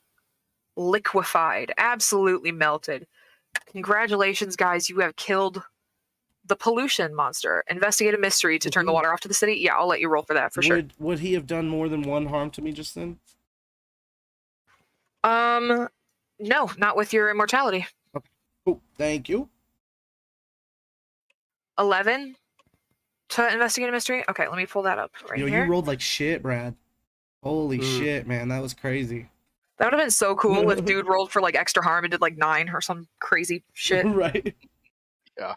Speaker 1: liquefied, absolutely melted. Congratulations, guys. You have killed the pollution monster. Investigate a mystery to turn the water off to the city. Yeah, I'll let you roll for that for sure.
Speaker 4: Would he have done more than 1 harm to me just then?
Speaker 1: No, not with your immortality.
Speaker 4: Oh, thank you.
Speaker 1: 11 to investigate a mystery. Okay, let me pull that up right
Speaker 4: Yo,
Speaker 1: here.
Speaker 4: you rolled like shit, Brad. Holy shit, man, that was crazy.
Speaker 1: That would have been so cool if dude rolled for like extra harm and did like 9 or some crazy shit.
Speaker 4: Right.
Speaker 3: Yeah.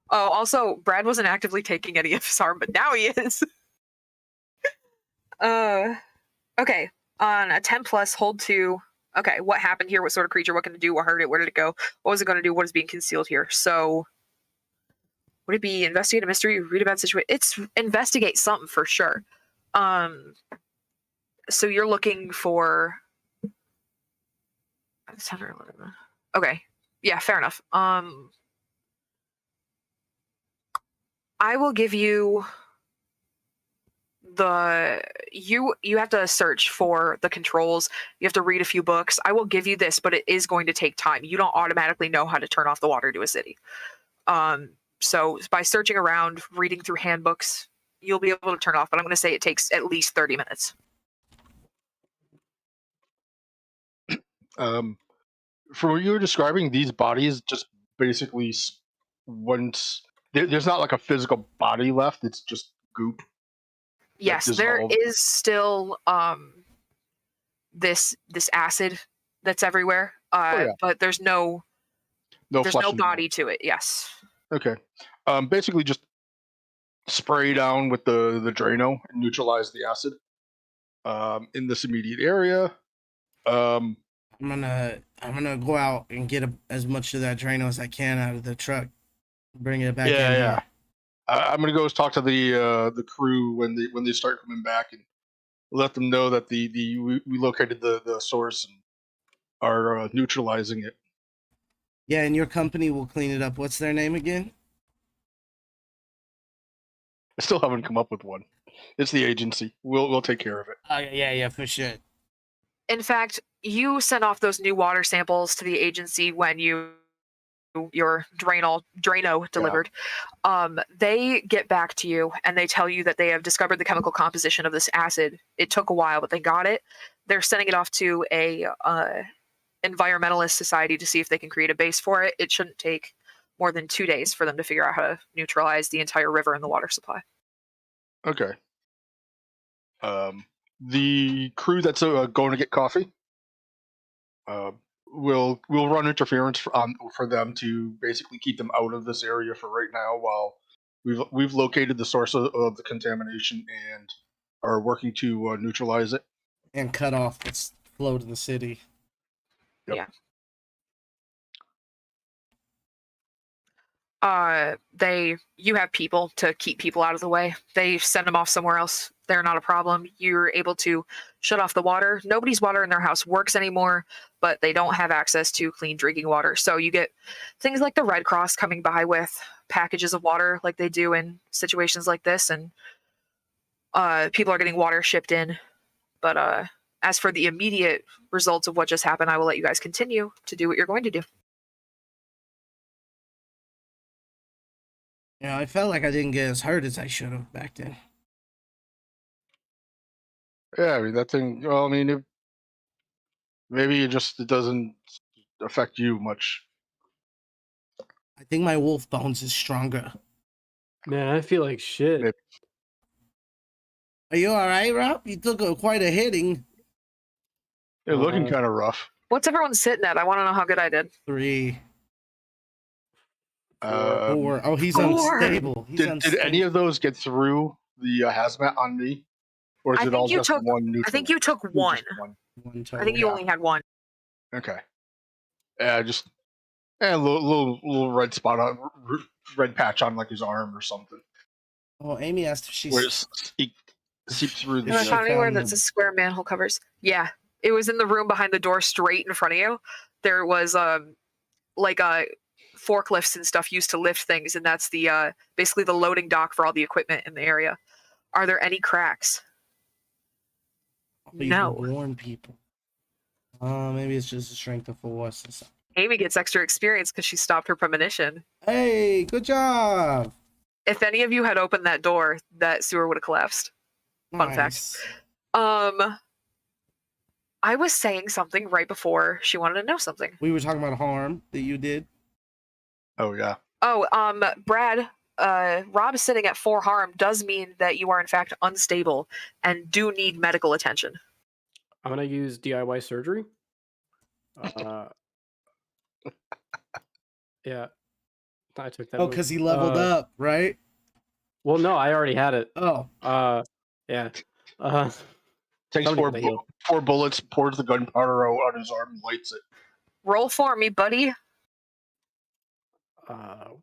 Speaker 1: Oh, also, Brad wasn't actively taking any of his harm, but now he is. Okay. On a 10 plus, hold 2. Okay, what happened here? What sort of creature? What can it do? What hurt it? Where did it go? What was it going to do? What is being concealed here? So, would it be investigate a mystery? Read about situation? It's investigate something for sure. So you're looking for. Okay, yeah, fair enough. I will give you you have to search for the controls. You have to read a few books. I will give you this, but it is going to take time. You don't automatically know how to turn off the water to a city. So by searching around, reading through handbooks, you'll be able to turn off, but I'm going to say it takes at least 30 minutes.
Speaker 3: From what you were describing, these bodies just basically once there's not like a physical body left. It's just goop.
Speaker 1: Yes, there is still this acid that's everywhere. But there's no body to it. Yes.
Speaker 3: Okay. Basically just spray down with the Drano and neutralize the acid. In this immediate area.
Speaker 4: I'm gonna go out and get as much of that Drano as I can out of the truck. Bring it back in here.
Speaker 3: I'm gonna go talk to the crew when they start coming back and let them know that we located the source and are neutralizing it.
Speaker 4: Yeah, and your company will clean it up. What's their name again?
Speaker 3: I still haven't come up with one. It's the agency. We'll take care of it.
Speaker 4: Yeah, for sure.
Speaker 1: In fact, you sent off those new water samples to the agency when your Drano delivered. They get back to you and they tell you that they have discovered the chemical composition of this acid. It took a while, but they got it. They're sending it off to a environmentalist society to see if they can create a base for it. It shouldn't take more than 2 days for them to figure out how to neutralize the entire river and the water supply.
Speaker 3: Okay. The crew that's going to get coffee will run interference for them to basically keep them out of this area for right now while we've located the source of the contamination and are working to neutralize it.
Speaker 4: And cut off its flow to the city.
Speaker 3: Yep.
Speaker 1: Yeah. You have people to keep people out of the way. They send them off somewhere else. They're not a problem. You're able to shut off the water. Nobody's water in their house works anymore, but they don't have access to clean drinking water. So you get things like the Red Cross coming by with packages of water like they do in situations like this, and people are getting water shipped in. But as for the immediate results of what just happened, I will let you guys continue to do what you're going to do.
Speaker 4: Yeah, I felt like I didn't get as hurt as I should have back then.
Speaker 3: Yeah, I mean that thing. Well, I mean, maybe it doesn't affect you much.
Speaker 4: I think my wolf bones is stronger.
Speaker 2: Man, I feel like shit.
Speaker 3: Maybe.
Speaker 4: Are you all right, Rob? You took quite a hitting.
Speaker 3: It's looking kind of rough.
Speaker 1: What's everyone sitting at? I want to know how good I did.
Speaker 4: 3,
Speaker 3: Um,
Speaker 4: 4. Oh, he's
Speaker 1: Four.
Speaker 4: unstable.
Speaker 3: Did any of those get through the hazmat on me, or is
Speaker 1: I
Speaker 3: it
Speaker 1: think
Speaker 3: all
Speaker 1: you
Speaker 3: just
Speaker 1: took-
Speaker 3: one neutral?
Speaker 1: I think you took one.
Speaker 3: Just one.
Speaker 4: One total.
Speaker 1: I think you
Speaker 3: Yeah.
Speaker 1: only had one.
Speaker 3: Okay. Yeah, just a little red spot on red patch on like his arm or something.
Speaker 4: Oh, Amy asked if she's.
Speaker 3: Where it seeped through
Speaker 1: Can I
Speaker 4: She
Speaker 3: the.
Speaker 1: find anywhere
Speaker 4: found
Speaker 1: that's
Speaker 4: them.
Speaker 1: a square manhole covers? Yeah, it was in the room behind the door, straight in front of you. There was like forklifts and stuff used to lift things, and that's the basically the loading dock for all the equipment in the area. Are there any cracks?
Speaker 4: You
Speaker 1: No.
Speaker 4: can warn people. Maybe it's just a strength of force or something.
Speaker 1: Amy gets extra experience because she stopped her premonition.
Speaker 4: Hey, good job.
Speaker 1: If any of you had opened that door, that sewer would have collapsed. Fun fact.
Speaker 4: Nice.
Speaker 1: I was saying something right before she wanted to know something.
Speaker 4: We were talking about harm that you did.
Speaker 3: Oh yeah.
Speaker 1: Oh, Brad, Rob sitting at 4 harm does mean that you are in fact unstable and do need medical attention.
Speaker 2: I'm gonna use DIY surgery. Yeah, I took that.
Speaker 4: Oh,
Speaker 2: move.
Speaker 4: because he leveled up, right?
Speaker 2: Well, no, I already had it.
Speaker 4: Oh,
Speaker 2: Yeah.
Speaker 3: Takes
Speaker 2: Somebody gotta heal.
Speaker 3: 4 bullets, pours the gunpowder out on his arm, and lights it.
Speaker 1: Roll for me, buddy.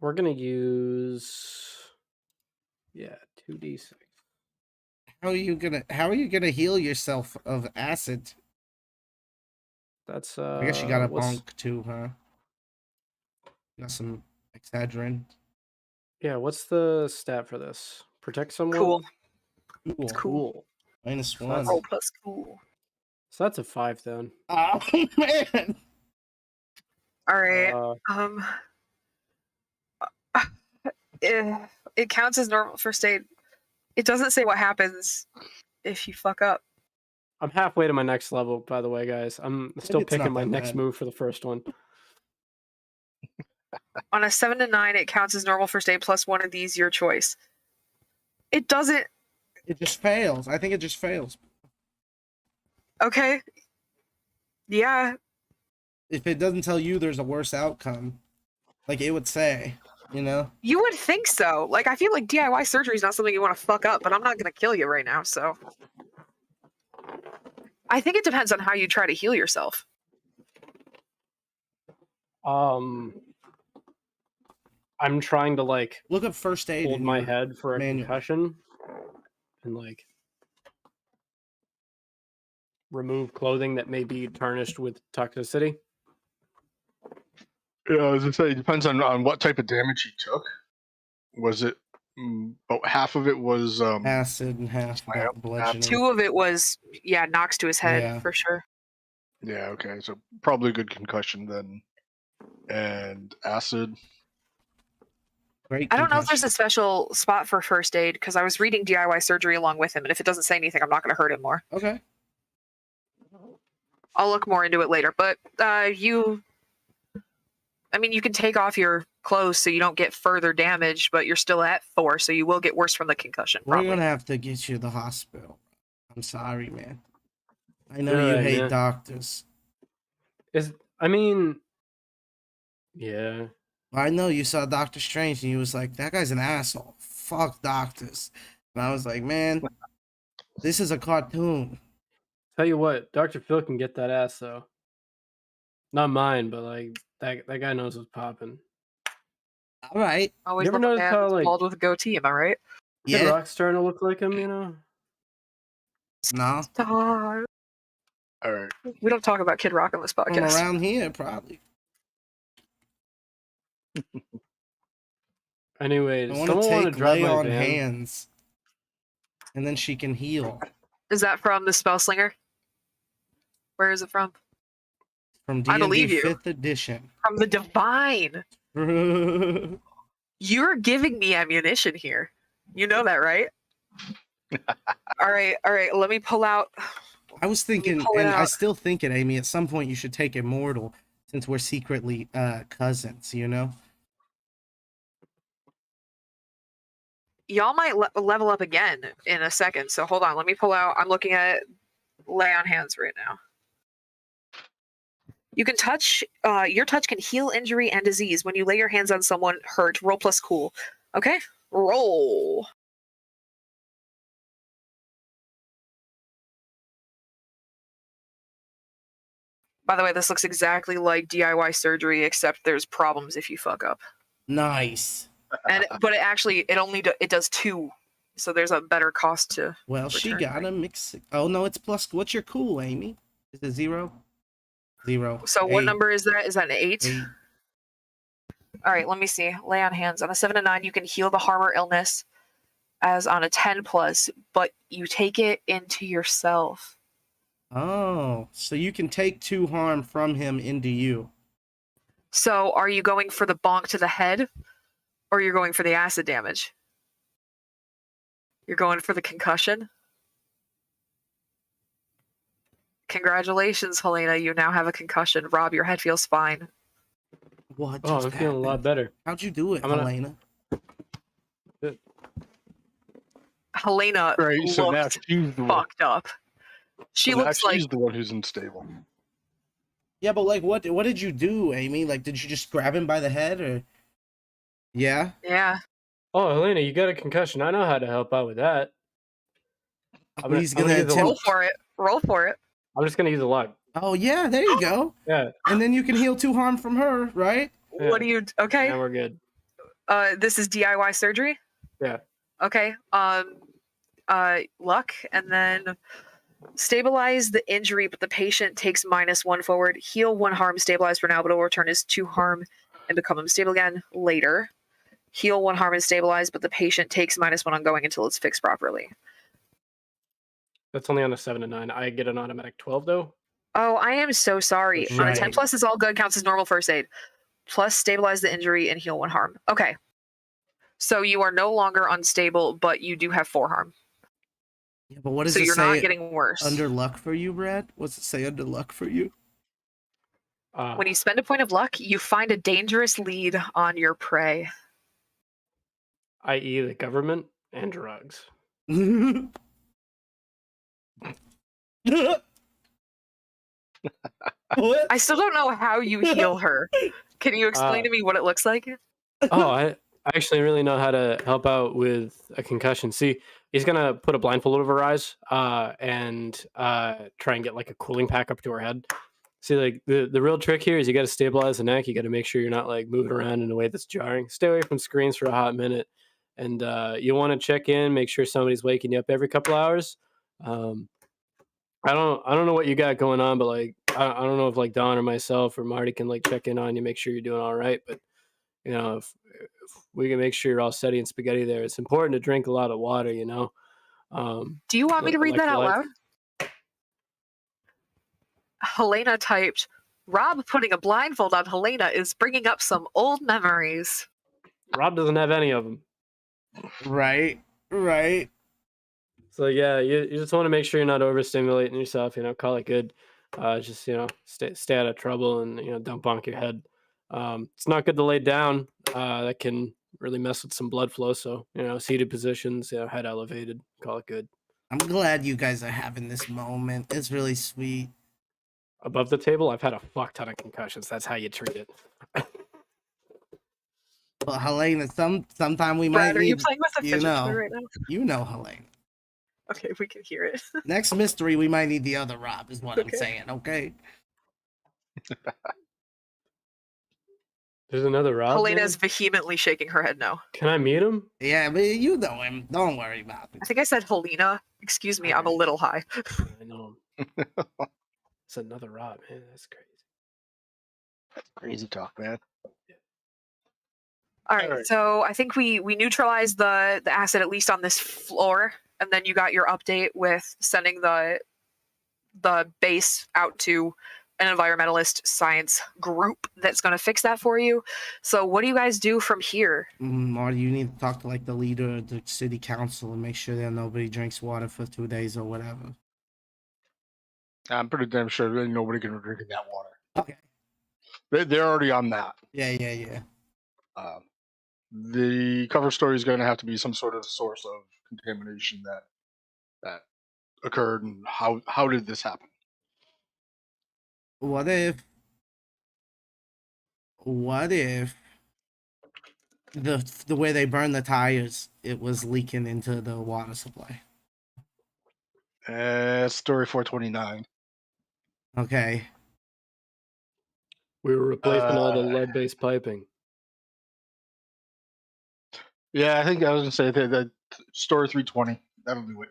Speaker 2: We're gonna use 2d6.
Speaker 4: how are you gonna heal yourself of acid?
Speaker 2: That's
Speaker 4: I guess you got a
Speaker 2: what's-
Speaker 4: bonk too, huh? Got some Excedrin.
Speaker 2: Yeah, what's the stat for this? Protect someone.
Speaker 1: Cool.
Speaker 4: Cool.
Speaker 2: Cool.
Speaker 4: -1.
Speaker 2: That's-
Speaker 1: Roll plus cool.
Speaker 2: So that's a 5 then.
Speaker 4: Oh man.
Speaker 1: All right. It counts as normal first aid. It doesn't say what happens if you fuck up.
Speaker 2: I'm halfway to my next level, by the way, guys. I'm still
Speaker 4: it's not
Speaker 2: picking my
Speaker 4: that
Speaker 2: next
Speaker 4: bad.
Speaker 2: move for the first one.
Speaker 1: On a 7 to 9, it counts as normal first aid plus one of these, your choice. It doesn't.
Speaker 4: It just fails. I think it just fails.
Speaker 1: Okay. Yeah.
Speaker 4: If it doesn't tell you there's a worse outcome, like it would say, you know?
Speaker 1: You would think so. Like, I feel like DIY surgery is not something you want to fuck up, but I'm not going to kill you right now, so. I think it depends on how you try to heal yourself.
Speaker 2: I'm trying to like
Speaker 4: Look up first aid.
Speaker 2: hold
Speaker 4: in
Speaker 2: my
Speaker 4: your-
Speaker 2: head for a
Speaker 4: manual.
Speaker 2: concussion and like remove clothing that may be tarnished with toxicity.
Speaker 3: Yeah, I was gonna say it depends on what type of damage he took. Was it about half of it was
Speaker 4: acid and half
Speaker 3: Slam.
Speaker 4: bludgeoning.
Speaker 1: 2 of it was, knocks to his head,
Speaker 4: Yeah.
Speaker 1: for sure.
Speaker 3: Yeah, okay. So probably a good concussion then. And acid.
Speaker 4: Great.
Speaker 1: I don't know if there's
Speaker 4: concussion.
Speaker 1: a special spot for first aid because I was reading DIY surgery along with him, and if it doesn't say anything, I'm not going to hurt him more.
Speaker 4: Okay.
Speaker 1: I'll look more into it later. But you can take off your clothes so you don't get further damage, but you're still at 4, so you will get worse from the concussion.
Speaker 4: We're
Speaker 1: Probably.
Speaker 4: gonna have to get you to the hospital. I'm sorry, man. I know
Speaker 2: You're
Speaker 4: you
Speaker 2: right,
Speaker 4: hate
Speaker 2: man.
Speaker 4: doctors.
Speaker 2: Yeah.
Speaker 4: I know you saw Doctor Strange and you was like, that guy's an asshole. Fuck doctors. And I was like, man, this is a cartoon.
Speaker 2: Tell you what, Dr. Phil can get that ass though. Not mine, but like that guy knows what's popping.
Speaker 4: All right.
Speaker 1: Always
Speaker 2: You ever
Speaker 1: love a
Speaker 2: notice
Speaker 1: man
Speaker 2: how,
Speaker 1: that's
Speaker 2: like-
Speaker 1: bald with a goatee. Am I right?
Speaker 2: Kid
Speaker 4: Yeah.
Speaker 2: Rock's starting to look like him, you know?
Speaker 4: No.
Speaker 1: Stop.
Speaker 3: All right.
Speaker 1: We don't talk about Kid Rock on this
Speaker 4: From
Speaker 1: podcast.
Speaker 4: around here, probably.
Speaker 2: Anyways,
Speaker 4: I want to
Speaker 2: someone want to
Speaker 4: take
Speaker 2: drive
Speaker 4: lay
Speaker 2: my
Speaker 4: on
Speaker 2: van.
Speaker 4: hands. And then she can heal.
Speaker 1: Is that from the Spell Slinger? Where is it from?
Speaker 4: From
Speaker 1: I believe
Speaker 4: D&D
Speaker 1: you.
Speaker 4: 5th edition.
Speaker 1: From the Divine. You're giving me ammunition here. You know that, right? All right. Let me pull out.
Speaker 4: I was thinking,
Speaker 1: pull it
Speaker 4: and I
Speaker 1: out.
Speaker 4: still think it, Amy, at some point you should take Immortal, since we're secretly cousins, you know?
Speaker 1: Y'all might level up again in a second. So hold on. Let me pull out. I'm looking at lay on hands right now. You can touch. Your touch can heal injury and disease. When you lay your hands on someone hurt, roll plus cool. Okay? Roll. By the way, this looks exactly like DIY surgery, except there's problems if you fuck up.
Speaker 4: Nice.
Speaker 1: But it only it does 2, so there's a better cost to.
Speaker 4: Well, she
Speaker 1: return
Speaker 4: got
Speaker 1: rate.
Speaker 4: a mix. Oh, no, it's plus. What's your cool, Amy? Is it 0? 0.
Speaker 1: So what
Speaker 4: 8,
Speaker 1: number is that? Is that an 8?
Speaker 4: 8.
Speaker 1: All right, let me see. Lay on hands. On a 7 and 9, you can heal the harm or illness, as on a 10 plus, but you take it into yourself.
Speaker 4: Oh, so you can take 2 harm from him into you.
Speaker 1: So are you going for the bonk to the head, or you're going for the acid damage? You're going for the concussion? Congratulations, Helena. You now have a concussion. Rob, your head feels fine.
Speaker 4: What
Speaker 2: Oh,
Speaker 4: just
Speaker 2: I'm feeling a lot
Speaker 4: happened?
Speaker 2: better.
Speaker 4: How'd you do it,
Speaker 2: I'm gonna-
Speaker 4: Helena?
Speaker 1: Helena
Speaker 3: Right. So now
Speaker 1: looked
Speaker 3: she's the one.
Speaker 1: fucked up. She
Speaker 3: So now
Speaker 1: looks like
Speaker 3: she's the one who's unstable.
Speaker 4: Yeah, but like, what did you do, Amy? Like, did you just grab him by the head, or? Yeah.
Speaker 1: yeah.
Speaker 2: Oh, Helena, you got a concussion. I know how to help out with that.
Speaker 4: He's
Speaker 2: I'm
Speaker 4: gonna
Speaker 2: use the
Speaker 1: Roll
Speaker 4: attempt.
Speaker 1: for it. Roll for it.
Speaker 2: I'm just gonna use a luck.
Speaker 4: Oh yeah, there you go.
Speaker 2: Yeah,
Speaker 4: And then you can heal 2 harm from her, right?
Speaker 2: Yeah.
Speaker 1: What do you? Okay.
Speaker 2: and we're good.
Speaker 1: This is DIY surgery.
Speaker 2: Yeah.
Speaker 1: Okay. Luck, and then stabilize the injury, but the patient takes -1 forward. Heal 1 harm, stabilize for now, but it will return as 2 harm and become unstable again later. Heal 1 harm and stabilize, but the patient takes -1 ongoing until it's fixed properly.
Speaker 2: That's only on a 7 and 9. I get an automatic 12 though.
Speaker 1: Oh, I am so sorry. On a 10
Speaker 4: Right.
Speaker 1: plus is all good, counts as normal first aid. Plus stabilize the injury and heal 1 harm. Okay. So you are no longer unstable, but you do have 4 harm.
Speaker 4: Yeah, but what does
Speaker 1: So
Speaker 4: it
Speaker 1: you're
Speaker 4: say
Speaker 1: not getting worse.
Speaker 4: under luck for you, Brad? What's it say under luck for you?
Speaker 1: When you spend a point of luck, you find a dangerous lead on your prey.
Speaker 2: I.e. the government and drugs.
Speaker 4: What?
Speaker 1: I still don't know how you heal her. Can you explain to me what it looks like?
Speaker 2: Oh, I actually really know how to help out with a concussion. See, he's gonna put a blindfold over her eyes, and try and get like a cooling pack up to her head. See, like the real trick here is you got to stabilize the neck. You got to make sure you're not like moving around in a way that's jarring. Stay away from screens for a hot minute, and you want to check in, make sure somebody's waking you up every couple hours. I don't know what you got going on, but like I don't know if like Don or myself or Marty can like check in on you, make sure you're doing all right. But you know, if we can make sure you're all steady and spaghetti there, it's important to drink a lot of water. You know.
Speaker 1: Do you want me to read that out
Speaker 2: Electrolytes.
Speaker 1: loud? Helena typed, Rob putting a blindfold on Helena is bringing up some old memories.
Speaker 2: Rob doesn't have any of them.
Speaker 4: Right.
Speaker 2: So yeah, you just want to make sure you're not overstimulating yourself. Call it good. Just stay out of trouble, and don't bonk your head. It's not good to lay down. That can really mess with some blood flow. So seated positions, head elevated. Call it good.
Speaker 4: I'm glad you guys are having this moment. It's really sweet.
Speaker 2: Above the table, I've had a fuck ton of concussions. That's how you treat it.
Speaker 4: Well, Helena, sometime we
Speaker 1: Brad,
Speaker 4: might
Speaker 1: are
Speaker 4: need.
Speaker 1: you playing with a fidget toy right now?
Speaker 4: You know, Helena.
Speaker 1: Okay, we can hear it.
Speaker 4: Next mystery, we might need the other Rob. Is what I'm
Speaker 1: Okay.
Speaker 4: saying. Okay.
Speaker 2: There's another Rob.
Speaker 1: Helena is vehemently shaking her head no.
Speaker 2: Can I meet him?
Speaker 4: Yeah, but you know him. Don't worry about it.
Speaker 1: I think I said Helena. Excuse me, I'm a little high.
Speaker 2: I know him. It's another Rob, man. That's crazy.
Speaker 3: Crazy talk, man.
Speaker 1: All right, so I think we neutralized the acid, at least on this floor, and then you got your update with sending the base out to an environmentalist science group that's going to fix that for you. So what do you guys do from here?
Speaker 4: Marty, you need to talk to the leader of the city council and make sure that nobody drinks water for 2 days or whatever.
Speaker 3: I'm pretty damn sure that nobody can be drinking that water.
Speaker 4: Okay.
Speaker 3: They're already on that.
Speaker 4: Yeah.
Speaker 3: The cover story is going to have to be some sort of source of contamination that occurred, and how did this happen?
Speaker 4: What if the way they burn the tires, it was leaking into the water supply?
Speaker 3: Story 429.
Speaker 4: Okay.
Speaker 2: We were replacing all the lead-based piping.
Speaker 3: Yeah, I think I was gonna say that story 320. That'll do it.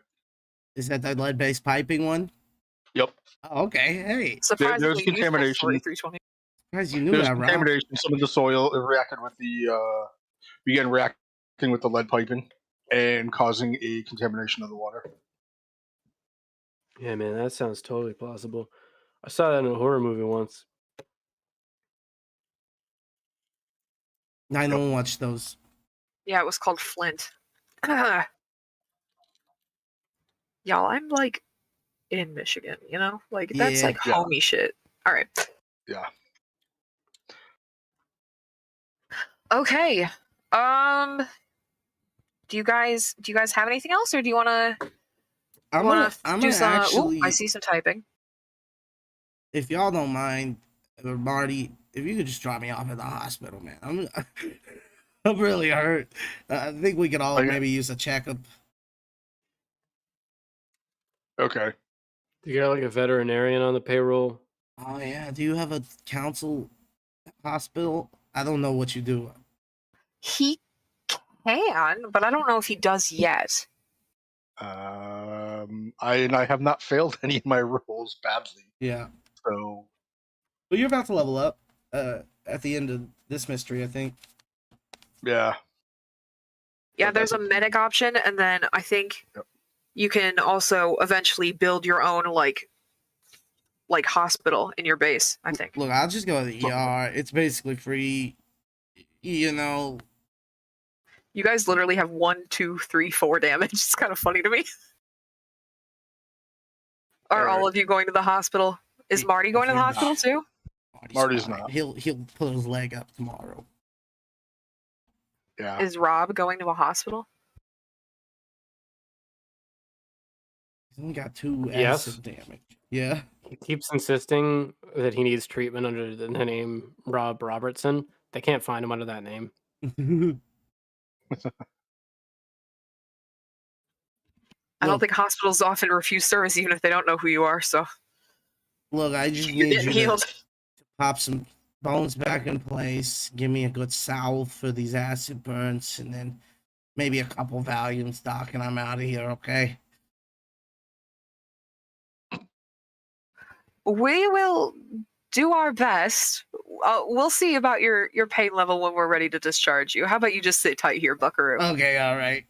Speaker 4: Is that the lead-based piping one?
Speaker 3: Yep.
Speaker 4: Oh, okay. Hey,
Speaker 1: Surprisingly,
Speaker 3: there's
Speaker 1: useful
Speaker 3: contamination.
Speaker 1: story 320.
Speaker 4: guys, you knew
Speaker 3: There's
Speaker 4: that, Rob.
Speaker 3: contamination. Some of the soil reacted with began reacting with the lead piping and causing a contamination of the water.
Speaker 2: Yeah, man, that sounds totally plausible. I saw that in a horror movie once.
Speaker 4: I don't watch those.
Speaker 1: Yeah, it was called Flint. Y'all, I'm like in Michigan, Like that's
Speaker 4: Yeah.
Speaker 1: like homey shit. All right.
Speaker 3: Yeah.
Speaker 1: Okay. Do you guys have anything else, or do you want to
Speaker 4: I'm gonna
Speaker 1: some?
Speaker 4: actually.
Speaker 1: I see some typing.
Speaker 4: If y'all don't mind, Marty, if you could just drop me off at the hospital, man. I'm really hurt. I think we could all
Speaker 3: Okay.
Speaker 4: maybe use a checkup.
Speaker 3: Okay.
Speaker 2: Do you got like a veterinarian on the payroll?
Speaker 4: Oh yeah. Do you have a council hospital? I don't know what you do.
Speaker 1: He can, but I don't know if he does yet.
Speaker 3: I have not failed any of my roles badly.
Speaker 4: Yeah.
Speaker 3: So.
Speaker 4: Well, you're about to level up at the end of this mystery, I think.
Speaker 3: Yeah.
Speaker 1: Yeah, there's a medic option, and then I think you can also eventually build your own like hospital in your base, I think.
Speaker 4: Look, I'll just go to the ER. It's basically free.
Speaker 1: You guys literally have 1, 2, 3, 4 damage. It's kind of funny to me. Are all of you going to the hospital? Is Marty going to the hospital too?
Speaker 3: Marty's not.
Speaker 4: He'll pull his leg up tomorrow.
Speaker 3: Yeah.
Speaker 1: Is Rob going to a hospital?
Speaker 4: He's only got 2
Speaker 2: Yes.
Speaker 4: acid damage. Yeah.
Speaker 2: He keeps insisting that he needs treatment under the name Rob Robertson. They can't find him under that name.
Speaker 1: I don't think hospitals often refuse service even if they don't know who you are, so
Speaker 4: Look, I just
Speaker 1: you're
Speaker 4: need
Speaker 1: getting
Speaker 4: you
Speaker 1: healed.
Speaker 4: to pop some bones back in place, give me a good salve for these acid burns, and then maybe a couple Valiums, Doc, and I'm out of here, okay?
Speaker 1: We will do our best. We'll see about your pain level when we're ready to discharge you. How about you just sit tight here, buckaroo?
Speaker 4: Okay, all right.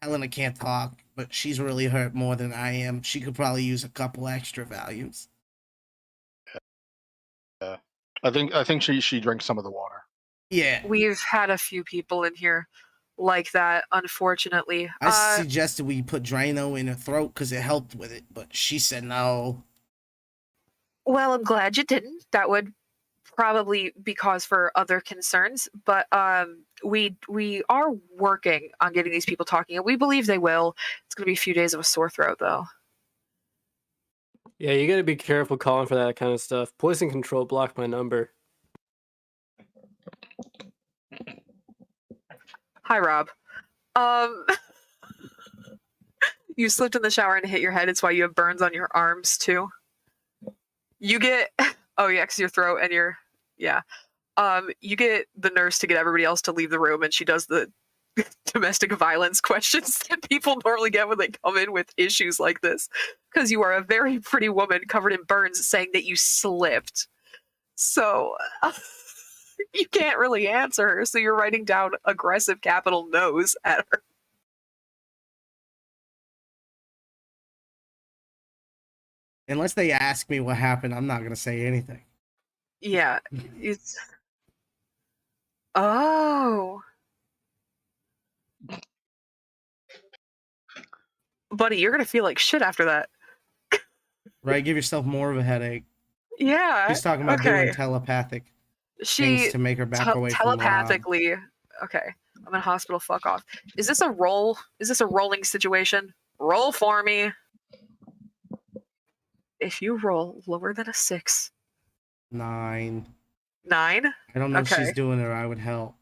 Speaker 4: Helena can't talk, but she's really hurt more than I am. She could probably use a couple extra values.
Speaker 3: Yeah. I think she drinks some of the water.
Speaker 4: Yeah.
Speaker 1: We've had a few people in here like that, unfortunately.
Speaker 4: I suggested we put Drano in her throat because it helped with it, but she said no.
Speaker 1: Well, I'm glad you didn't. That would probably be cause for other concerns, but we are working on getting these people talking, and we believe they will. It's going to be a few days of a sore throat, though.
Speaker 2: Yeah, you gotta be careful calling for that kind of stuff. Poison Control blocked my number.
Speaker 1: Hi, Rob. You slipped in the shower and hit your head. It's why you have burns on your arms too. You get oh yeah, 'cause your throat and your yeah. You get the nurse to get everybody else to leave the room, and she does the domestic violence questions that people normally get when they come in with issues like this. Because you are a very pretty woman covered in burns, saying that you slipped. So you can't really answer her. So you're writing down aggressive capital no's at her.
Speaker 4: Unless they ask me what happened, I'm not gonna say anything.
Speaker 1: Yeah, it's. Oh. Buddy, you're gonna feel like shit after that.
Speaker 4: Right? Give yourself more of a headache.
Speaker 1: Yeah.
Speaker 4: She's talking about doing telepathic things to make her back away from Rob.
Speaker 1: Telepathically. Okay. I'm in hospital. Fuck off. Is this a roll? Is this a rolling situation? Roll for me. If you roll lower than a 6.
Speaker 4: 9.
Speaker 1: 9?
Speaker 4: I don't know if
Speaker 1: Okay.
Speaker 4: she's doing it or I would help.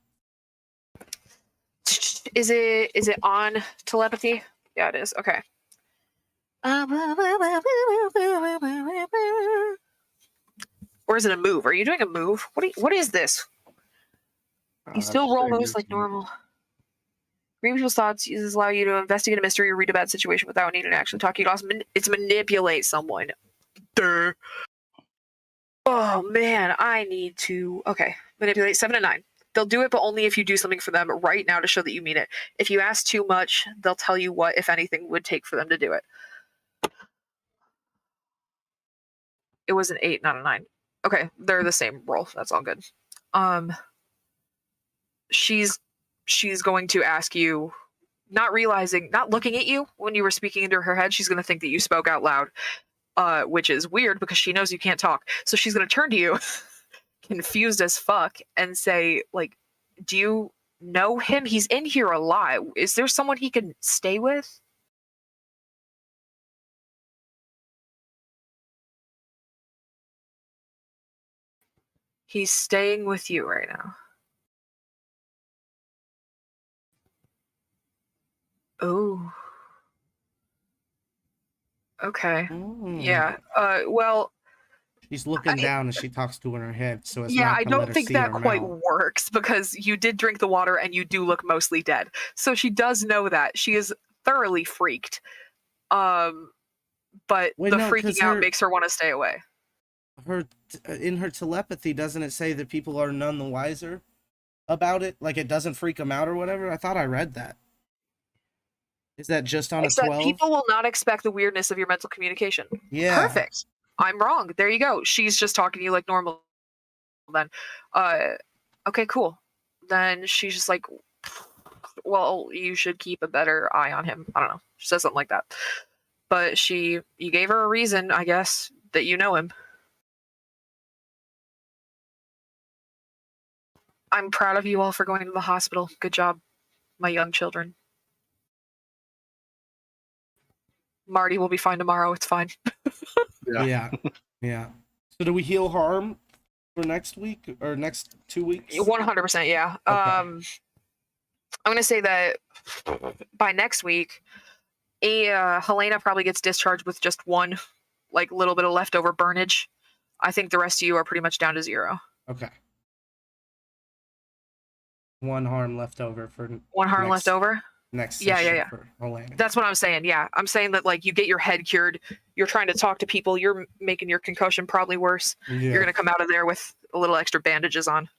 Speaker 1: Is it on telepathy? Yeah, it is. Okay. Or is it a move? Are you doing a move? What is this? You still roll most like normal. Reading people's thoughts uses allow you to investigate a mystery or read a bad situation without needing to actually talk. You can also it's manipulate someone. Durr. Oh man, I need to. Okay, manipulate 7 and 9. They'll do it, but only if you do something for them right now to show that you mean it. If you ask too much, they'll tell you what, if anything, would take for them to do it. It was an 8, not a 9. Okay, they're the same roll. That's all good. She's going to ask you, not looking at you when you were speaking into her head. She's going to think that you spoke out loud, which is weird because she knows you can't talk. So she's going to turn to you, confused as fuck, and say, like, do you know him? He's in here a lot. Is there someone he can stay with? He's staying with you right now. Oh. Okay. Yeah. Well,
Speaker 4: she's looking down as she talks to her in her head, so it's
Speaker 1: yeah,
Speaker 4: not
Speaker 1: I
Speaker 4: to let
Speaker 1: don't
Speaker 4: her
Speaker 1: think
Speaker 4: see
Speaker 1: that
Speaker 4: her
Speaker 1: quite
Speaker 4: mouth.
Speaker 1: works because you did drink the water and you do look mostly dead. So she does know that. She is thoroughly freaked. But the freaking out makes her want to stay away.
Speaker 4: In her telepathy, doesn't it say that people are none the wiser about it? Like it doesn't freak them out or whatever? I thought I read that. Is that just on a 12?
Speaker 1: People will not expect the weirdness of your mental communication.
Speaker 4: Yeah.
Speaker 1: Perfect. I'm wrong. There you go. She's just talking to you like normal then. Okay, cool. Then she's just like, well, you should keep a better eye on him. I don't know. She says something like that. But you gave her a reason, I guess, that you know him. I'm proud of you all for going to the hospital. Good job, my young children. Marty will be fine tomorrow. It's fine.
Speaker 4: Yeah. So do we heal harm for next week or next 2 weeks?
Speaker 1: 100%, yeah.
Speaker 4: Okay.
Speaker 1: I'm going to say that by next week, Helena probably gets discharged with just one, like, little bit of leftover burnage. I think the rest of you are pretty much down to 0.
Speaker 4: Okay. 1 harm left over for
Speaker 1: 1 harm left over?
Speaker 4: Next session for Helena.
Speaker 1: That's what I'm saying, yeah. I'm saying that, like, you get your head cured, you're trying to talk to people, you're making your concussion probably worse. Yeah. You're going to come out of there with a little extra bandages on.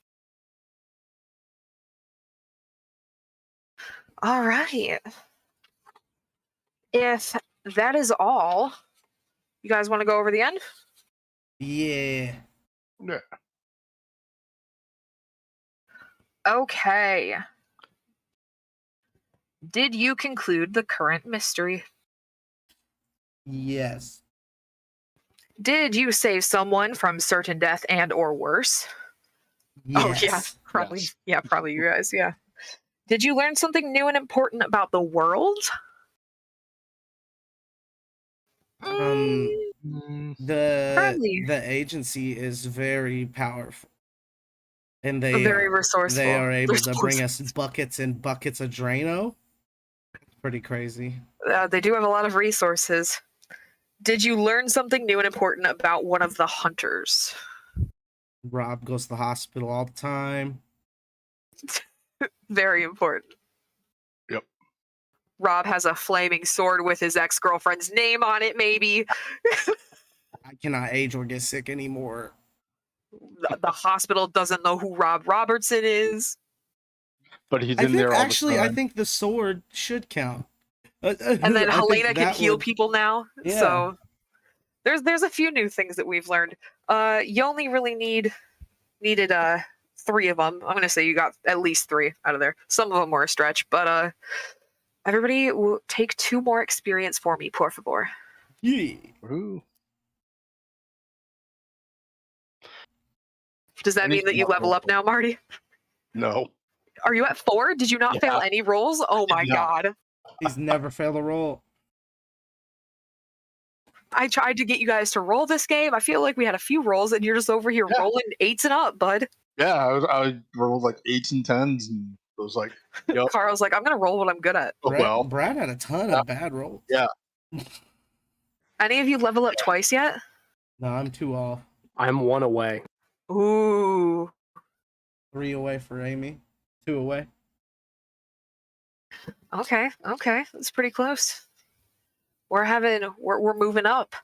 Speaker 1: All right. If that is all, you guys want to go over the end?
Speaker 4: Yeah.
Speaker 3: Yeah.
Speaker 1: Okay. Did you conclude the current mystery?
Speaker 4: Yes.
Speaker 1: Did you save someone from certain death and or worse? Oh yeah,
Speaker 4: Yes.
Speaker 1: probably.
Speaker 3: Yes.
Speaker 1: Yeah, probably you guys. Yeah. Did you learn something new and important about the world?
Speaker 4: Um,
Speaker 3: Mm,
Speaker 4: the
Speaker 1: Probably.
Speaker 4: the agency is very powerful, and
Speaker 1: Very
Speaker 4: they
Speaker 1: resourceful.
Speaker 4: are able to bring us
Speaker 1: Resourceful.
Speaker 4: buckets and buckets of Drano. Pretty crazy.
Speaker 1: They do have a lot of resources. Did you learn something new and important about one of the hunters?
Speaker 4: Rob goes to the hospital all the time.
Speaker 1: Very important.
Speaker 3: Yep.
Speaker 1: Rob has a flaming sword with his ex-girlfriend's name on it, maybe.
Speaker 4: I cannot age or get sick anymore.
Speaker 1: The hospital doesn't know who Rob Robertson is.
Speaker 3: But he's
Speaker 4: I
Speaker 3: in
Speaker 4: think
Speaker 3: there all
Speaker 4: actually,
Speaker 3: the
Speaker 4: I
Speaker 3: time.
Speaker 4: think the sword should count.
Speaker 1: And then
Speaker 4: I think
Speaker 1: Helena can
Speaker 4: that
Speaker 1: heal
Speaker 4: would-
Speaker 1: people now.
Speaker 4: Yeah.
Speaker 1: So there's a few new things that we've learned. You only really needed 3 of them. I'm gonna say you got at least 3 out of there. Some of them were a stretch, but everybody will take 2 more experience for me, por favor.
Speaker 4: Yeah.
Speaker 3: Ooh.
Speaker 1: Does that
Speaker 3: I need
Speaker 1: mean that
Speaker 3: some
Speaker 1: you
Speaker 3: more
Speaker 1: level up now, Marty?
Speaker 3: No.
Speaker 1: Are you at 4? Did you not fail any rolls? Oh my
Speaker 3: No.
Speaker 1: god.
Speaker 4: He's never failed a roll.
Speaker 1: I tried to get you guys to roll this game. I feel like we had a few rolls and you're just over here
Speaker 3: Yeah.
Speaker 1: rolling 8s and up, bud.
Speaker 3: Yeah, I rolled like 8s and 10s, and it was like, yep.
Speaker 1: Carl's like, I'm gonna roll what I'm good at.
Speaker 3: Oh, well.
Speaker 4: Brad had a ton of bad rolls.
Speaker 3: Yeah.
Speaker 1: Any of you level up twice yet?
Speaker 4: No, I'm 2 off.
Speaker 2: I'm 1 away.
Speaker 1: Ooh.
Speaker 4: 3 away for Amy. 2 away.
Speaker 1: Okay, that's pretty close. We're moving up.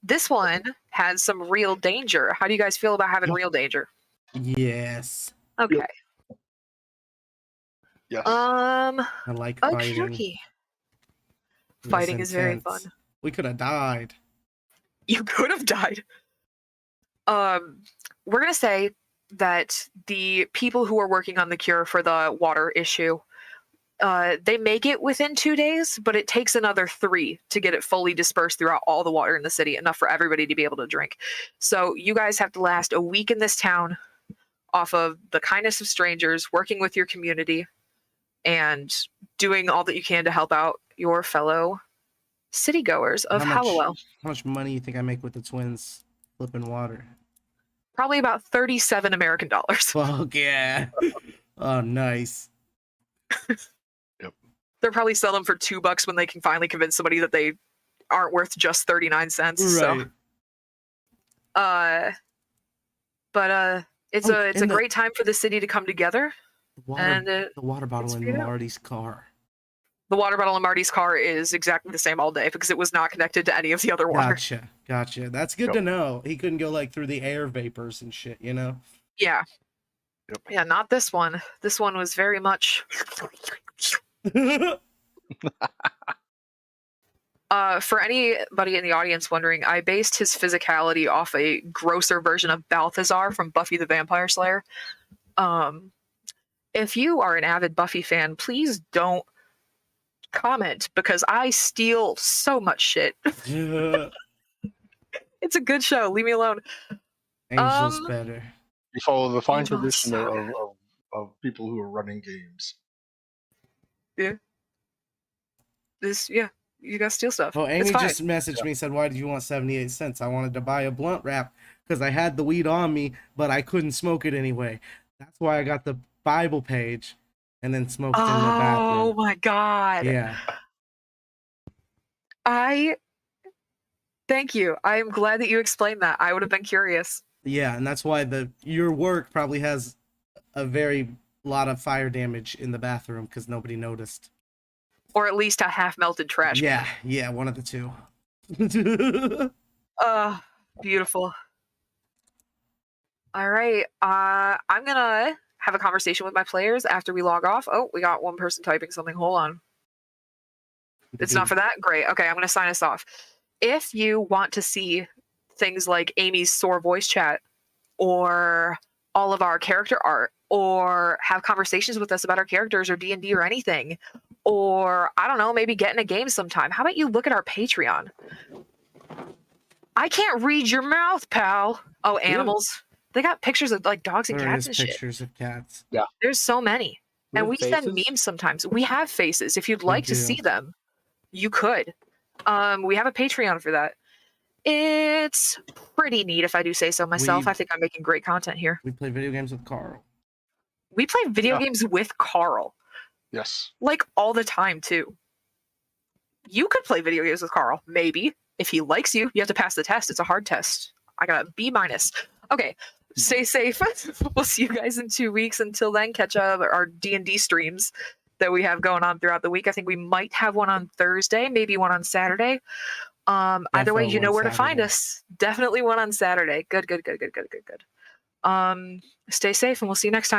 Speaker 1: This one had some real danger. How do you guys feel about having real danger?
Speaker 4: Yes.
Speaker 1: Okay.
Speaker 3: Yes.
Speaker 4: I like
Speaker 1: Okay,
Speaker 4: fighting.
Speaker 1: okay.
Speaker 4: It was
Speaker 1: Fighting is very
Speaker 4: intense.
Speaker 1: fun.
Speaker 4: We could have died.
Speaker 1: You could have died. We're gonna say that the people who are working on the cure for the water issue, they make it within 2 days, but it takes another 3 to get it fully dispersed throughout all the water in the city, enough for everybody to be able to drink. So you guys have to last a week in this town off of the kindness of strangers, working with your community, and doing all that you can to help out your fellow citygoers of Hallowell.
Speaker 4: How much money you think I make with the twins flipping water?
Speaker 1: Probably about 37 American dollars.
Speaker 4: Fuck yeah. Oh, nice.
Speaker 1: They'll probably sell them for $2 when they can finally convince somebody that they aren't worth just 39 cents.
Speaker 4: Right.
Speaker 1: So, it's a great time for the city to come together.
Speaker 4: The water bottle in
Speaker 1: beautiful.
Speaker 4: Marty's car.
Speaker 1: The water bottle in Marty's car is exactly the same all day because it was not connected to any of the other water.
Speaker 4: Gotcha. That's good to know. He couldn't go like through the air vapors and shit, you know?
Speaker 1: Yeah.
Speaker 3: Yep.
Speaker 1: Yeah, not this one. This one was very much. For anybody in the audience wondering, I based his physicality off a grosser version of Balthazar from Buffy the Vampire Slayer. If you are an avid Buffy fan, please don't comment because I steal so much shit. It's a good show. Leave me alone.
Speaker 4: Angel's better.
Speaker 3: You follow the fine
Speaker 1: Angels.
Speaker 3: tradition of people who are running games.
Speaker 1: You gotta steal stuff.
Speaker 4: Well,
Speaker 1: It's
Speaker 4: Amy
Speaker 1: fine.
Speaker 4: just messaged me and said, "Why did you want 78 cents? I wanted to buy a blunt wrap because I had the weed on me, but I couldn't smoke it anyway. That's why I got the Bible page and then smoked in the bathroom."
Speaker 1: Oh my god.
Speaker 4: Yeah.
Speaker 1: Thank you. I am glad that you explained that. I would have been curious.
Speaker 4: Yeah, and that's why your work probably has a very lot of fire damage in the bathroom because nobody noticed.
Speaker 1: Or at least a half melted trash can.
Speaker 4: Yeah, one of the two.
Speaker 1: Beautiful. All right. I'm gonna have a conversation with my players after we log off. Oh, we got one person typing something. Hold on. It's not for that? Great. Okay, I'm going to sign us off. If you want to see things like Amy's sore voice chat or all of our character art or have conversations with us about our characters or D&D or anything, or I don't know, maybe get in a game sometime, how about you look at our Patreon? I can't read your mouth, pal. Oh, animals. They got pictures of like dogs and
Speaker 4: There
Speaker 1: cats
Speaker 4: is
Speaker 1: and shit.
Speaker 4: pictures of cats.
Speaker 1: There's so many.
Speaker 2: We
Speaker 1: And
Speaker 2: have
Speaker 1: we send
Speaker 2: faces?
Speaker 1: memes sometimes. We have faces. If you'd like to
Speaker 4: do.
Speaker 1: see them, you could. We have a Patreon for that. It's pretty neat, if I do say so myself. I think I'm making great content here.
Speaker 4: We play video games with Carl.
Speaker 1: We play video
Speaker 3: Yeah.
Speaker 1: games with Carl,
Speaker 3: Yes.
Speaker 1: like all the time too. You could play video games with Carl, maybe. If he likes you, you have to pass the test. It's a hard test. I got a B-. Okay, stay safe. We'll see you guys in 2 weeks. Until then, catch up our D&D streams that we have going on throughout the week. I think we might have one on Thursday, maybe one on Saturday. Either way,
Speaker 4: Definitely
Speaker 1: you know
Speaker 4: one
Speaker 1: where to find
Speaker 4: Saturday.
Speaker 1: us. Definitely one on Saturday. Good. Stay safe, and we'll see you next time.